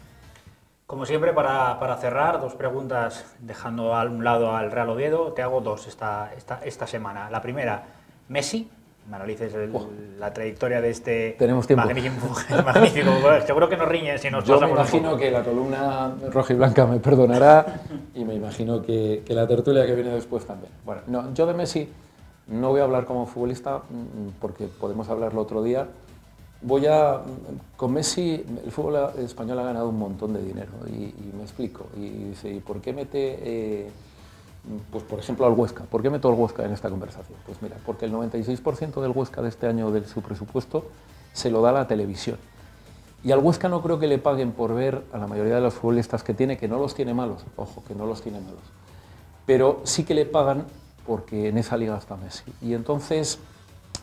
Speaker 1: Como siempre, para cerrar, 2 preguntas, dejando a un lado al Real Oviedo, te hago 2 esta semana. La primera, Messi, analices la trayectoria de este
Speaker 8: Tenemos tiempo.
Speaker 1: magnífico. Seguro que nos riñen si nos
Speaker 8: Yo me
Speaker 1: pasamos un
Speaker 8: imagino
Speaker 1: poco.
Speaker 8: que la columna roja y blanca me perdonará y me imagino que la tertulia que viene después también. Bueno, no, yo de Messi no voy a hablar como futbolista porque podemos hablarlo otro día. Con Messi el fútbol español ha ganado un montón de dinero y me explico. Y dice, ¿y por qué mete, pues por ejemplo, al Huesca? ¿Por qué meto al Huesca en esta conversación? Pues mira, porque el 96% del Huesca de este año, de su presupuesto, se lo da la televisión. Y al Huesca no creo que le paguen por ver a la mayoría de los futbolistas que tiene, que no los tiene malos, ojo, que no los tiene malos, pero sí que le pagan porque en esa liga está Messi. Y entonces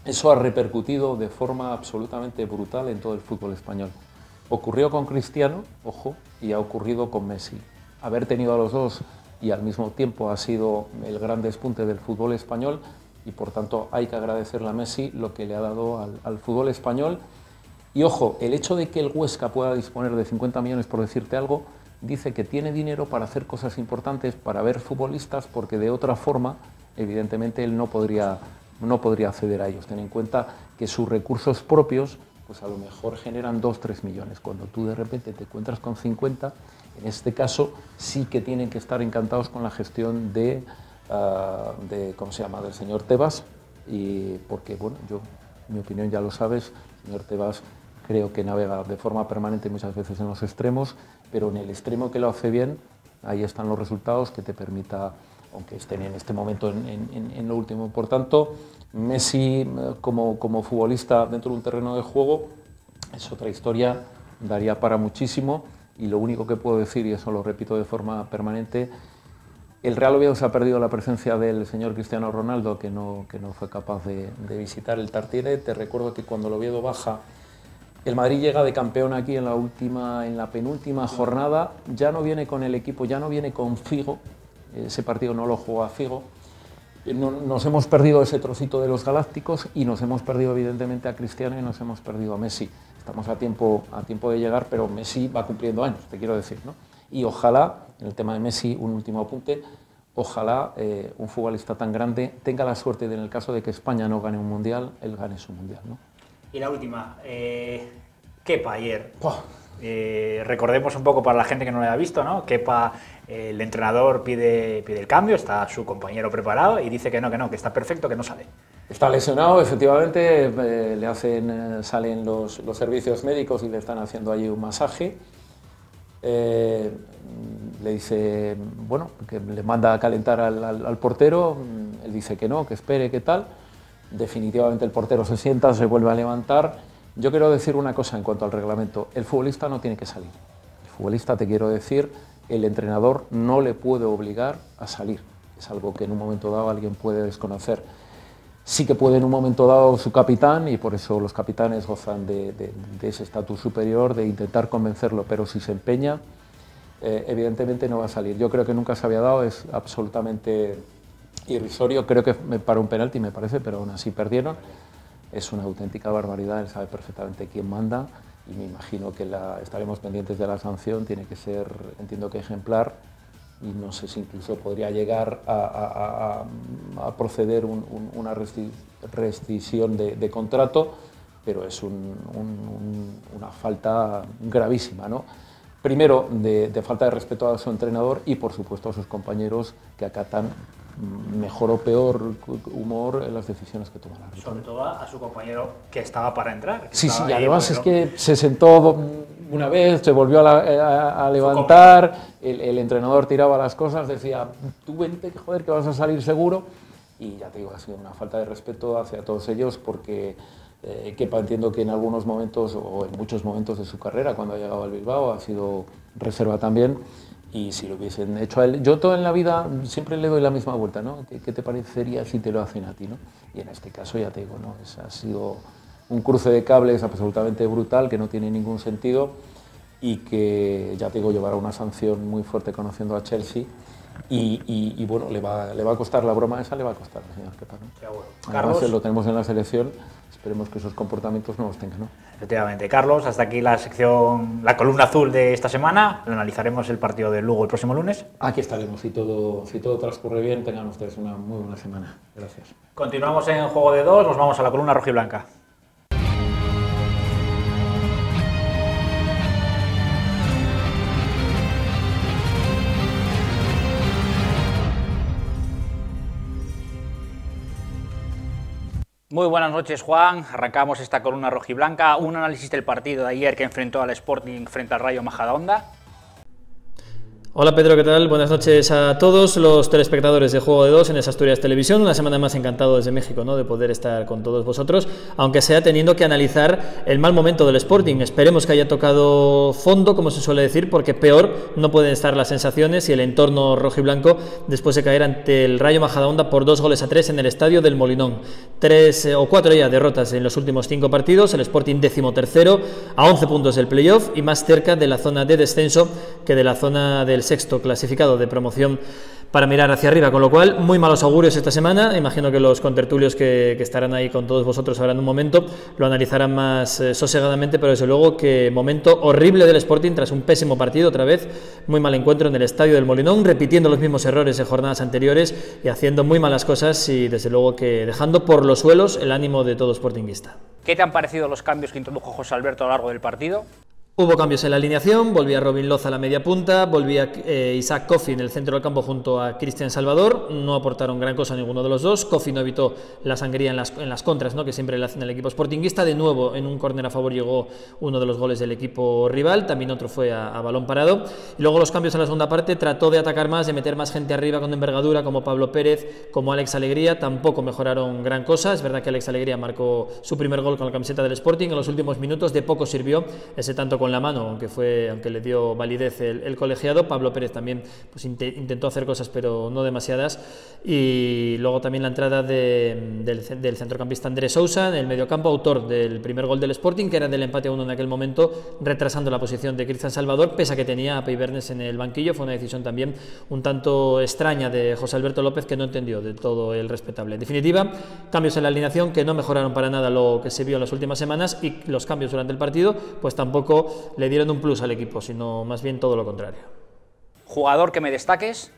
Speaker 8: eso ha repercutido de forma absolutamente brutal en todo el fútbol español. Ocurrió con Cristiano, ojo, y ha ocurrido con Messi. Haber tenido a los dos y al mismo tiempo ha sido el gran despunte del fútbol español y por tanto hay que agradecerle a Messi lo que le ha dado al fútbol español. Y ojo, el hecho de que el Huesca pueda disponer de 50 millones, por decirte algo, dice que tiene dinero para hacer cosas importantes, para ver futbolistas, porque de otra forma, evidentemente, él no podría acceder a ellos. Ten en cuenta que sus recursos propios, pues a lo mejor generan 2-3 millones. Cuando tú de repente te encuentras con 50, en este caso sí que tienen que estar encantados con la gestión de ¿cómo se llama?, del señor Tebas, y porque, bueno, yo, mi opinión ya lo sabes, el señor Tebas creo que navega de forma permanente muchas veces en los extremos, pero en el extremo que lo hace bien, ahí están los resultados que te permita, aunque estén en este momento en lo último. Por tanto, Messi como futbolista dentro de un terreno de juego es otra historia, daría para muchísimo, y lo único que puedo decir, y eso lo repito de forma permanente, el Real Oviedo se ha perdido la presencia del señor Cristiano Ronaldo, que no fue capaz de visitar el Tartiere. Te recuerdo que cuando el Oviedo baja, el Madrid llega de campeón aquí en la penúltima jornada, ya no viene con el equipo, ya no viene con Figo, ese partido no lo juega Figo. Nos hemos perdido ese trocito de los Galácticos y nos hemos perdido evidentemente a Cristiano y nos hemos perdido a Messi. Estamos a tiempo de llegar, pero Messi va cumpliendo años, te quiero decir, ¿no? Y ojalá, en el tema de Messi, un último apunte, ojalá un futbolista tan grande tenga la suerte de, en el caso de que España no gane un mundial, él gane su mundial, ¿no?
Speaker 1: Y la última, Kepa ayer. Recordemos un poco para la gente que no lo haya visto, ¿no? Kepa, el entrenador pide el cambio, está su compañero preparado y dice que no, que está perfecto, que no sale.
Speaker 8: Está lesionado, efectivamente, salen los servicios médicos y le están haciendo allí un masaje. Le dice, bueno, que le manda a calentar al portero, él dice que no, que espere, que tal. Definitivamente el portero se sienta, se vuelve a levantar. Yo quiero decir una cosa en cuanto al reglamento, el futbolista no tiene que salir. El futbolista, te quiero decir, el entrenador no le puede obligar a salir. Es algo que en un momento dado alguien puede desconocer. Sí que puede en un momento dado su capitán, y por eso los capitanes gozan de ese estatus superior, de intentar convencerlo, pero si se empeña, evidentemente no va a salir. Yo creo que nunca se había dado, es absolutamente irrisorio, creo que para un penalti me parece, pero aún así perdieron. Es una auténtica barbaridad, él sabe perfectamente quién manda y me imagino que estaremos pendientes de la sanción, tiene que ser, entiendo que ejemplar, y no sé si incluso podría llegar a proceder una rescisión de contrato, pero es una falta gravísima, ¿no? Primero, de falta de respeto a su entrenador y, por supuesto, a sus compañeros que acatan mejor o peor humor en las decisiones que toma el árbitro.
Speaker 1: Sobre todo a su compañero que estaba para entrar.
Speaker 8: Sí, y además es que se sentó una vez, se volvió a levantar, el entrenador tiraba las cosas, decía, tú vente, joder, que vas a salir seguro, y ya te digo, ha sido una falta de respeto hacia todos ellos, porque Kepa, entiendo que en algunos momentos, o en muchos momentos de su carrera, cuando ha llegado al Bilbao, ha sido reserva también, y si lo hubiesen hecho a él, yo todo en la vida siempre le doy la misma vuelta, ¿no? ¿Qué te parecería si te lo hacen a ti, ¿no? Y en este caso ya te digo, ¿no? Ha sido un cruce de cables absolutamente brutal, que no tiene ningún sentido y que, ya te digo, llevará una sanción muy fuerte conociendo a Chelsea y bueno, le va a costar la broma esa, le va a costar al señor Kepa, ¿no?
Speaker 1: Seguro.
Speaker 8: Además,
Speaker 1: Carlos.
Speaker 8: lo tenemos en la selección, esperemos que esos comportamientos no los tenga, ¿no?
Speaker 1: Efectivamente. Carlos, hasta aquí la sección, la columna azul de esta semana. Analizaremos el partido del Lugo el próximo lunes.
Speaker 8: Aquí estaremos, si todo transcurre bien, tengan ustedes una muy buena semana. Gracias.
Speaker 1: Continuamos en Juego de Dos, nos vamos a la columna rojiblanca. Muy buenas noches, Juan. Arrancamos esta columna rojiblanca. Un análisis del partido de ayer que enfrentó al Sporting frente al Rayo Majadahonda.
Speaker 2: Hola Pedro, ¿qué tal? Buenas noches a todos los telespectadores de Juego de Dos en esa Asturias Televisión. Una semana más encantado desde México, ¿no?, de poder estar con todos vosotros, aunque sea teniendo que analizar el mal momento del Sporting. Esperemos que haya tocado fondo, como se suele decir, porque peor no pueden estar las sensaciones y el entorno rojiblanco después de caer ante el Rayo Majadahonda por 2-3 en el estadio del Molinón. 3 o 4 ya derrotas en los últimos 5 partidos, el Sporting 13º, a 11 puntos del playoff y más cerca de la zona de descenso que de la zona del sexto clasificado de promoción para mirar hacia arriba, con lo cual muy malos augurios esta semana. Imagino que los contertulios que estarán ahí con todos vosotros ahora en un momento lo analizarán más sosegadamente, pero desde luego que momento horrible del Sporting tras un pésimo partido, otra vez muy mal encuentro en el estadio del Molinón, repitiendo los mismos errores de jornadas anteriores y haciendo muy malas cosas y desde luego que dejando por los suelos el ánimo de todo sportinguista.
Speaker 1: ¿Qué te han parecido los cambios que introdujo José Alberto a lo largo del partido?
Speaker 2: Hubo cambios en la alineación, volvía Robin Loza a la media punta, volvía Isaac Kofi en el centro del campo junto a Cristian Salvador, no aportaron gran cosa a ninguno de los dos. Kofi no evitó la sangría en las contras, ¿no?, que siempre le hacen el equipo sportinguista. De nuevo en un córner a favor llegó uno de los goles del equipo rival, también otro fue a balón parado. Y luego los cambios en la segunda parte, trató de atacar más, de meter más gente arriba con envergadura como Pablo Pérez, como Alex Alegría, tampoco mejoraron gran cosa. Es verdad que Alex Alegría marcó su primer gol con la camiseta del Sporting en los últimos minutos, de poco sirvió ese tanto con la mano, aunque le dio validez el colegiado. Pablo Pérez también pues, intentó hacer cosas, pero no demasiadas. Y luego también la entrada del centrocampista Andrés Sousa en el mediocampo, autor del primer gol del Sporting, que era del empate a 1 en aquel momento, retrasando la posición de Cristian Salvador, pese a que tenía a Peibernes en el banquillo. Fue una decisión también un tanto extraña de José Alberto López, que no entendió de todo el respetable. En definitiva, cambios en la alineación que no mejoraron para nada lo que se vio en las últimas semanas, y los cambios durante el partido pues tampoco le dieron un plus al equipo, sino más bien todo lo contrario.
Speaker 1: ¿Jugador que me destaques?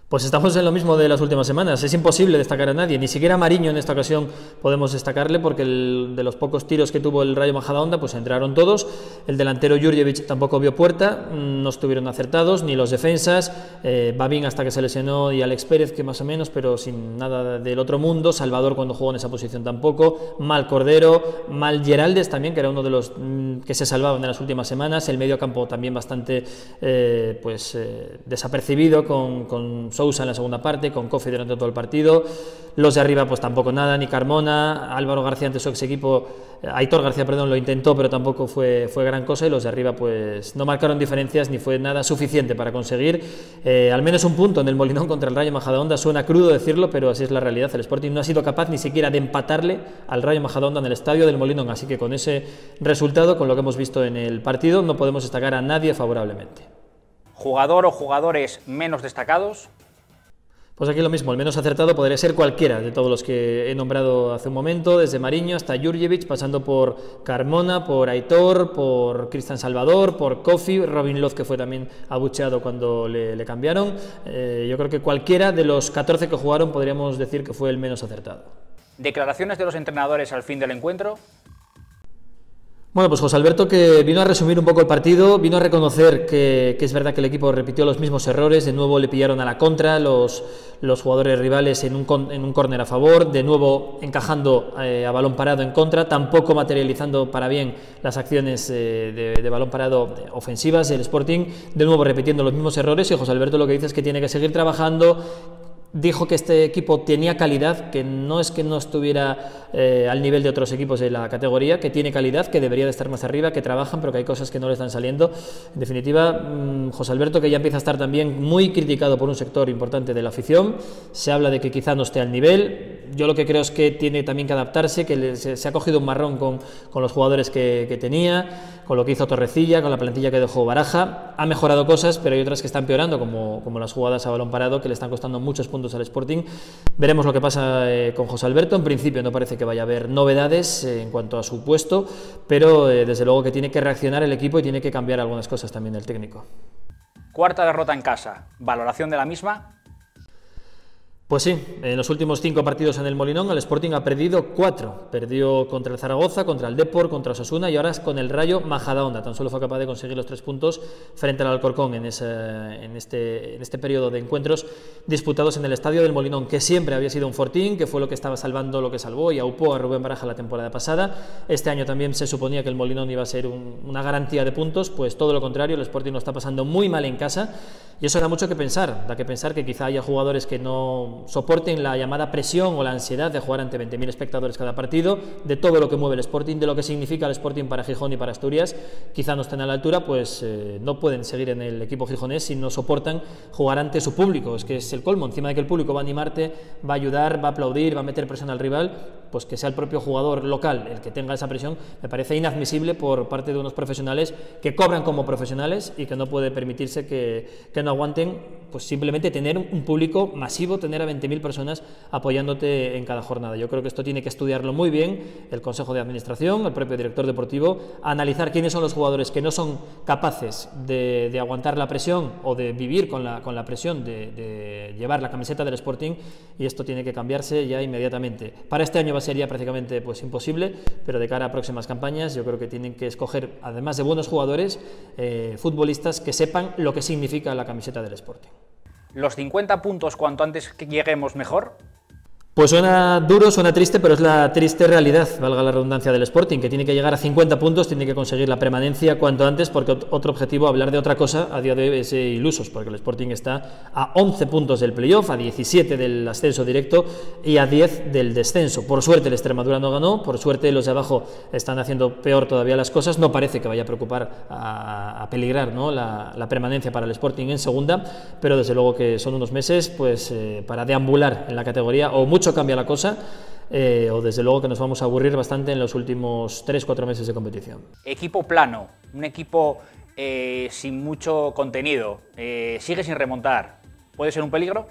Speaker 2: Pues estamos en lo mismo de las últimas semanas, es imposible destacar a nadie, ni siquiera a Mariño en esta ocasión podemos destacarle, porque de los pocos tiros que tuvo el Rayo Majadahonda pues entraron todos. El delantero Jurjevic tampoco vio puerta, no estuvieron acertados, ni los defensas, Babín hasta que se lesionó y Alex Pérez, que más o menos, pero sin nada del otro mundo. Salvador cuando jugó en esa posición tampoco, mal Cordero, mal Geraldes también, que era uno de los que se salvaban en las últimas semanas. El medio campo también bastante desapercibido con Sousa en la segunda parte, con Kofi durante todo el partido. Los de arriba pues tampoco nada, ni Carmona, Álvaro García ante su ex equipo, Aitor García, perdón, lo intentó, pero tampoco fue gran cosa, y los de arriba pues no marcaron diferencias ni fue nada suficiente para conseguir al menos un punto en el Molinón contra el Rayo Majadahonda. Suena crudo decirlo, pero así es la realidad. El Sporting no ha sido capaz ni siquiera de empatarle al Rayo Majadahonda en el estadio del Molinón, así que con ese resultado, con lo que hemos visto en el partido, no podemos destacar a nadie favorablemente.
Speaker 1: ¿Jugador o jugadores menos destacados?
Speaker 2: Pues aquí lo mismo, el menos acertado podría ser cualquiera de todos los que he nombrado hace un momento, desde Mariño hasta Jurjevic, pasando por Carmona, por Aitor, por Cristian Salvador, por Kofi, Robin Loz, que fue también abucheado cuando le cambiaron. Yo creo que cualquiera de los 14 que jugaron podríamos decir que fue el menos acertado.
Speaker 1: ¿Declaraciones de los entrenadores al fin del encuentro?
Speaker 2: Bueno, pues José Alberto, que vino a resumir un poco el partido, vino a reconocer que es verdad que el equipo repitió los mismos errores, de nuevo le pillaron a la contra los jugadores rivales en un córner a favor, de nuevo encajando a balón parado en contra, tampoco materializando para bien las acciones de balón parado ofensivas del Sporting, de nuevo repitiendo los mismos errores. Y José Alberto lo que dice es que tiene que seguir trabajando. Dijo que este equipo tenía calidad, que no es que no estuviera al nivel de otros equipos de la categoría, que tiene calidad, que debería de estar más arriba, que trabajan, pero que hay cosas que no le están saliendo. En definitiva, José Alberto, que ya empieza a estar también muy criticado por un sector importante de la afición, se habla de que quizá no esté al nivel.
Speaker 9: yo lo que creo es que tiene también que adaptarse, que se ha cogido un marrón con los jugadores que tenía, con lo que hizo Torrecilla, con la plantilla que dejó Baraja. Ha mejorado cosas, pero hay otras que están peorando, como las jugadas a balón parado, que le están costando muchos puntos al Sporting. Veremos lo que pasa con José Alberto. En principio no parece que vaya a haber novedades en cuanto a su puesto, pero desde luego que tiene que reaccionar el equipo y tiene que cambiar algunas cosas también el técnico.
Speaker 1: Cuarta derrota en casa. ¿Valoración de la misma?
Speaker 9: Pues sí, en los últimos 5 partidos en el Molinón el Sporting ha perdido 4. Perdió contra el Zaragoza, contra el Depor, contra Osasuna y ahora es con el Rayo Majadahonda. Tan solo fue capaz de conseguir los 3 puntos frente al Alcorcón en este periodo de encuentros disputados en el estadio del Molinón, que siempre había sido un fortín, que fue lo que estaba salvando lo que salvó y aupó a Rubén Baraja la temporada pasada. Este año también se suponía que el Molinón iba a ser una garantía de puntos, pues todo lo contrario, el Sporting lo está pasando muy mal en casa y eso da mucho que pensar. Da que pensar que quizá haya jugadores que no soporten la llamada presión o la ansiedad de jugar ante 20.000 espectadores cada partido, de todo lo que mueve el Sporting, de lo que significa el Sporting para Gijón y para Asturias. Quizá no estén a la altura, pues no pueden seguir en el equipo gijonés si no soportan jugar ante su público. Es que es el colmo, encima de que el público va a animarte, va a ayudar, va a aplaudir, va a meter presión al rival, pues que sea el propio jugador local el que tenga esa presión, me parece inadmisible por parte de unos profesionales que cobran como profesionales y que no puede permitirse que no aguanten pues simplemente tener un público masivo, tener a 20.000 personas apoyándote en cada jornada. Yo creo que esto tiene que estudiarlo muy bien el Consejo de Administración, el propio director deportivo, analizar quiénes son los jugadores que no son capaces de aguantar la presión o de vivir con la presión de llevar la camiseta del Sporting, y esto tiene que cambiarse ya inmediatamente. Para este año va a ser ya prácticamente pues imposible, pero de cara a próximas campañas yo creo que tienen que escoger, además de buenos jugadores, futbolistas que sepan lo que significa la camiseta del Sporting.
Speaker 1: ¿Los 50 puntos cuanto antes que lleguemos mejor?
Speaker 9: Pues suena duro, suena triste, pero es la triste realidad, valga la redundancia, del Sporting, que tiene que llegar a 50 puntos, tiene que conseguir la permanencia cuanto antes, porque otro objetivo, hablar de otra cosa, a día de hoy es ilusos, porque el Sporting está a 11 puntos del playoff, a 17 del ascenso directo y a 10 del descenso. Por suerte el Extremadura no ganó, por suerte los de abajo están haciendo peor todavía las cosas, no parece que vaya a preocupar, a peligrar, ¿no?, la permanencia para el Sporting en segunda, pero desde luego que son unos meses pues para deambular en la categoría, o mucho cambia la cosa, o desde luego que nos vamos a aburrir bastante en los últimos 3-4 meses de competición.
Speaker 1: Equipo plano, un equipo sin mucho contenido, sigue sin remontar, ¿puede ser un peligro?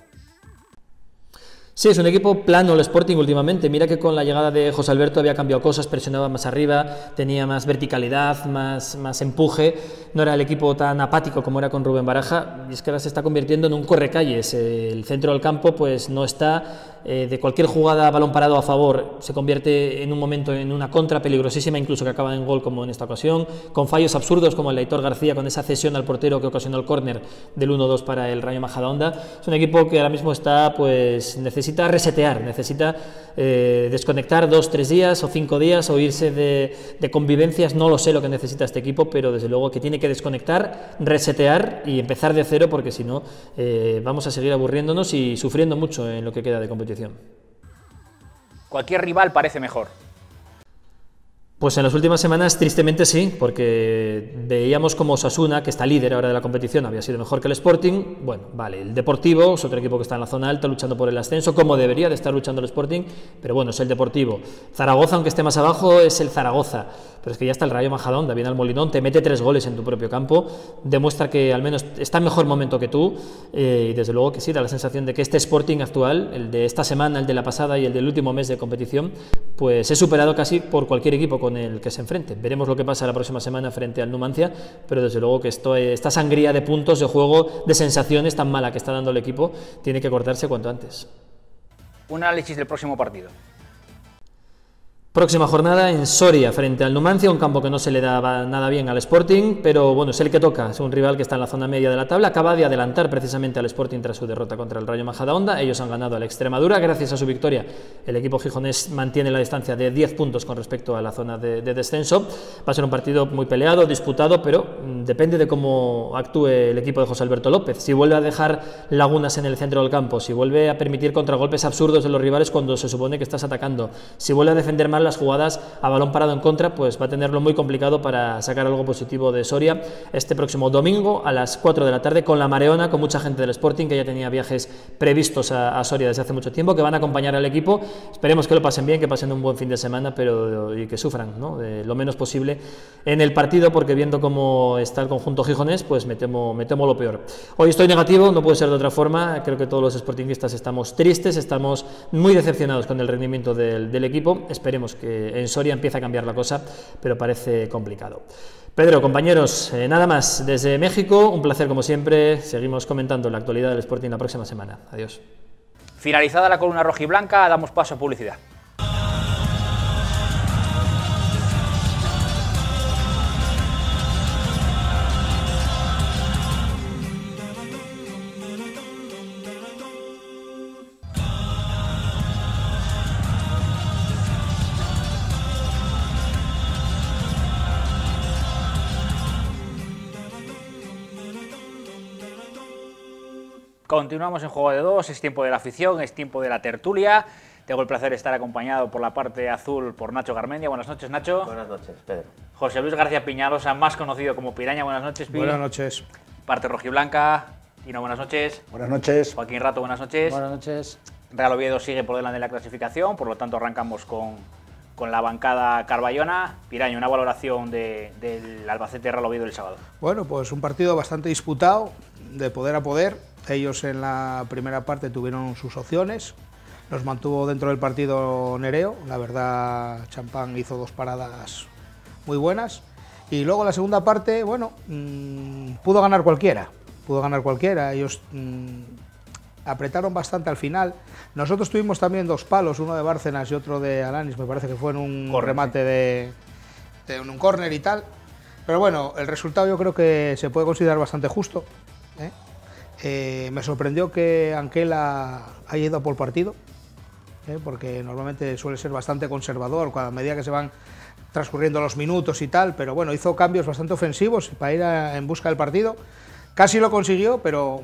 Speaker 9: Sí, es un equipo plano el Sporting últimamente. Mira que con la llegada de José Alberto había cambiado cosas, presionaba más arriba, tenía más verticalidad, más empuje. No era el equipo tan apático como era con Rubén Baraja, y es que ahora se está convirtiendo en un correcalles. El centro del campo pues no está, de cualquier jugada a balón parado a favor se convierte en un momento en una contra peligrosísima, incluso que acaba en gol como en esta ocasión, con fallos absurdos como el de Aitor García con esa cesión al portero que ocasionó el córner del 1-2 para el Rayo Majadahonda. Es un equipo que ahora mismo está pues necesita resetear, necesita desconectar 2-3 días o 5 días o irse de convivencias. No lo sé lo que necesita este equipo, pero desde luego que tiene que desconectar, resetear y empezar de cero, porque si no vamos a seguir aburriéndonos y sufriendo mucho en lo que queda de competición.
Speaker 1: ¿Cualquier rival parece mejor?
Speaker 9: Pues en las últimas semanas tristemente sí, porque veíamos como Osasuna, que está líder ahora de la competición, había sido mejor que el Sporting. Bueno, vale, el Deportivo es otro equipo que está en la zona alta luchando por el ascenso, como debería de estar luchando el Sporting, pero bueno, es el Deportivo. Zaragoza, aunque esté más abajo, es el Zaragoza, pero es que ya está el Rayo Majadahonda, viene al Molinón, te mete 3 goles en tu propio campo, demuestra que al menos está en mejor momento que tú, y desde luego que sí, da la sensación de que este Sporting actual, el de esta semana, el de la pasada y el del último mes de competición, pues es superado casi por cualquier equipo con el que se enfrente. Veremos lo que pasa la próxima semana frente al Numancia, pero desde luego que esta sangría de puntos, de juego, de sensaciones tan mala que está dando el equipo, tiene que cortarse cuanto antes.
Speaker 1: Un análisis del próximo partido.
Speaker 9: Próxima jornada en Soria frente al Numancia, un campo que no se le daba nada bien al Sporting, pero bueno, es el que toca, es un rival que está en la zona media de la tabla, acaba de adelantar precisamente al Sporting tras su derrota contra el Rayo Majadahonda. Ellos han ganado al Extremadura, gracias a su victoria el equipo gijonés mantiene la distancia de 10 puntos con respecto a la zona de descenso. Va a ser un partido muy peleado, disputado, pero depende de cómo actúe el equipo de José Alberto López. Si vuelve a dejar lagunas en el centro del campo, si vuelve a permitir contragolpes absurdos de los rivales cuando se supone que estás atacando, si vuelve a defender mal final las jugadas a balón parado en contra, pues va a tenerlo muy complicado para sacar algo positivo de Soria este próximo domingo a las 4 de la tarde con la Mareona, con mucha gente del Sporting que ya tenía viajes previstos a Soria desde hace mucho tiempo, que van a acompañar al equipo. Esperemos que lo pasen bien, que pasen un buen fin de semana, pero y que sufran, ¿no?, lo menos posible en el partido, porque viendo cómo está el conjunto gijonés, pues me temo lo peor. Hoy estoy negativo, no puede ser de otra forma. Creo que todos los sportinguistas estamos tristes, estamos muy decepcionados con el rendimiento del equipo. Esperemos que en Soria empiece a cambiar la cosa, pero parece complicado. Pedro, compañeros, nada más desde México, un placer como siempre. Seguimos comentando la actualidad del Sporting la próxima semana. Adiós.
Speaker 1: Finalizada la columna rojiblanca, damos paso a publicidad. Continuamos en Juego de Dos, es tiempo de la afición, es tiempo de la tertulia. Tengo el placer de estar acompañado por la parte azul por Nacho Garmendia. Buenas noches, Nacho.
Speaker 10: Buenas noches, Pedro.
Speaker 1: José Luis García Piñalosa, más conocido como Piraña. Buenas noches, Pi.
Speaker 11: Buenas noches.
Speaker 1: Parte rojiblanca. Tino, buenas noches.
Speaker 11: Buenas noches.
Speaker 1: Joaquín Rato, buenas noches.
Speaker 12: Buenas noches.
Speaker 1: Real Oviedo sigue por delante de la clasificación, por lo tanto arrancamos con la bancada carballona. Piraña, una valoración del Albacete Real Oviedo el sábado.
Speaker 11: Bueno, pues un partido bastante disputado, de poder a poder. Ellos en la primera parte tuvieron sus opciones, nos mantuvo dentro del partido Nereo, la verdad Champán hizo 2 paradas muy buenas, y luego la segunda parte, bueno, pudo ganar cualquiera, ellos apretaron bastante al final. Nosotros tuvimos también 2 palos, uno de Bárcenas y otro de Alanis, me parece que fue en un remate de un córner y tal, pero bueno, el resultado yo creo que se puede considerar bastante justo, ¿eh? Me sorprendió que Anquela haya ido por partido, porque normalmente suele ser bastante conservador a medida que se van transcurriendo los minutos y tal, pero bueno, hizo cambios bastante ofensivos para ir en busca del partido. Casi lo consiguió, pero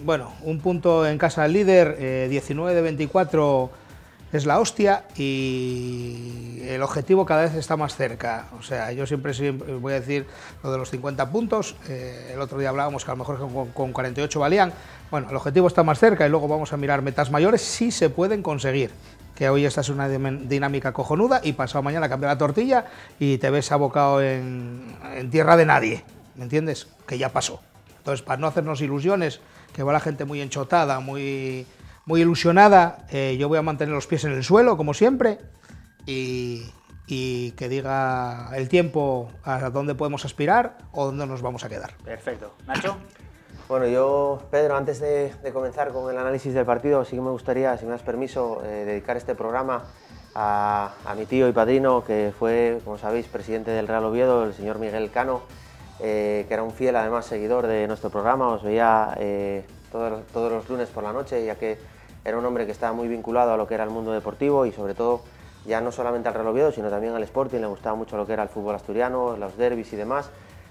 Speaker 11: bueno, un punto en casa del líder, 19 de 24 es la hostia y el objetivo cada vez está más cerca. O sea, yo siempre voy a decir lo de los 50 puntos, el otro día hablábamos que a lo mejor con 48 valían. Bueno, el objetivo está más cerca y luego vamos a mirar metas mayores si se pueden conseguir. Que hoy esta es una dinámica cojonuda y pasado mañana cambia la tortilla y te ves abocado en tierra de nadie, ¿me entiendes? Que ya pasó. Entonces, para no hacernos ilusiones, que va la gente muy enchotada, muy ilusionada, yo voy a mantener los pies en el suelo, como siempre, y que diga el tiempo a dónde podemos aspirar o dónde nos vamos a quedar.
Speaker 1: Perfecto. Nacho.
Speaker 10: Bueno, yo, Pedro, antes de comenzar con el análisis del partido, sí que me gustaría, si me das permiso, dedicar este programa a mi tío y padrino, que fue, como sabéis, presidente del Real Oviedo, el señor Miguel Cano, que era un fiel, además, seguidor de nuestro programa. Os veía todos los lunes por la noche, ya que era un hombre que estaba muy vinculado a lo que era el mundo deportivo y, sobre todo, ya no solamente al Real Oviedo, sino también al Sporting. Le gustaba mucho lo que era el fútbol asturiano, los derbis y demás.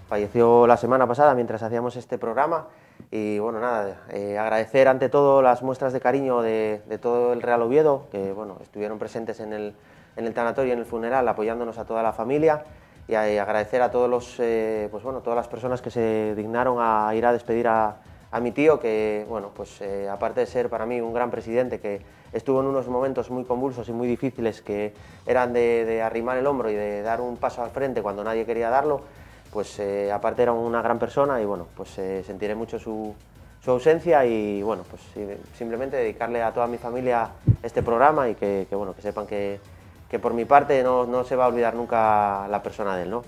Speaker 10: Falleció la semana pasada mientras hacíamos este programa y, bueno, nada, agradecer ante todo las muestras de cariño de todo el Real Oviedo, que, bueno, estuvieron presentes en el tanatorio y en el funeral, apoyándonos a toda la familia, y agradecer a todos los, pues bueno, todas las personas que se dignaron a ir a despedir a mi tío, que, bueno, pues aparte de ser para mí un gran presidente, que estuvo en unos momentos muy convulsos y muy difíciles, que eran de arrimar el hombro y de dar un paso al frente cuando nadie quería darlo, pues aparte era una gran persona y, bueno, pues sentiré mucho su ausencia y, bueno, pues simplemente dedicarle a toda mi familia este programa y que bueno, que sepan que por mi parte no se va a olvidar nunca la persona de él, ¿no?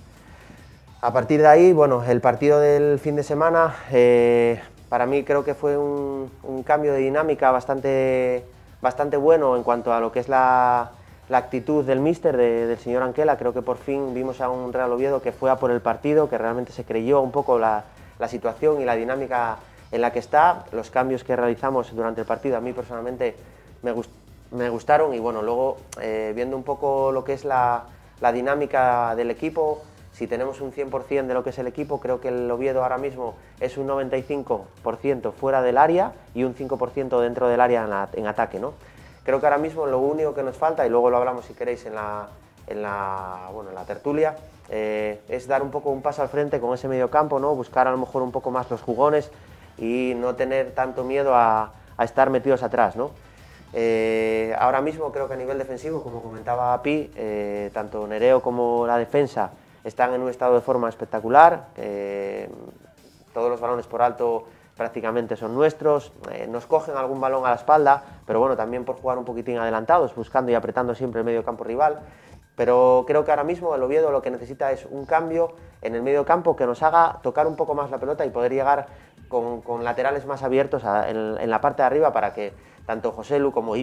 Speaker 10: A partir de ahí, bueno, el partido del fin de semana, para mí creo que fue un cambio de dinámica bastante bueno en cuanto a lo que es la actitud del míster, del señor Anquela. Creo que por fin vimos a un Real Oviedo que fue a por el partido, que realmente se creyó un poco la situación y la dinámica en la que está. Los cambios que realizamos durante el partido a mí personalmente me gustaron y, bueno, luego viendo un poco lo que es la dinámica del equipo, si tenemos un 100% de lo que es el equipo, creo que el Oviedo ahora mismo es un 95% fuera del área y un 5% dentro del área en ataque, ¿no? Creo que ahora mismo lo único que nos falta, y luego lo hablamos si queréis en en la tertulia, es dar un poco un paso al frente con ese medio campo, ¿no? Buscar a lo mejor un poco más los jugones y no tener tanto miedo a estar metidos atrás, ¿no? Ahora mismo creo que a nivel defensivo, como comentaba Pi, tanto Nereo como la defensa están en un estado de forma espectacular, todos los balones por alto prácticamente son nuestros, nos cogen algún balón a la espalda, pero bueno, también por jugar un poquitín adelantados, buscando y apretando siempre el medio campo rival, pero creo que ahora mismo el Oviedo lo que necesita es un cambio en el medio campo que nos haga tocar un poco más la pelota y poder llegar con laterales más abiertos en la parte de arriba para que tanto Joselu como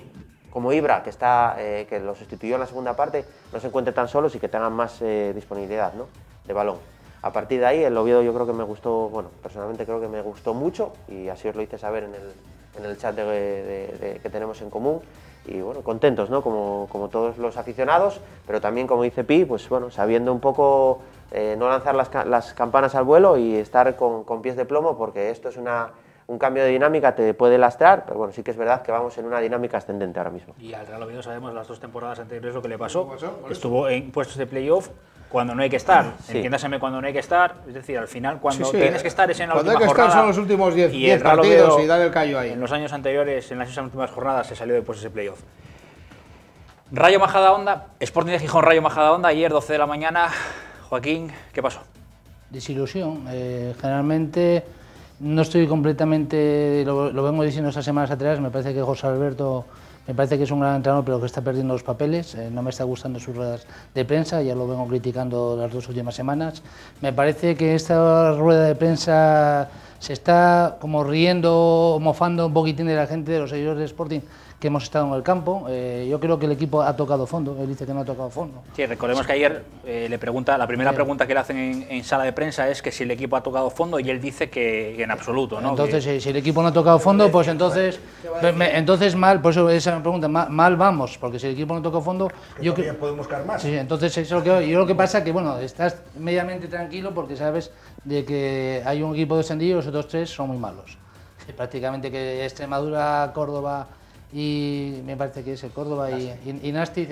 Speaker 10: Ibra, que lo sustituyó en la segunda parte, no se encuentren tan solos y que tengan más disponibilidad, ¿no?, de balón. A partir de ahí, el Oviedo yo creo que me gustó, bueno, personalmente creo que me gustó mucho y así os lo hice saber en el chat que tenemos en común. Y bueno, contentos, ¿no?, como todos los aficionados, pero también, como dice Pi, pues bueno, sabiendo un poco no lanzar las campanas al vuelo y estar con pies de plomo, porque esto es un cambio de dinámica, te puede lastrar, pero bueno, sí que es verdad que vamos en una dinámica ascendente ahora mismo.
Speaker 1: Y al Real Oviedo sabemos las 2 temporadas anteriores lo que le pasó. Estuvo en puestos de playoff cuando no hay que estar, sí. Entiéndaseme, cuando no hay que estar, es decir, al final cuando tienes que estar es en la última jornada.
Speaker 11: Cuando hay que estar son los últimos 10 partidos y dar el callo ahí.
Speaker 1: En los años anteriores, en las últimas jornadas, se salió de puestos de playoff. Rayo Majadahonda, Sporting de Gijón, Rayo Majadahonda, ayer 12 de la mañana. Joaquín, ¿qué pasó?
Speaker 12: Desilusión. Generalmente no estoy completamente, lo vengo diciendo estas semanas atrás, me parece que José Alberto, me parece que es un gran entrenador, pero que está perdiendo los papeles, no me está gustando sus ruedas de prensa, ya lo vengo criticando las 2 últimas semanas. Me parece que esta rueda de prensa se está como riendo, mofando un poquitín de la gente, de los seguidores de Sporting, que hemos estado en el campo. Yo creo que el equipo ha tocado fondo, él dice que no ha tocado fondo.
Speaker 1: Sí, recordemos que ayer la primera pregunta que le hacen en sala de prensa es que si el equipo ha tocado fondo y él dice que en absoluto, ¿no?
Speaker 12: Entonces, si el equipo no ha tocado fondo, pues entonces mal, por eso esa pregunta, mal vamos, porque si el equipo no toca fondo...
Speaker 13: Yo creo que podemos caer más.
Speaker 12: Sí, entonces eso es lo que yo lo que pasa es que, bueno, estás medianamente tranquilo porque sabes de que hay un equipo descendido y los otros 3 son muy malos. Prácticamente que Extremadura, Córdoba y me parece que es el Córdoba y Nàstic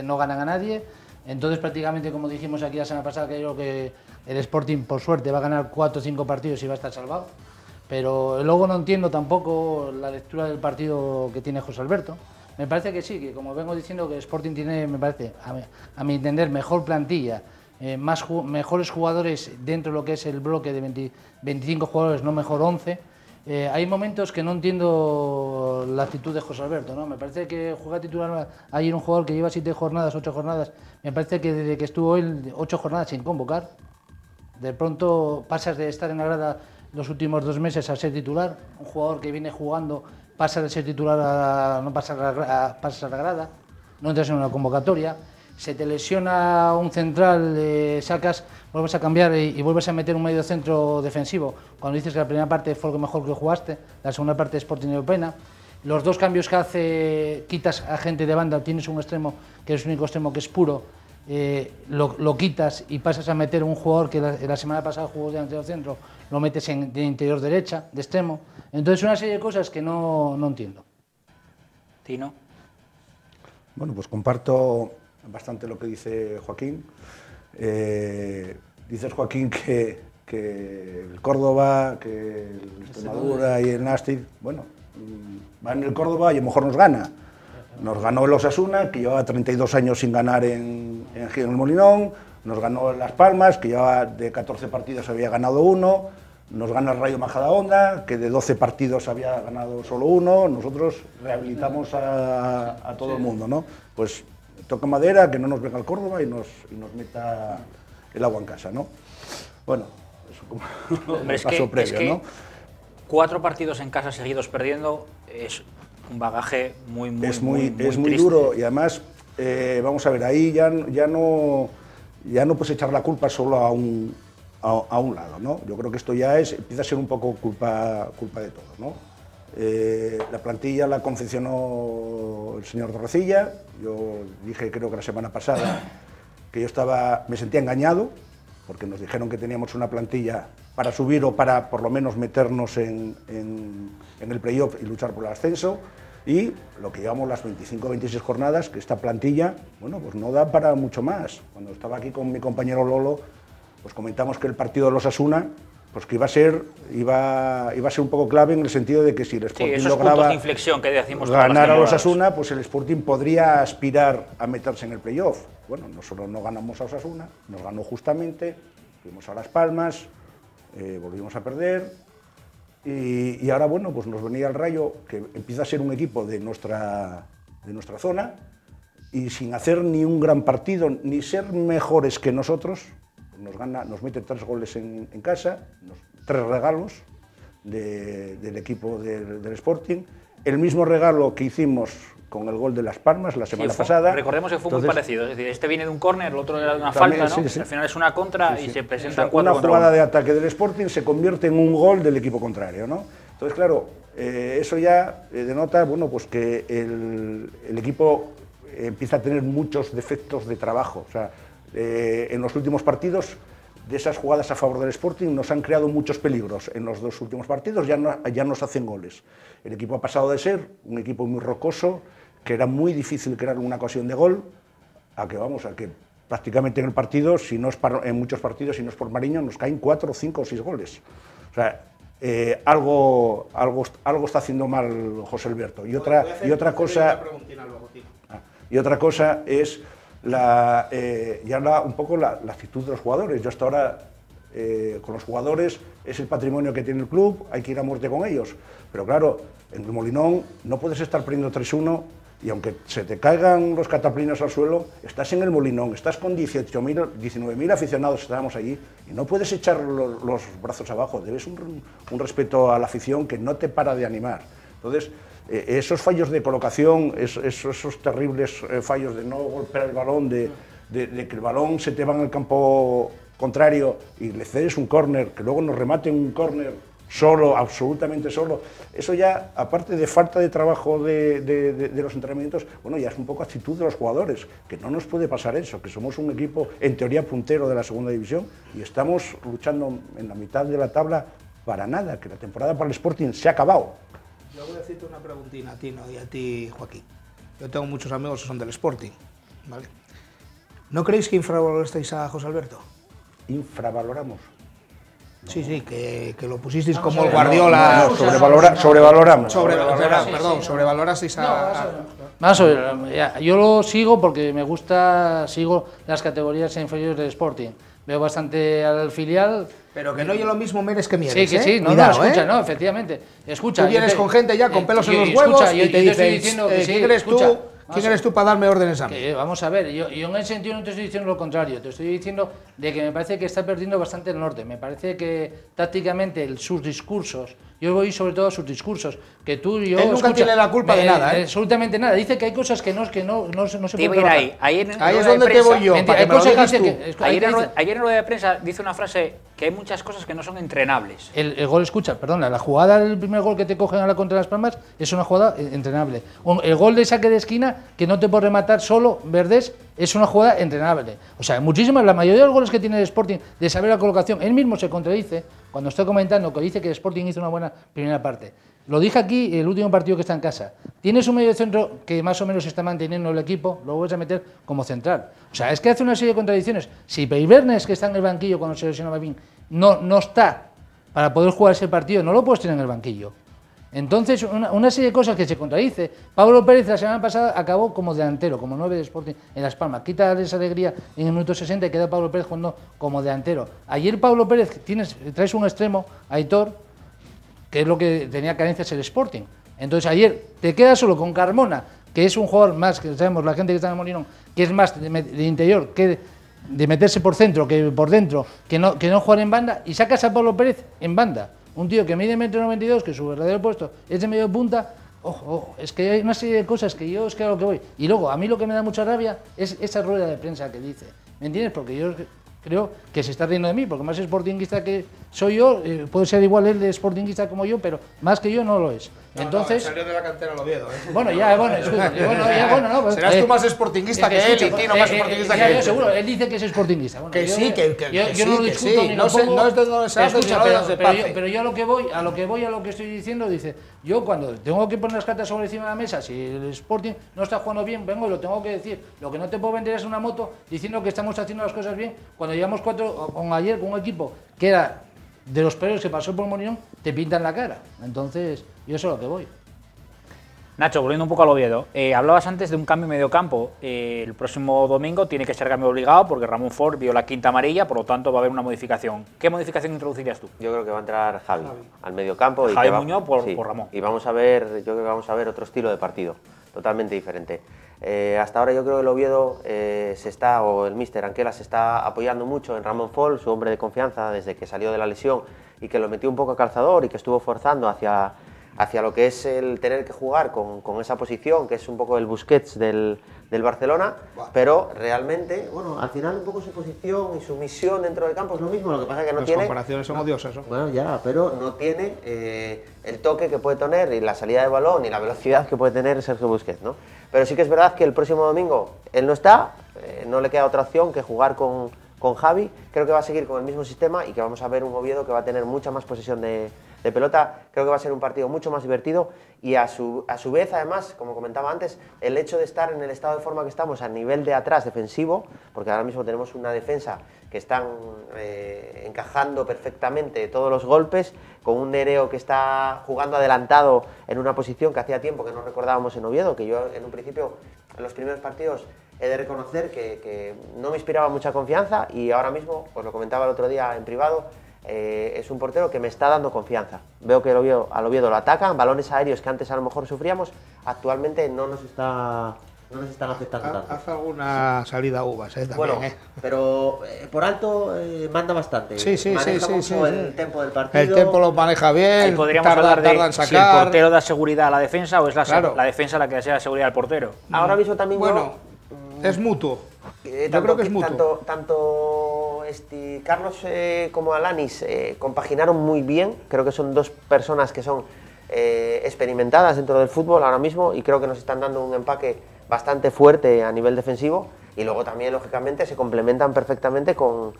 Speaker 12: no ganan a nadie, entonces prácticamente, como dijimos aquí la semana pasada, creo que el Sporting por suerte va a ganar 4 o 5 partidos y va a estar salvado, pero luego no entiendo tampoco la lectura del partido que tiene José Alberto. Me parece que sí, que como vengo diciendo, que el Sporting tiene, me parece, a mi entender, mejor plantilla, mejores jugadores dentro de lo que es el bloque de 25 jugadores, no mejor 11. Hay momentos que no entiendo la actitud de José Alberto, ¿no? Me parece que juega titular ayer un jugador que lleva 7 jornadas, 8 jornadas, me parece que desde que estuvo él 8 jornadas sin convocar, de pronto pasas de estar en la grada los últimos 2 meses a ser titular, un jugador que viene jugando pasa de ser titular a no pasar a la grada, no entras en una convocatoria. Se te lesiona un central, sacas, vuelves a cambiar y vuelves a meter un medio centro defensivo. Cuando dices que la primera parte fue lo mejor que jugaste, la segunda parte de Sporting dio pena. Los 2 cambios que hace, quitas a gente de banda, tienes un extremo que es el único extremo que es puro, lo quitas y pasas a meter un jugador que la semana pasada jugó de delantero centro, lo metes de interior derecha, de extremo. Entonces una serie de cosas que no entiendo.
Speaker 1: Tino.
Speaker 13: Bueno, pues comparto bastante lo que dice Joaquín. Dices, Joaquín, que el Córdoba, que el Extremadura y el Nàstic, bueno, va en el Córdoba y a lo mejor nos gana. Nos ganó el Osasuna, que llevaba 32 años sin ganar en el Molinón, nos ganó Las Palmas, que llevaba de 14 partidos había ganado 1, nos gana el Rayo Majadahonda, que de 12 partidos había ganado solo 1, nosotros rehabilitamos a todo el mundo, ¿no? Pues toca madera, que no nos venga el Córdoba y nos meta el agua en casa, ¿no? Bueno, eso como paso previo, ¿no?
Speaker 1: 4 partidos en casa seguidos perdiendo es un bagaje muy
Speaker 13: muy duro y además, vamos a ver, ahí ya no puedes echar la culpa solo a un lado, ¿no? Yo creo que esto ya empieza a ser un poco culpa de todos, ¿no? La plantilla la confeccionó el señor Torrecilla. Yo dije, creo que la semana pasada, que yo me sentía engañado, porque nos dijeron que teníamos una plantilla para subir o para por lo menos meternos en el playoff y luchar por el ascenso. Y lo que llevamos las 25 o 26 jornadas, que esta plantilla, bueno, pues no da para mucho más. Cuando estaba aquí con mi compañero Lolo, pues comentamos que el partido de los Osasuna, pues que iba a ser un poco clave en el sentido de que si el Sporting lograba ganar a los Osasuna, pues el Sporting podría aspirar a meterse en el playoff. Bueno, nosotros no ganamos a Osasuna, nos ganó justamente, fuimos a Las Palmas, volvimos a perder, y ahora, bueno, pues nos venía el Rayo, que empieza a ser un equipo de nuestra zona, y sin hacer ni un gran partido, ni ser mejores que nosotros, nos mete 3 goles en casa, 3 regalos del equipo del Sporting. El mismo regalo que hicimos con el gol de Las Palmas la semana pasada.
Speaker 1: Recordemos que fue muy parecido, es decir, este viene de un córner, el otro era de una falta, ¿no?
Speaker 13: Sí.
Speaker 1: Al final es una contra y se presentan 4
Speaker 13: una
Speaker 1: contra
Speaker 13: jugada
Speaker 1: 1.
Speaker 13: de ataque del Sporting se convierte en un gol del equipo contrario, ¿no? Entonces, claro, eso ya denota, bueno, pues que el equipo empieza a tener muchos defectos de trabajo. O sea, en los últimos partidos, de esas jugadas a favor del Sporting, nos han creado muchos peligros. En los 2 últimos partidos ya nos hacen goles. El equipo ha pasado de ser un equipo muy rocoso, que era muy difícil crear una ocasión de gol, a que prácticamente en el partido, en muchos partidos, si no es por Mariño, nos caen 4, 5 o 6 goles. O sea, algo está haciendo mal José Alberto. Y otra cosa es un poco la actitud de los jugadores. Yo hasta ahora, con los jugadores, es el patrimonio que tiene el club, hay que ir a muerte con ellos. Pero claro, en el Molinón no puedes estar perdiendo 3-1 y aunque se te caigan los cataplinos al suelo, estás en el Molinón, estás con 19.000 aficionados, estábamos allí, y no puedes echar los brazos abajo, debes un respeto a la afición que no te para de animar. Entonces, esos fallos de colocación, esos terribles fallos de no golpear el balón, de que el balón se te va en el campo contrario y le cedes un córner, que luego nos remate un córner solo, absolutamente solo, eso ya, aparte de falta de trabajo de los entrenamientos, bueno, ya es un poco actitud de los jugadores, que no nos puede pasar eso, que somos un equipo en teoría puntero de la segunda división y estamos luchando en la mitad de la tabla para nada, que la temporada para el Sporting se ha acabado.
Speaker 11: Yo voy a decirte una preguntina a ti, ¿no? Y a ti, Joaquín. Yo tengo muchos amigos que son del Sporting, ¿vale? ¿No creéis que infravalorasteis a José Alberto?
Speaker 13: ¿Infravaloramos?
Speaker 11: Sí, que lo pusisteis como el Guardiola.
Speaker 13: Sobrevaloraste
Speaker 12: a... Yo lo sigo porque me gusta, sigo las categorías inferiores del Sporting. Veo bastante al filial.
Speaker 11: Pero que no oye lo mismo Mieres que Mieres.
Speaker 12: Sí, que sí,
Speaker 11: Cuidado,
Speaker 12: escucha, no, efectivamente. Escucha.
Speaker 11: Tú vienes con gente ya con pelos en los huevos y te dicen, ¿quién eres tú? ¿Quién eres tú para darme órdenes a mí?
Speaker 12: Vamos a ver, yo en ese sentido no te estoy diciendo lo contrario, te estoy diciendo de que me parece que está perdiendo bastante el norte, me parece que tácticamente sus discursos, yo voy sobre todo a sus discursos, que tú y yo...
Speaker 11: Él nunca tiene la culpa de nada,
Speaker 12: absolutamente nada, dice que hay cosas que no se pueden
Speaker 1: trabajar. Ahí
Speaker 11: es donde te voy yo,
Speaker 1: ayer en rueda de prensa dice una frase que hay muchas cosas que no son entrenables.
Speaker 12: El gol, escucha, perdona, la jugada del primer gol que te cogen a la contra Las Palmas es una jugada entrenable. El gol de saque de esquina, que no te puede rematar solo Verdés, es una jugada entrenable. O sea, la mayoría de los goles que tiene el Sporting de saber la colocación, él mismo se contradice cuando estoy comentando que dice que el Sporting hizo una buena primera parte. Lo dije aquí el último partido que está en casa. Tienes un medio centro que más o menos está manteniendo el equipo, lo vuelves a meter como central. O sea, es que hace una serie de contradicciones. Si Peibernes, que está en el banquillo cuando se lesiona Babín, no está para poder jugar ese partido, no lo puedes tener en el banquillo. Entonces, una serie de cosas que se contradice. Pablo Pérez la semana pasada acabó como delantero, como 9 de Sporting en Las Palmas. Quita esa alegría en el minuto 60 y queda Pablo Pérez jugando como delantero. Ayer Pablo Pérez, traes un extremo, Aitor, que es lo que tenía carencias el Sporting. Entonces ayer te quedas solo con Carmona, que es un jugador más, que sabemos la gente que está en el Molinón, que es más de interior, que de meterse por centro, que por dentro, que no jugar en banda, y sacas a Pablo Pérez en banda. Un tío que mide 1,92 m, que su verdadero puesto es de medio punta. Ojo, es que hay una serie de cosas que yo es que a lo que voy. Y luego, a mí lo que me da mucha rabia es esa rueda de prensa que dice. ¿Me entiendes? Porque yo creo que se está riendo de mí, porque más sportinguista que soy yo, puede ser igual él de sportinguista como yo, pero más que yo no lo es. Entonces,
Speaker 11: salió de la cantera el Oviedo.
Speaker 12: Bueno, no. Pues,
Speaker 11: serás tú más sportinguista que él, y Tino más sportinguista que él.
Speaker 12: Yo seguro, él dice que es sportinguista. Bueno,
Speaker 11: que sí, que
Speaker 12: yo no lo discuto ni lo pongo.
Speaker 11: No es de donde se hace,
Speaker 12: pero yo a lo que voy, a lo que estoy diciendo, dice, yo cuando tengo que poner las cartas sobre encima de la mesa, si el Sporting no está jugando bien, vengo y lo tengo que decir. Lo que no te puedo vender es una moto diciendo que estamos haciendo las cosas bien, cuando llevamos 4, con ayer, con un equipo que era de los peores que pasó por el Molinón, te pintan la cara. Entonces, yo sé a lo que voy.
Speaker 1: Nacho, volviendo un poco al Oviedo, hablabas antes de un cambio en medio campo. El próximo domingo tiene que ser cambio obligado porque Ramón Ford vio la quinta amarilla, por lo tanto va a haber una modificación. ¿Qué modificación introducirías tú?
Speaker 10: Yo creo que va a entrar Javi. Al medio campo.
Speaker 1: Javi Muñoz por Ramón.
Speaker 10: Y vamos a ver, yo creo que vamos a ver otro estilo de partido, totalmente diferente. Hasta ahora yo creo que el Oviedo o el míster Anquela se está apoyando mucho en Ramón Ford, su hombre de confianza desde que salió de la lesión y que lo metió un poco a calzador y que estuvo forzando hacia lo que es el tener que jugar con esa posición, que es un poco el Busquets del Barcelona, pero realmente, bueno, al final un poco su posición y su misión dentro del campo es lo mismo, lo que pasa es que no tiene...
Speaker 11: Las comparaciones son odiosas, ¿no?
Speaker 10: Bueno, ya, pero no tiene el toque que puede tener y la salida de balón y la velocidad que puede tener Sergio Busquets, ¿no? Pero sí que es verdad que el próximo domingo él no está, no le queda otra opción que jugar con Javi. Creo que va a seguir con el mismo sistema y que vamos a ver un Oviedo que va a tener mucha más posesión de pelota. Creo que va a ser un partido mucho más divertido y a su vez, además, como comentaba antes, el hecho de estar en el estado de forma que estamos a nivel de atrás defensivo, porque ahora mismo tenemos una defensa que están encajando perfectamente todos los golpes, con un Nereo que está jugando adelantado en una posición que hacía tiempo que no recordábamos en Oviedo, que yo en un principio, en los primeros partidos, he de reconocer que no me inspiraba mucha confianza y ahora mismo, os lo comentaba el otro día en privado, es un portero que me está dando confianza. Veo que al Oviedo lo atacan, balones aéreos que antes a lo mejor sufríamos, actualmente no nos están afectando tanto.
Speaker 11: Haz alguna salida a uvas, también,
Speaker 10: bueno, pero por alto manda bastante. Maneja mucho el tempo del partido.
Speaker 11: El tempo lo maneja bien.
Speaker 1: Ahí podríamos hablar de si el portero da seguridad a la defensa o es la defensa la que da seguridad al portero.
Speaker 10: Ahora mismo también
Speaker 11: es mutuo. Yo creo que es mutuo.
Speaker 10: Tanto Carlos como Alanis compaginaron muy bien. Creo que son dos personas que son experimentadas dentro del fútbol ahora mismo y creo que nos están dando un empaque bastante fuerte a nivel defensivo y luego también, lógicamente, se complementan perfectamente con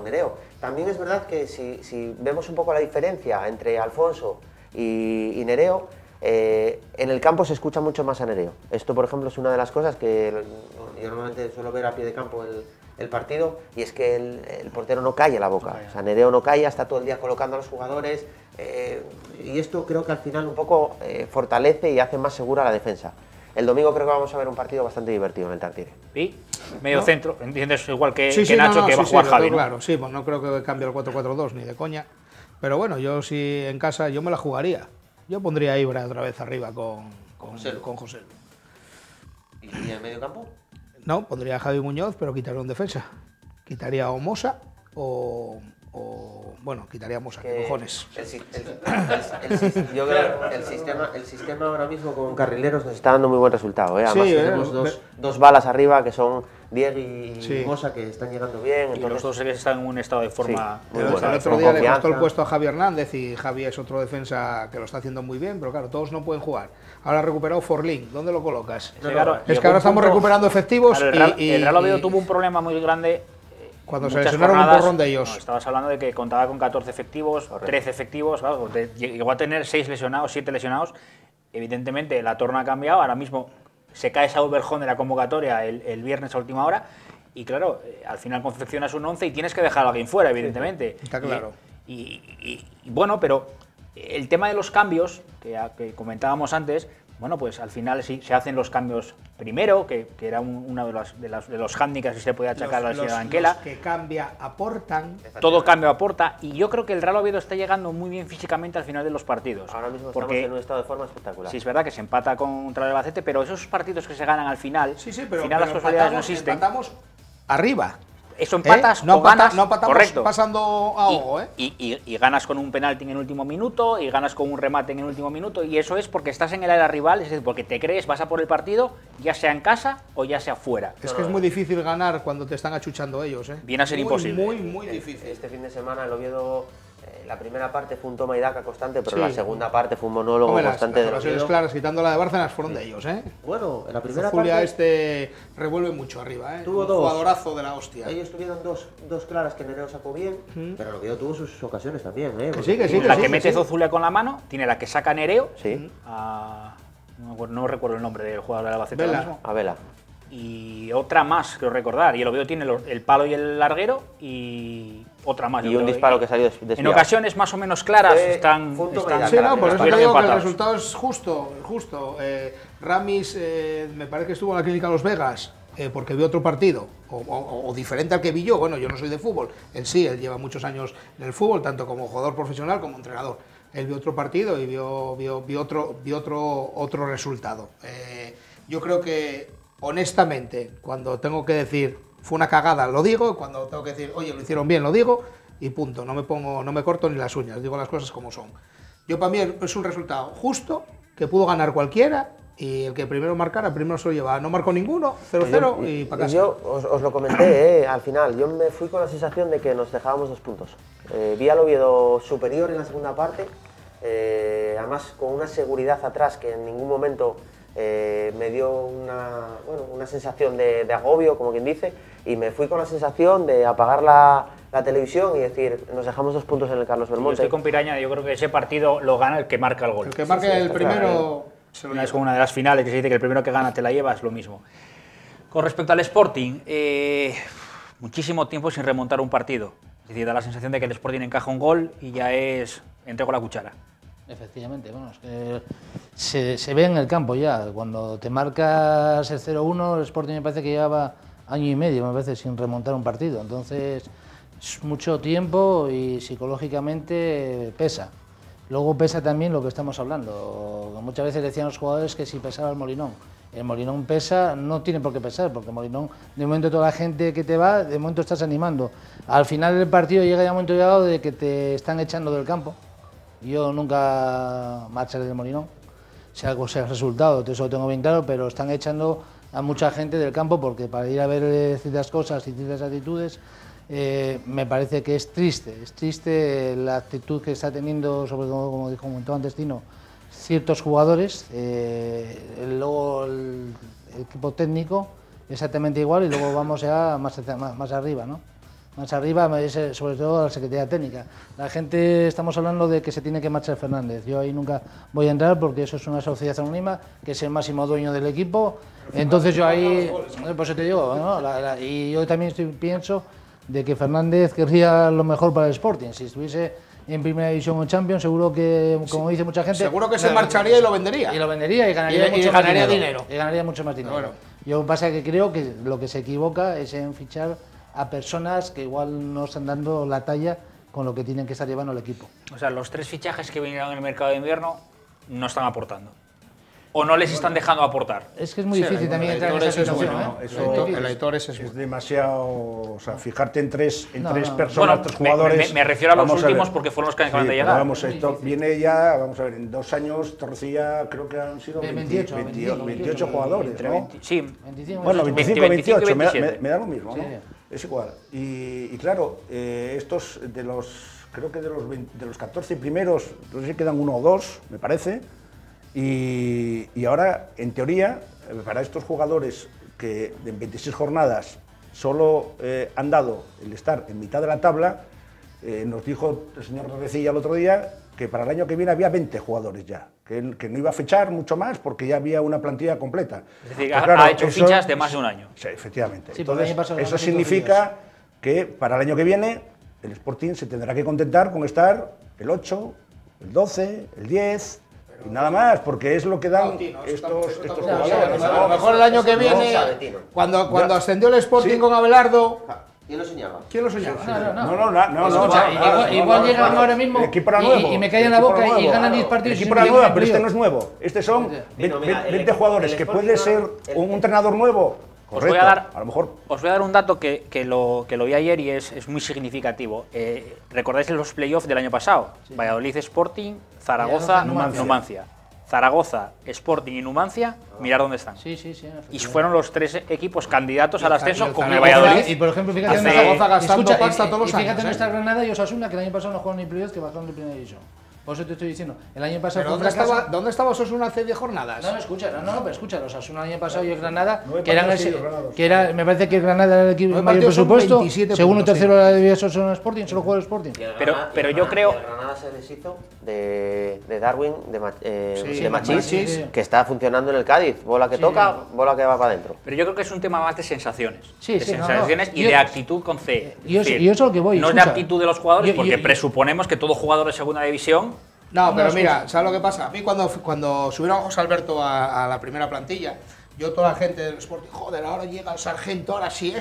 Speaker 10: Nereo. También es verdad que si vemos un poco la diferencia entre Alfonso y Nereo, en el campo se escucha mucho más a Nereo. Esto, por ejemplo, es una de las cosas que yo normalmente suelo ver a pie de campo el partido, y es que el portero no calla la boca. O sea, Nereo no calla, está todo el día colocando a los jugadores, y esto creo que al final un poco fortalece y hace más segura la defensa. El domingo creo que vamos a ver un partido bastante divertido en el Tartiere.
Speaker 1: ¿Y? Medio centro, entiendes, igual que Nacho, que va a jugar Javi, ¿no?
Speaker 11: Claro, sí, pues no creo que cambie el 4-4-2 ni de coña. Pero bueno, yo sí en casa yo me la jugaría. Yo pondría a Ibra otra vez arriba con José.
Speaker 10: ¿Y en el medio campo?
Speaker 11: No, pondría a Javi Muñoz, pero quitaría un defensa. Quitaría a Mosa o bueno, quitaría a Mosa, que cojones.
Speaker 10: Yo creo que el sistema ahora mismo con carrileros nos está dando muy buen resultado. Además tenemos dos balas arriba que son Diego y Mosa, que están llegando bien.
Speaker 1: Y los dos están en un estado de forma muy
Speaker 11: bueno. El otro día le costó el puesto a Javi Hernández y Javi es otro defensa que lo está haciendo muy bien, pero claro, todos no pueden jugar. Ahora ha recuperado Forlín, ¿dónde lo colocas? Es que ahora estamos recuperando efectivos.
Speaker 1: Claro, el Real Oviedo tuvo un problema muy grande.
Speaker 11: Cuando se lesionaron un porrón de ellos.
Speaker 1: No, estabas hablando de que contaba con 14 efectivos, 13 efectivos, claro, llegó a tener 6 lesionados, 7 lesionados. Evidentemente la torna ha cambiado, ahora mismo se cae Saúl Berjón de la convocatoria el viernes a última hora y claro, al final confeccionas un 11 y tienes que dejar a alguien fuera, evidentemente.
Speaker 11: Está claro.
Speaker 1: Y bueno, pero el tema de los cambios, que comentábamos antes, bueno, pues al final sí se hacen los cambios primero, que era uno de los hándicaps que se podía achacar a la señora Anquela.
Speaker 11: Los que cambia, aportan.
Speaker 1: Todo cambio aporta, y yo creo que el Real Oviedo está llegando muy bien físicamente al final de los partidos.
Speaker 10: Ahora mismo estamos en un estado de forma espectacular.
Speaker 1: Sí, es verdad que se empata contra el Albacete, pero esos partidos que se ganan al final,
Speaker 11: pero
Speaker 1: las posibilidades no existen.
Speaker 11: Empatamos arriba.
Speaker 1: eso empatas o ganas,
Speaker 11: no empatamos
Speaker 1: correcto,
Speaker 11: pasando a ojo,
Speaker 1: y ganas con un penalti en el último minuto, y ganas con un remate en el último minuto, y eso es porque estás en el área rival, es decir, porque te crees, vas a por el partido, ya sea en casa o ya sea fuera.
Speaker 11: Es que es muy difícil ganar cuando te están achuchando ellos,
Speaker 1: Viene a ser imposible.
Speaker 11: Muy difícil.
Speaker 10: Este fin de semana el Oviedo, la primera parte fue un toma y daca constante, pero la segunda parte fue un monólogo constante de
Speaker 11: las claras, quitando la de Bárcenas, fueron de ellos,
Speaker 10: Bueno, en la primera
Speaker 11: Julia
Speaker 10: parte
Speaker 11: revuelve mucho arriba,
Speaker 10: tuvo
Speaker 11: un
Speaker 10: dos.
Speaker 11: jugadorazo de la hostia.
Speaker 10: Ellos tuvieron dos claras que Nereo sacó bien, pero el Oviedo tuvo sus ocasiones también,
Speaker 1: La que mete Zozulea con la mano, tiene la que saca Nereo, no recuerdo el nombre del jugador de Albacete ahora mismo.
Speaker 10: A Vela.
Speaker 1: Y otra más, creo recordar. Y el Oviedo tiene el palo y el larguero y otra más.
Speaker 10: Y un disparo que salió desviado.
Speaker 1: En ocasiones más o menos claras están
Speaker 11: Sí, no, por eso te digo que el resultado es justo. Ramis me parece que estuvo en la clínica Los Vegas porque vio otro partido, o diferente al que vi yo. Bueno, yo no soy de fútbol. Él sí, él lleva muchos años en el fútbol, tanto como jugador profesional como entrenador. Él vio otro partido y vio otro resultado. Yo creo que, honestamente, cuando tengo que decir fue una cagada, lo digo, y cuando tengo que decir, oye, lo hicieron bien, lo digo, y punto. No me corto ni las uñas, digo las cosas como son. Yo, para mí, es un resultado justo, que pudo ganar cualquiera, y el que primero marcara, primero se lo lleva. No marcó ninguno, 0-0 y para casa.
Speaker 10: Yo os lo comenté al final, yo me fui con la sensación de que nos dejábamos 2 puntos. Vi al Oviedo superior en la segunda parte, además con una seguridad atrás que en ningún momento me dio una sensación de agobio, como quien dice, y me fui con la sensación de apagar la televisión y decir, nos dejamos 2 puntos en el Carlos Belmonte.
Speaker 1: Yo estoy con Piraña, yo creo que ese partido lo gana el que marca el gol.
Speaker 11: El que marca el primero se lo lleva.
Speaker 1: Es como una de las finales que se dice que el primero que gana te la lleva, es lo mismo. Con respecto al Sporting, muchísimo tiempo sin remontar un partido. Es decir, da la sensación de que el Sporting encaja un gol y ya es entrego la cuchara.
Speaker 12: Efectivamente, bueno, es que se ve en el campo ya. Cuando te marcas el 0-1, el Sporting me parece que llevaba año y medio, me parece, sin remontar un partido. Entonces, es mucho tiempo y psicológicamente pesa. Luego pesa también lo que estamos hablando. Muchas veces decían los jugadores que si pesaba el Molinón. El Molinón pesa, no tiene por qué pesar, porque el Molinón, de momento toda la gente que te va, de momento estás animando. Al final del partido llega ya un momento llegado de que te están echando del campo. Yo nunca marcharé del Molinón, sea cual sea el resultado, eso lo tengo bien claro, pero están echando a mucha gente del campo porque para ir a ver ciertas cosas y ciertas actitudes me parece que es triste la actitud que está teniendo, sobre todo, como comentó antes Tino, ciertos jugadores, luego el equipo técnico exactamente igual y luego vamos ya más arriba, ¿no? Más arriba, sobre todo la Secretaría Técnica. La gente, estamos hablando de que se tiene que marchar Fernández. Yo ahí nunca voy a entrar porque eso es una sociedad anónima, que es el máximo dueño del equipo. Entonces yo ahí, pues te digo, ¿no? Y yo también pienso de que Fernández querría lo mejor para el Sporting. Si estuviese en Primera División o en Champions, seguro que, como dice mucha gente...
Speaker 11: Seguro que se marcharía y lo vendería.
Speaker 12: Y lo vendería y ganaría mucho dinero. Y ganaría mucho más dinero. Bueno. Yo pasa que creo que lo que se equivoca es en fichar a personas que igual no están dando la talla con lo que tienen que estar llevando el equipo.
Speaker 1: O sea, los 3 fichajes que vinieron en el mercado de invierno no están aportando. ¿O no les están dejando aportar?
Speaker 12: Es que es muy difícil también entrar en esa situación.
Speaker 11: El Aitor es
Speaker 13: demasiado... O sea, fijarte en tres personas, 3 jugadores...
Speaker 1: Me refiero a los últimos porque fueron los que acaban de llegar.
Speaker 13: Vamos, esto viene ya, vamos a ver, en 2 años Torrecilla creo que han sido 28 jugadores, ¿no?
Speaker 1: Sí.
Speaker 12: 25,
Speaker 13: bueno, 25, 28, me da lo mismo, ¿no?
Speaker 12: Sí.
Speaker 13: Es igual. Y claro, estos de los, creo que de los 14 primeros, no sé si quedan 1 o 2, me parece. Y ahora, en teoría, para estos jugadores que en 26 jornadas solo han dado el estar en mitad de la tabla, nos dijo el señor Torrecilla el otro día que para el año que viene había 20 jugadores ya, que no iba a fichar mucho más porque ya había una plantilla completa.
Speaker 1: Es decir, ha hecho fichas de más de un año.
Speaker 13: Sí, efectivamente.
Speaker 12: Sí,
Speaker 13: entonces, eso significa que para el año que viene el Sporting se tendrá que contentar con estar el 8, el 12, el 10... Y nada más, porque es lo que dan estos jugadores.
Speaker 11: A lo mejor el año que viene, cuando ascendió el Sporting con Abelardo...
Speaker 10: ¿Quién lo soñaba?
Speaker 11: ¿Quién lo soñaba?
Speaker 10: No.
Speaker 12: Igual llegan ahora mismo y me callan la boca y ganan 10 partidos.
Speaker 13: El equipo era nuevo, pero este no es nuevo. Estos son 20 jugadores que puede ser un entrenador nuevo. Correcto, a lo mejor.
Speaker 1: Os voy a dar un dato que lo vi ayer y es muy significativo. ¿Recordáis los playoffs del año pasado? Sí. Valladolid Sporting, Zaragoza, Numancia. Zaragoza, Sporting y Numancia, mirad dónde están.
Speaker 12: Sí.
Speaker 1: Y fueron los 3 equipos candidatos al ascenso con el Valladolid.
Speaker 12: Y por ejemplo, fíjate en Zaragoza gastando pasta todos los años. Fíjate en nuestra Granada y Osasuna, que el año pasado no jugaron ni playoffs, que bajaron de primera división. Por eso te estoy diciendo, el año pasado...
Speaker 11: ¿Dónde estaba Osasuna hace 10 jornadas?
Speaker 12: No, pero escucha, los Osasuna el año pasado y el Granada, me parece que el Granada era el equipo de mayor presupuesto, segundo y tercero era de Osasuna Sporting, solo juega el Sporting.
Speaker 1: Pero yo creo...
Speaker 10: El Granada se deshizo de Darwin, de Machís, que está funcionando en el Cádiz, bola que toca, bola que va para adentro.
Speaker 1: Pero yo creo que es un tema más de sensaciones. Y de actitud con C.
Speaker 12: Y eso es lo que voy.
Speaker 1: No es de actitud de los jugadores, porque presuponemos que todo jugador de segunda división...
Speaker 11: No, pero mira, ¿sabes lo que pasa? A mí cuando subieron a José Alberto a la primera plantilla, yo toda la gente del Sporting, joder, ahora llega el sargento, ahora sí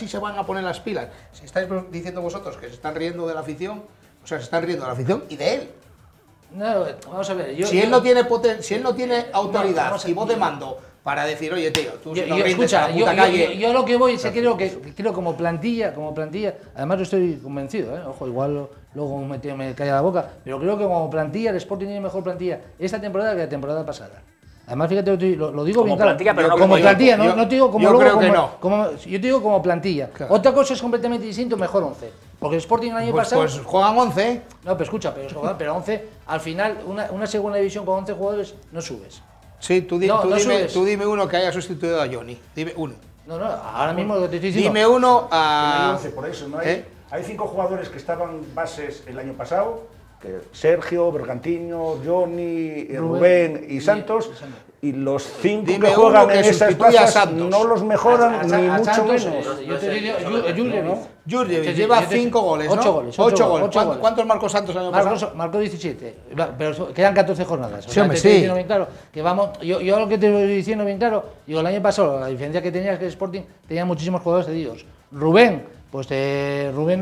Speaker 11: se van a poner las pilas. Si estáis diciendo vosotros que se están riendo de la afición, o sea, se están riendo de la afición y de él.
Speaker 12: No, vamos a ver.
Speaker 11: Si él no tiene autoridad y voz de mando para decir, oye, tío, tú si no rindes a la puta calle...
Speaker 12: Yo lo que voy, creo como plantilla, además yo estoy convencido, ojo, igual luego me calla la boca, pero creo que como plantilla, el Sporting tiene mejor plantilla esta temporada que la temporada pasada. Además, fíjate, lo digo
Speaker 1: como
Speaker 12: bien
Speaker 1: plantilla,
Speaker 12: claro.
Speaker 1: pero
Speaker 12: como plantilla, no te digo como
Speaker 11: yo
Speaker 12: luego,
Speaker 11: creo que
Speaker 12: yo te digo como plantilla. Claro. Otra cosa es completamente distinto, mejor 11. Porque el Sporting el año pasado...
Speaker 11: Pues juegan 11.
Speaker 12: No, pero escucha, pero 11, al final, una segunda división con 11 jugadores no subes.
Speaker 11: Sí, tú dime uno que haya sustituido a Johnny. Dime uno.
Speaker 12: No, ahora mismo lo que te estoy diciendo.
Speaker 11: Dime uno a...
Speaker 13: 11, por eso, ¿no? Hay 5 jugadores que estaban bases el año pasado, Sergio, Bergantiño, Johnny, Rubén y Santos, y los 5 que juegan en esas plazas no los mejoran ni mucho menos.
Speaker 12: Yo te digo,
Speaker 11: Jurjevic lleva 5 goles, ¿no? 8 goles. ¿Cuántos marcó Santos el año pasado?
Speaker 12: Marcó 17, pero quedan 14 jornadas.
Speaker 11: Sí, hombre, sí.
Speaker 12: Bien claro, que vamos, yo lo que te estoy diciendo bien claro, digo, el año pasado la diferencia que tenía es que el Sporting tenía muchísimos jugadores cedidos. Rubén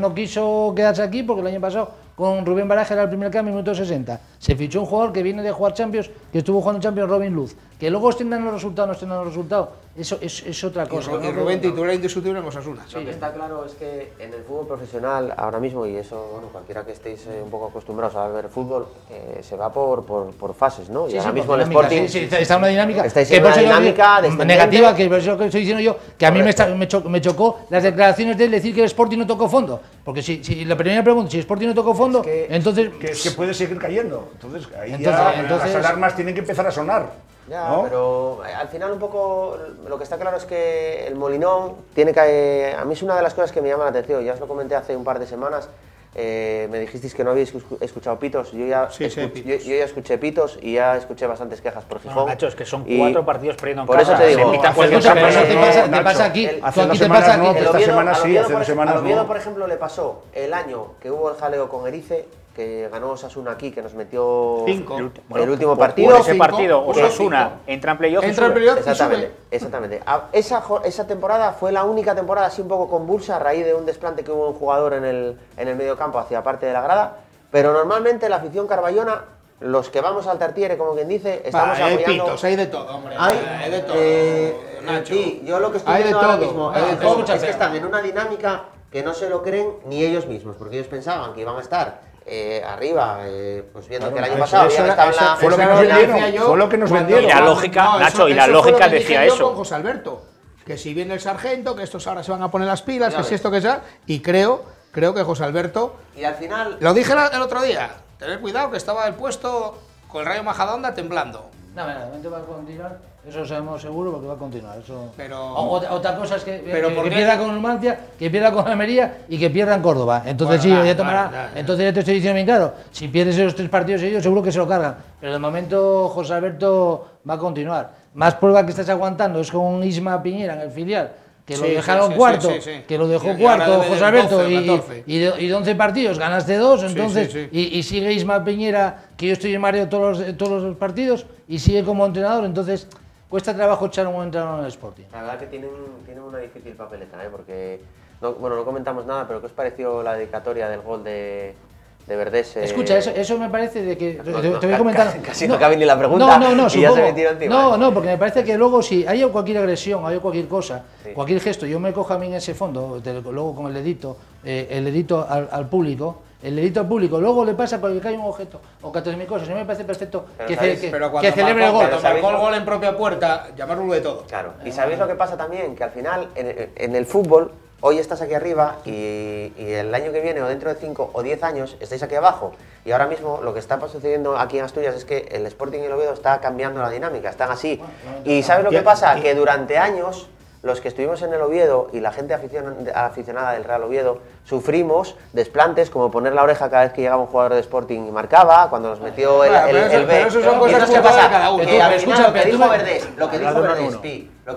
Speaker 12: no quiso quedarse aquí porque el año pasado con Rubén Baraja era el primer cambio en minuto 60. Se fichó un jugador que viene de jugar Champions, que estuvo jugando Champions, Robin Luz. Que luego tengan los resultados, no tengan los resultados, eso es otra cosa.
Speaker 11: Y Rubén titular indiscutible en Osasuna.
Speaker 10: Lo que está claro es que en el fútbol profesional ahora mismo, y eso, bueno, cualquiera que estéis un poco acostumbrados a ver fútbol, se va por fases, ¿no? Y ahora mismo el Sporting...
Speaker 12: Sí, está una dinámica.
Speaker 10: Estáis en una dinámica
Speaker 12: negativa, que por eso lo que estoy diciendo yo, que a mí me chocó las declaraciones de él decir que el Sporting no tocó fondo. Porque si la primera pregunta, si el Sporting no tocó fondo, entonces...
Speaker 13: Que puede seguir cayendo. Entonces las alarmas tienen que empezar a sonar.
Speaker 10: Ya,
Speaker 13: ¿no?
Speaker 10: Pero al final un poco lo que está claro es que el Molinón tiene que... A mí es una de las cosas que me llama la atención, ya os lo comenté hace un par de semanas, me dijisteis que no habéis escuchado pitos, yo ya escuché pitos y ya escuché bastantes quejas por Gijón.
Speaker 1: No, Nacho, es que son 4 partidos perdiendo en
Speaker 10: por
Speaker 1: casa.
Speaker 10: Por eso te digo,
Speaker 12: te pasa aquí,
Speaker 13: hace 2 semanas no, esta semana sí, hace 2 semanas no.
Speaker 10: A Oviedo, por ejemplo, le pasó el año que hubo el jaleo con Erice, que ganó Osasuna aquí, que nos metió
Speaker 11: 5
Speaker 10: el último partido.
Speaker 1: Ese partido, Osasuna entra en playoff.
Speaker 10: Exactamente. Esa temporada fue la única temporada así un poco convulsa a raíz de un desplante que hubo un jugador en el mediocampo hacia parte de la grada, pero normalmente la afición carballona, los que vamos al Tartiere, como quien dice, estamos apoyando...
Speaker 11: Hay pitos, hay de todo, hombre.
Speaker 10: Hay de todo. Nacho. Sí, yo lo que estoy viendo ahora mismo es que están en una dinámica que no se lo creen ni ellos mismos, porque ellos pensaban que iban a estar arriba, pues viendo que el año pasado
Speaker 13: fue lo que nos vendieron.
Speaker 1: Y la lógica, Nacho, y la lógica decía eso.
Speaker 11: Con José Alberto, que si viene el sargento, que estos ahora se van a poner las pilas, que si esto que sea, y creo que José Alberto...
Speaker 10: Y al final...
Speaker 11: Lo dije el otro día, tener cuidado que estaba el puesto con el Rayo Majadahonda temblando.
Speaker 12: No, realmente va a continuar, eso lo sabemos seguro porque va a continuar. Eso.
Speaker 11: Pero,
Speaker 12: otra cosa es que pierda con Numancia, que pierda con Almería y que pierda en Córdoba. Entonces bueno, ya tomará. Entonces ya te estoy diciendo bien claro, si pierdes esos 3 partidos ellos seguro que se lo cargan. Pero de momento José Alberto va a continuar. Más prueba que estás aguantando es con Isma Piñera en el filial, que lo dejaron cuarto, que lo dejó cuarto José Alberto 12, y de 11 partidos ganaste 2, entonces y sigue Isma Piñera, que yo estoy en mareo todos los partidos y sigue como entrenador, entonces cuesta trabajo echar un entrenador en el Sporting.
Speaker 10: La verdad que tienen una difícil papeleta, porque no comentamos nada, pero ¿qué os pareció la dedicatoria del gol de de Verdés.
Speaker 12: Escucha, eso me parece de que... te voy a comentar...
Speaker 10: Casi no cabe ni la pregunta
Speaker 12: no,
Speaker 10: y ya se me tiró encima.
Speaker 12: No, porque me parece que luego si hay cualquier agresión, hay cualquier cosa, cualquier gesto, yo me cojo a mí en ese fondo, luego con el dedito al público, luego le pasa porque cae un objeto o 14.000 cosas. A mí me parece perfecto que celebre el gol.
Speaker 11: Cuando marcó el gol en propia puerta, llamarlo de todo.
Speaker 10: Claro, y ¿sabéis lo que pasa también? Que al final, en el fútbol, hoy estás aquí arriba y el año que viene, o dentro de 5 o 10 años, estáis aquí abajo. Y ahora mismo lo que está sucediendo aquí en Asturias es que el Sporting y el Oviedo está cambiando la dinámica, están así. Y ¿sabes lo que pasa? Que durante años, los que estuvimos en el Oviedo y la gente aficionada del Real Oviedo, sufrimos desplantes como poner la oreja cada vez que llegaba un jugador de Sporting y marcaba, cuando nos metió el B.
Speaker 11: Pero eso son cosas
Speaker 10: ¿qué pasa?
Speaker 11: de cada uno.
Speaker 10: Que al final lo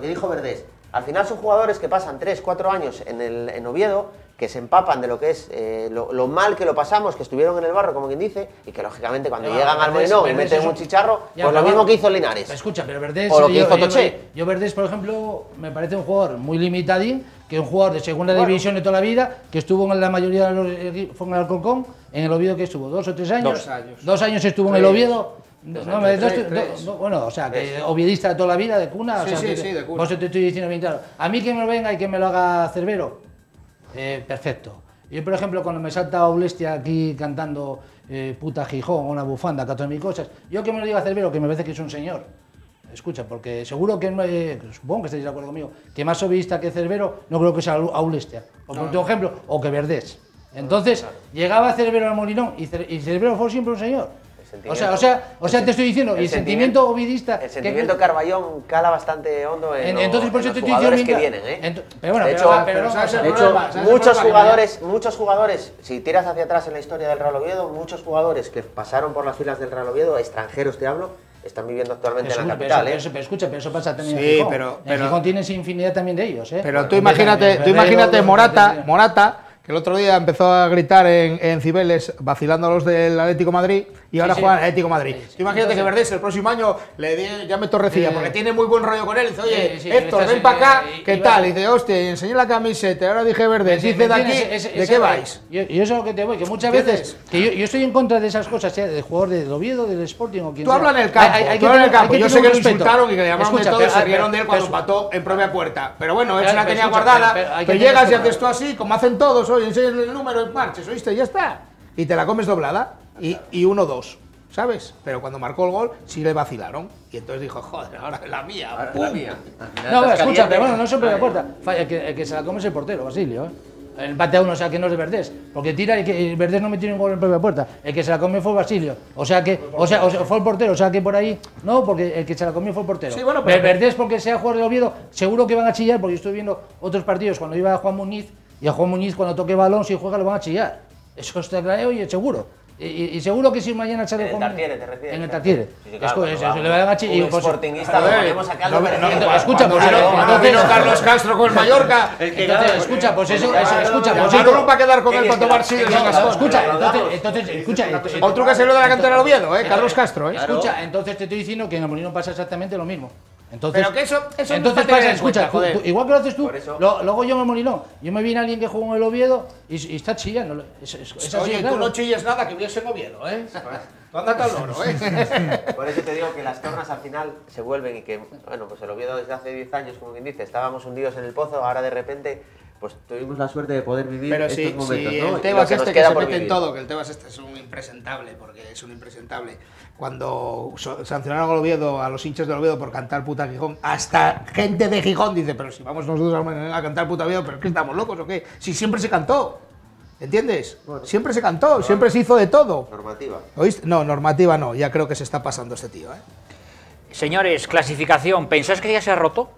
Speaker 10: que dijo Verdés, al final son jugadores que pasan 3, 4 años en Oviedo, que se empapan de lo que es lo mal que lo pasamos, que estuvieron en el barro, como quien dice, y que lógicamente cuando llegan al Molinón y meten un chicharro, pues lo mismo que hizo Linares.
Speaker 12: Escucha, pero Verdés,
Speaker 10: o lo que hizo Toché.
Speaker 12: Yo Verdés, por ejemplo, me parece un jugador muy limitadín, que es un jugador de segunda división de toda la vida, que estuvo en la mayoría de los fue en el Alcorcón, en el Oviedo que estuvo 2 o 3 años.
Speaker 11: 2 años.
Speaker 12: 2 años estuvo en el Oviedo. Bueno, o sea, que oviedista de toda la vida, de cuna.
Speaker 11: Sí,
Speaker 12: o sea,
Speaker 11: sí, de cuna.
Speaker 12: Vos te estoy diciendo bien claro. A mí que me lo venga y que me lo haga Cervero, perfecto. Yo, por ejemplo, cuando me salta Aulestia aquí cantando puta Gijón, una bufanda, 14.000 cosas, yo que me lo diga Cervero, que me parece que es un señor. Escucha, porque seguro que, supongo que estáis de acuerdo conmigo, que más oviedista que Cervero, no creo que sea Aulestia, por ejemplo, o que Verdés. Entonces, llegaba Cervero al Molinón y Cervero fue siempre un señor. O sea, te estoy diciendo, el sentimiento ovidista...
Speaker 10: El sentimiento Carballón cala bastante hondo en
Speaker 12: por
Speaker 10: los jugadores que vienen,
Speaker 12: Pero bueno,
Speaker 10: de hecho, muchos jugadores, si tiras hacia atrás en la historia del Real Oviedo, muchos jugadores que pasaron por las filas del Real Oviedo, extranjeros te hablo, están viviendo actualmente en la capital.
Speaker 12: Pero escucha, pero eso pasa también en Gijón. En Gijón tienes infinidad también de ellos.
Speaker 11: Pero tú imagínate Morata, que el otro día empezó a gritar en Cibeles, vacilando a los del Atlético de Madrid, y ahora juega al Atlético de Madrid. Tú imagínate que Verdés el próximo año le llame Torrecilla, porque tiene muy buen rollo con él, y dice, oye, Héctor, ven para acá, ¿qué tal? Y dice, hostia, enseñé la camiseta, ahora dije Verdés, dice de aquí, ¿de qué vais?
Speaker 12: Yo eso es lo que te voy, que muchas veces, que yo estoy en contra de esas cosas, del jugador del Oviedo, del Sporting o quien sea.
Speaker 11: Tú hablas en el campo, yo sé que lo insultaron y que le llamaron de todo y se rieron de él cuando empató en propia puerta. Pero bueno, él se la tenía guardada, que llegas y haces tú así, como hacen todos, oye, enseñas el número en marches, oíste, ya está. Y te la comes doblada, y 1-2. ¿Sabes? Pero cuando marcó el gol, sí le vacilaron. Y entonces dijo, joder, ahora es la mía.
Speaker 10: Ahora es la mía.
Speaker 12: No, escucha, pero bueno, no sobre la puerta. El que se la come es el portero, Basilio. El empate a 1, o sea que no es de Verdés. Porque tira y que Verdés no metió un gol en propia puerta. El que se la comió fue Basilio. O sea, fue el portero. O sea que por ahí, no, porque el que se la comió fue el portero.
Speaker 11: Sí, bueno, pero
Speaker 12: Verdés, porque sea jugador de Oviedo, seguro que van a chillar, porque yo estoy viendo otros partidos cuando iba a Juan Muñiz, y a Juan Muñiz cuando toque balón, si juega, lo van a chillar. Eso está claro y seguro. Y seguro que si mañana sale
Speaker 10: en el Tartiere, ¿te refieres?
Speaker 12: En el Tartiere.
Speaker 10: Sí, claro,
Speaker 12: eso le van a chillar.
Speaker 10: Un sportingista lo ponemos a Carlos.
Speaker 12: Escucha, pues
Speaker 11: vino Carlos Castro con el Mallorca.
Speaker 12: Escucha, pues eso, escucha, pues
Speaker 11: eso. para quedar con él para tomar sillas en Gascón.
Speaker 12: Escucha.
Speaker 11: Otro que salió de la cantera del Oviedo, Carlos Castro.
Speaker 12: Escucha, entonces te estoy diciendo que en el Molinón pasa exactamente lo mismo. Entonces,
Speaker 11: pero que eso
Speaker 12: entonces pasa, escucha, igual que lo haces tú, luego yo en el Molinón, yo me viene alguien que juega en el Oviedo y está chillando.
Speaker 11: Oye, tú no chilles nada, que vives en Oviedo, Tú andate al loro,
Speaker 10: Por eso te digo que las tornas al final se vuelven y que, bueno, pues el Oviedo desde hace 10 años, como quien dice, estábamos hundidos en el pozo, ahora de repente, pues tuvimos la suerte de poder vivir estos momentos, ¿no?
Speaker 11: El Tebas este que se mete en todo, que el Tebas este es un impresentable, porque es un impresentable. Cuando sancionaron al Oviedo, a los hinchas del Oviedo por cantar puta Gijón, hasta gente de Gijón dice, pero si vamos nosotros a cantar puta Oviedo, ¿pero qué estamos locos o qué? Si siempre se cantó, ¿entiendes? Bueno, siempre se cantó, siempre se hizo de todo.
Speaker 10: Normativa.
Speaker 11: ¿Oíste? No, normativa no, ya creo que se está pasando este tío,
Speaker 1: Señores, clasificación, ¿pensáis que ya se ha roto?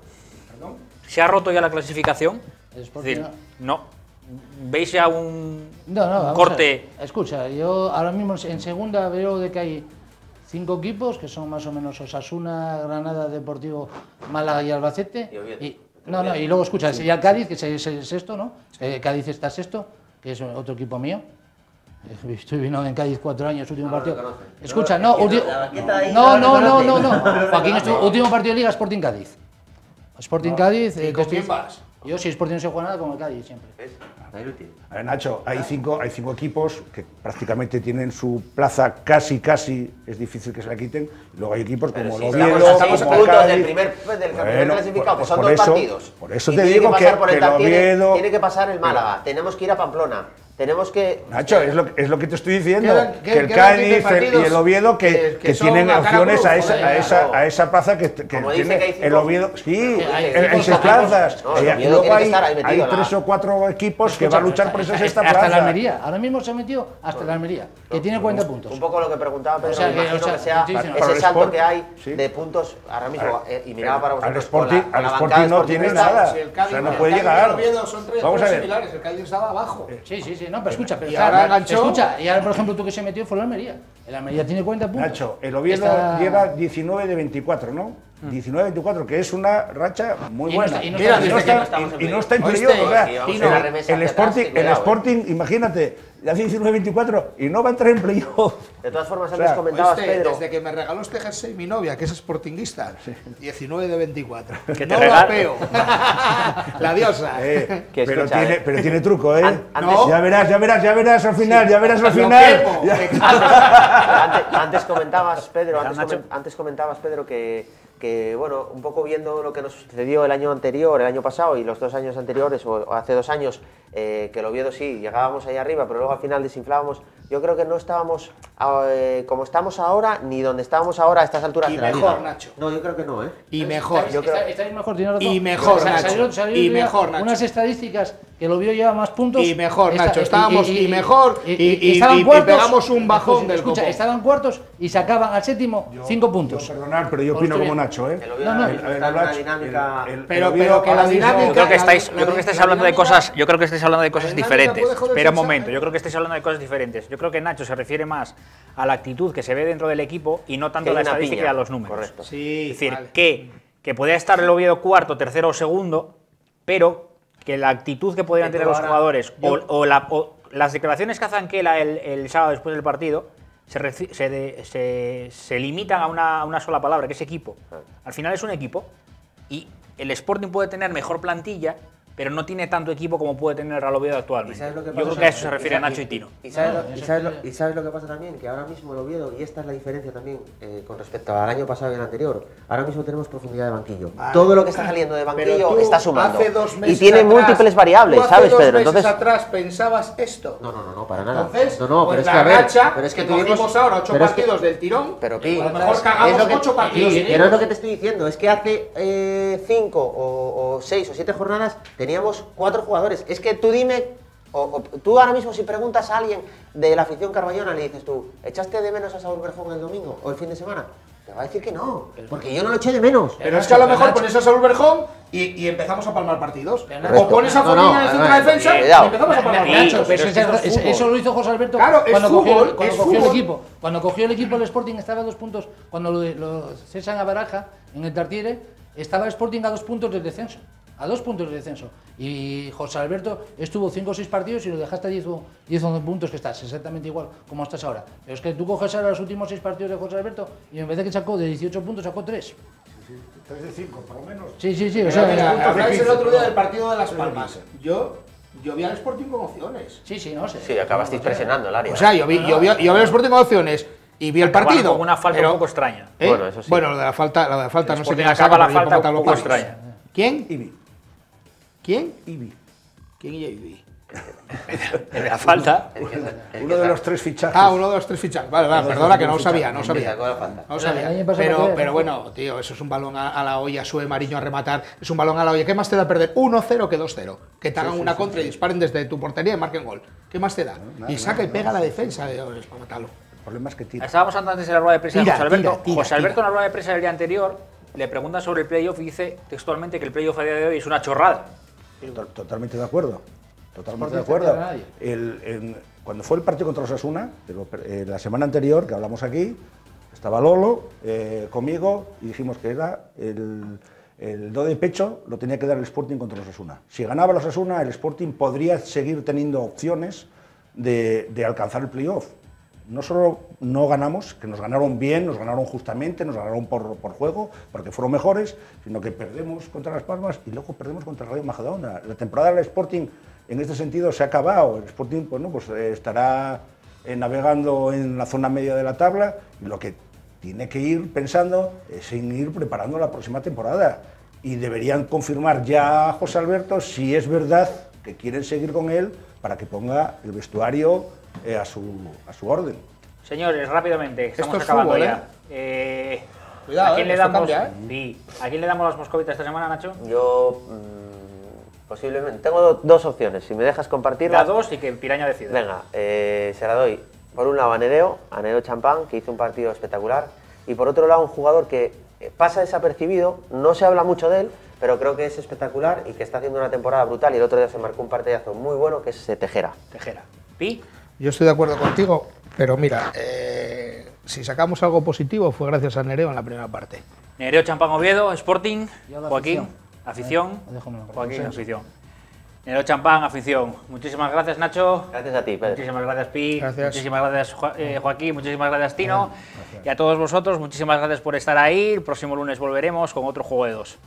Speaker 11: ¿Perdón?
Speaker 1: ¿Se ha roto ya la clasificación?
Speaker 12: Es decir,
Speaker 1: no. ¿Veis ya un
Speaker 12: vamos
Speaker 1: corte?
Speaker 12: Escucha, yo ahora mismo en segunda veo de que hay 5 equipos, que son más o menos Osasuna, Granada, Deportivo, Málaga y Albacete. Y luego escucha, y al Cádiz, que es sexto, ¿no? Cádiz está sexto, que es otro equipo mío. Estuvimos en Cádiz 4 años, último partido. Escucha, no. Joaquín, último partido de Liga, Sporting Cádiz. Sporting Cádiz.
Speaker 11: ¿Y con quién vas?
Speaker 12: Yo, si Sporting no se juega nada, como el Cádiz siempre.
Speaker 13: A ver, Nacho, hay cinco equipos que prácticamente tienen su plaza casi, es difícil que se la quiten. Luego hay equipos como el Oviedo,
Speaker 10: estamos a 6 puntos del primer clasificado, que son
Speaker 13: por
Speaker 10: 2
Speaker 13: eso,
Speaker 10: partidos.
Speaker 13: Por eso
Speaker 10: Y
Speaker 13: te
Speaker 10: tiene
Speaker 13: digo
Speaker 10: pasar por el
Speaker 13: que el
Speaker 10: Tartiere,
Speaker 13: Oviedo...
Speaker 10: tiene que pasar el Málaga, tenemos que ir a Pamplona. Tenemos que...
Speaker 13: Nacho, es lo que te estoy diciendo,
Speaker 11: que
Speaker 13: el Cádiz y el Oviedo que tienen opciones a esa plaza que tiene el Oviedo. Sí, en 6 plazas. Y luego hay 3 o 4 equipos que van a luchar por esa sexta plaza.
Speaker 12: Hasta la Almería, ahora mismo se ha metido hasta la Almería, que tiene 40 puntos.
Speaker 10: Un poco lo que preguntaba Pedro,
Speaker 12: O sea,
Speaker 10: me imagino que sea ese salto que hay de puntos ahora mismo, y miraba para vosotros.
Speaker 13: Al Sporting no tiene nada, o sea, no puede llegar. Vamos a ver.
Speaker 11: El Cádiz estaba abajo.
Speaker 12: Sí, no, pero escucha, pero y ahora, por ejemplo, tú que se metió fue la Almería. El Almería tiene 40 puntos.
Speaker 13: Nacho, el Oviedo lleva 19 de 24, ¿no? 19 de 24, que es una racha muy buena. Y no está en playoff. O sea, el Sporting, imagínate, hace 19-24 y no va a entrar en playoff.
Speaker 10: De todas formas, antes comentabas, Pedro...
Speaker 11: Desde que me regaló este jersey mi novia, que es sportinguista, 19 de 24.
Speaker 1: Que te vapeo.
Speaker 11: La diosa.
Speaker 13: Pero tiene truco, ¿eh?
Speaker 10: No.
Speaker 13: Ya verás al final,
Speaker 10: Antes comentabas, Pedro, que, bueno, un poco viendo lo que nos sucedió el año pasado y los 2 años anteriores, o hace 2 años, que el Oviedo sí, llegábamos ahí arriba, pero luego al final desinflábamos. Yo creo que no estábamos como estamos ahora, ni donde estábamos ahora a estas alturas de la liga.
Speaker 11: Y mejor, Nacho.
Speaker 10: No, yo creo que no, ¿eh?
Speaker 11: Y mejor.
Speaker 12: Estáis mejor, tiene razón.
Speaker 11: Y mejor, Nacho.
Speaker 12: Y mejor, Nacho. Unas estadísticas que el Oviedo lleva más puntos.
Speaker 11: Y mejor, Nacho. Estábamos mejor y pegamos un bajón del copo.
Speaker 12: Estaban cuartos y sacaban al séptimo 5 puntos.
Speaker 13: Perdonar, pero yo opino como Nacho, ¿eh?
Speaker 11: Pero que la dinámica...
Speaker 1: Yo creo que estáis hablando de cosas diferentes. Espera un momento, yo creo que estáis hablando de cosas diferentes. Yo creo que Nacho se refiere más a la actitud que se ve dentro del equipo y no tanto a la estadística y a los números.
Speaker 10: Correcto.
Speaker 11: Sí,
Speaker 1: es decir, que podría estar el Oviedo cuarto, tercero o segundo, pero que la actitud que podrían tener los jugadores o las declaraciones que hace Anquela el sábado después del partido se limitan a una sola palabra, que es equipo. Al final es un equipo y el Sporting puede tener mejor plantilla, pero no tiene tanto equipo como puede tener el Real Oviedo actualmente. Yo creo que a eso se refiere Nacho y Tino.
Speaker 10: ¿Y sabes lo que pasa también? Que ahora mismo el Oviedo, y esta es la diferencia también con respecto al año pasado y el anterior, ahora mismo tenemos profundidad de banquillo. Todo lo que está saliendo de banquillo está sumando. Y tiene múltiples variables, ¿sabes, Pedro?
Speaker 11: Entonces, atrás pensabas esto.
Speaker 10: No, para nada.
Speaker 11: Entonces,
Speaker 10: pero es que
Speaker 11: la racha,
Speaker 10: pero es que
Speaker 11: tuvimos ahora 8 partidos del tirón,
Speaker 10: pero
Speaker 11: a lo mejor cagamos 8 partidos.
Speaker 10: Pero es lo que te estoy diciendo, es que hace 5 o 6 o 7 jornadas teníamos 4 jugadores. Es que tú dime, tú ahora mismo si preguntas a alguien de la afición carballona, le dices tú, ¿echaste de menos a Saúl Berjón el domingo o el fin de semana? Te va a decir que no, porque yo no lo eché de menos.
Speaker 11: Pero es que a lo mejor pones a Saúl Berjón y empezamos a palmar partidos. O pones a Fornina en centrodefensa y empezamos a palmar partidos.
Speaker 12: Eso lo hizo José Alberto cuando cogió el equipo del Sporting. Estaba a 2 puntos, cuando lo cesan a Baraja en el Tartiere, estaba el Sporting a 2 puntos del descenso. A 2 puntos de descenso. Y José Alberto estuvo 5 o 6 partidos y lo dejaste a 10 o 11 puntos, que estás exactamente igual como estás ahora. Pero es que tú coges ahora los últimos 6 partidos de José Alberto y en vez de que sacó de 18 puntos, sacó 3.
Speaker 13: 3 de 5, por lo menos.
Speaker 12: Sí. O sea,
Speaker 11: habláis el otro día del partido de Las Palmas. Yo vi al Sporting con opciones.
Speaker 12: Sí, no sé.
Speaker 10: Sí, acabasteis presionando el área.
Speaker 11: O sea, yo vi al Sporting con opciones. Y vi el partido.
Speaker 1: Con una falta un poco extraña.
Speaker 11: Bueno, eso sí. Bueno, lo de la falta no sé quién
Speaker 1: acaba la falta un poco extraña.
Speaker 11: ¿Quién?
Speaker 13: Ibi.
Speaker 11: ¿Quién?
Speaker 13: Ibi.
Speaker 11: ¿Quién y Ibi?
Speaker 1: De la falta.
Speaker 13: Uno de los 3 fichajes.
Speaker 11: Uno de los 3 fichajes. Vale, perdona que no lo sabía. No sabía. Pero bueno, tío, eso es un balón a la olla. Sube Mariño a rematar. Es un balón a la olla. ¿Qué más te da perder 1-0 que 2-0? Que te hagan una contra y disparen desde tu portería y marquen gol. ¿Qué más te da? Y saca y pega a la defensa de para matarlo.
Speaker 13: El problema es que tira.
Speaker 1: Estábamos hablando antes de la rueda de prensa de José Alberto. José Alberto en la rueda de prensa del día anterior le pregunta sobre el playoff y dice textualmente que el playoff a día de hoy es una chorrada.
Speaker 13: Totalmente de acuerdo. Totalmente de acuerdo. Cuando fue el partido contra Osasuna, la semana anterior que hablamos aquí, estaba Lolo conmigo y dijimos que era el do de pecho lo tenía que dar el Sporting contra el Osasuna. Si ganaba el Osasuna, el Sporting podría seguir teniendo opciones de alcanzar el playoff. no solo no ganamos, que nos ganaron bien, nos ganaron justamente, nos ganaron por juego, porque fueron mejores, sino que perdemos contra Las Palmas y luego perdemos contra el Rayo Majadahonda. La temporada del Sporting en este sentido se ha acabado. El Sporting pues estará navegando en la zona media de la tabla y lo que tiene que ir pensando es en ir preparando la próxima temporada. Y deberían confirmar ya a José Alberto si es verdad que quieren seguir con él para que ponga el vestuario a su orden.
Speaker 1: Señores, rápidamente, estamos
Speaker 11: Esto es
Speaker 1: acabando
Speaker 11: fútbol,
Speaker 1: ya.
Speaker 11: Cuidado,
Speaker 1: ¿A quién le
Speaker 11: esto
Speaker 1: damos?
Speaker 11: cambia,
Speaker 1: Sí. ¿A quién le damos las moscovitas esta semana, Nacho?
Speaker 10: Yo posiblemente tengo dos opciones, si me dejas compartirlas.
Speaker 1: Da dos y que Piraña decida.
Speaker 10: Venga, se la doy por un lado a Nereo Champán, que hizo un partido espectacular, y por otro lado un jugador que pasa desapercibido, no se habla mucho de él, pero creo que es espectacular y que está haciendo una temporada brutal, y el otro día se marcó un partidazo muy bueno, que es Tejera.
Speaker 1: Tejera. ¿Pi?
Speaker 11: Yo estoy de acuerdo contigo, pero mira, si sacamos algo positivo fue gracias a Nereo en la primera parte.
Speaker 1: Nereo, Champán, Oviedo, Sporting,
Speaker 12: Yo la
Speaker 1: Joaquín, afición.
Speaker 12: Déjamelo.
Speaker 1: Joaquín, afición. Nereo, Champán, afición. Muchísimas gracias, Nacho.
Speaker 10: Gracias a ti, Pedro.
Speaker 1: Muchísimas gracias, Pi.
Speaker 11: Gracias.
Speaker 1: Muchísimas gracias, Joaquín. Muchísimas gracias, Tino. Y a todos vosotros, muchísimas gracias por estar ahí. El próximo lunes volveremos con otro Juego de Dos.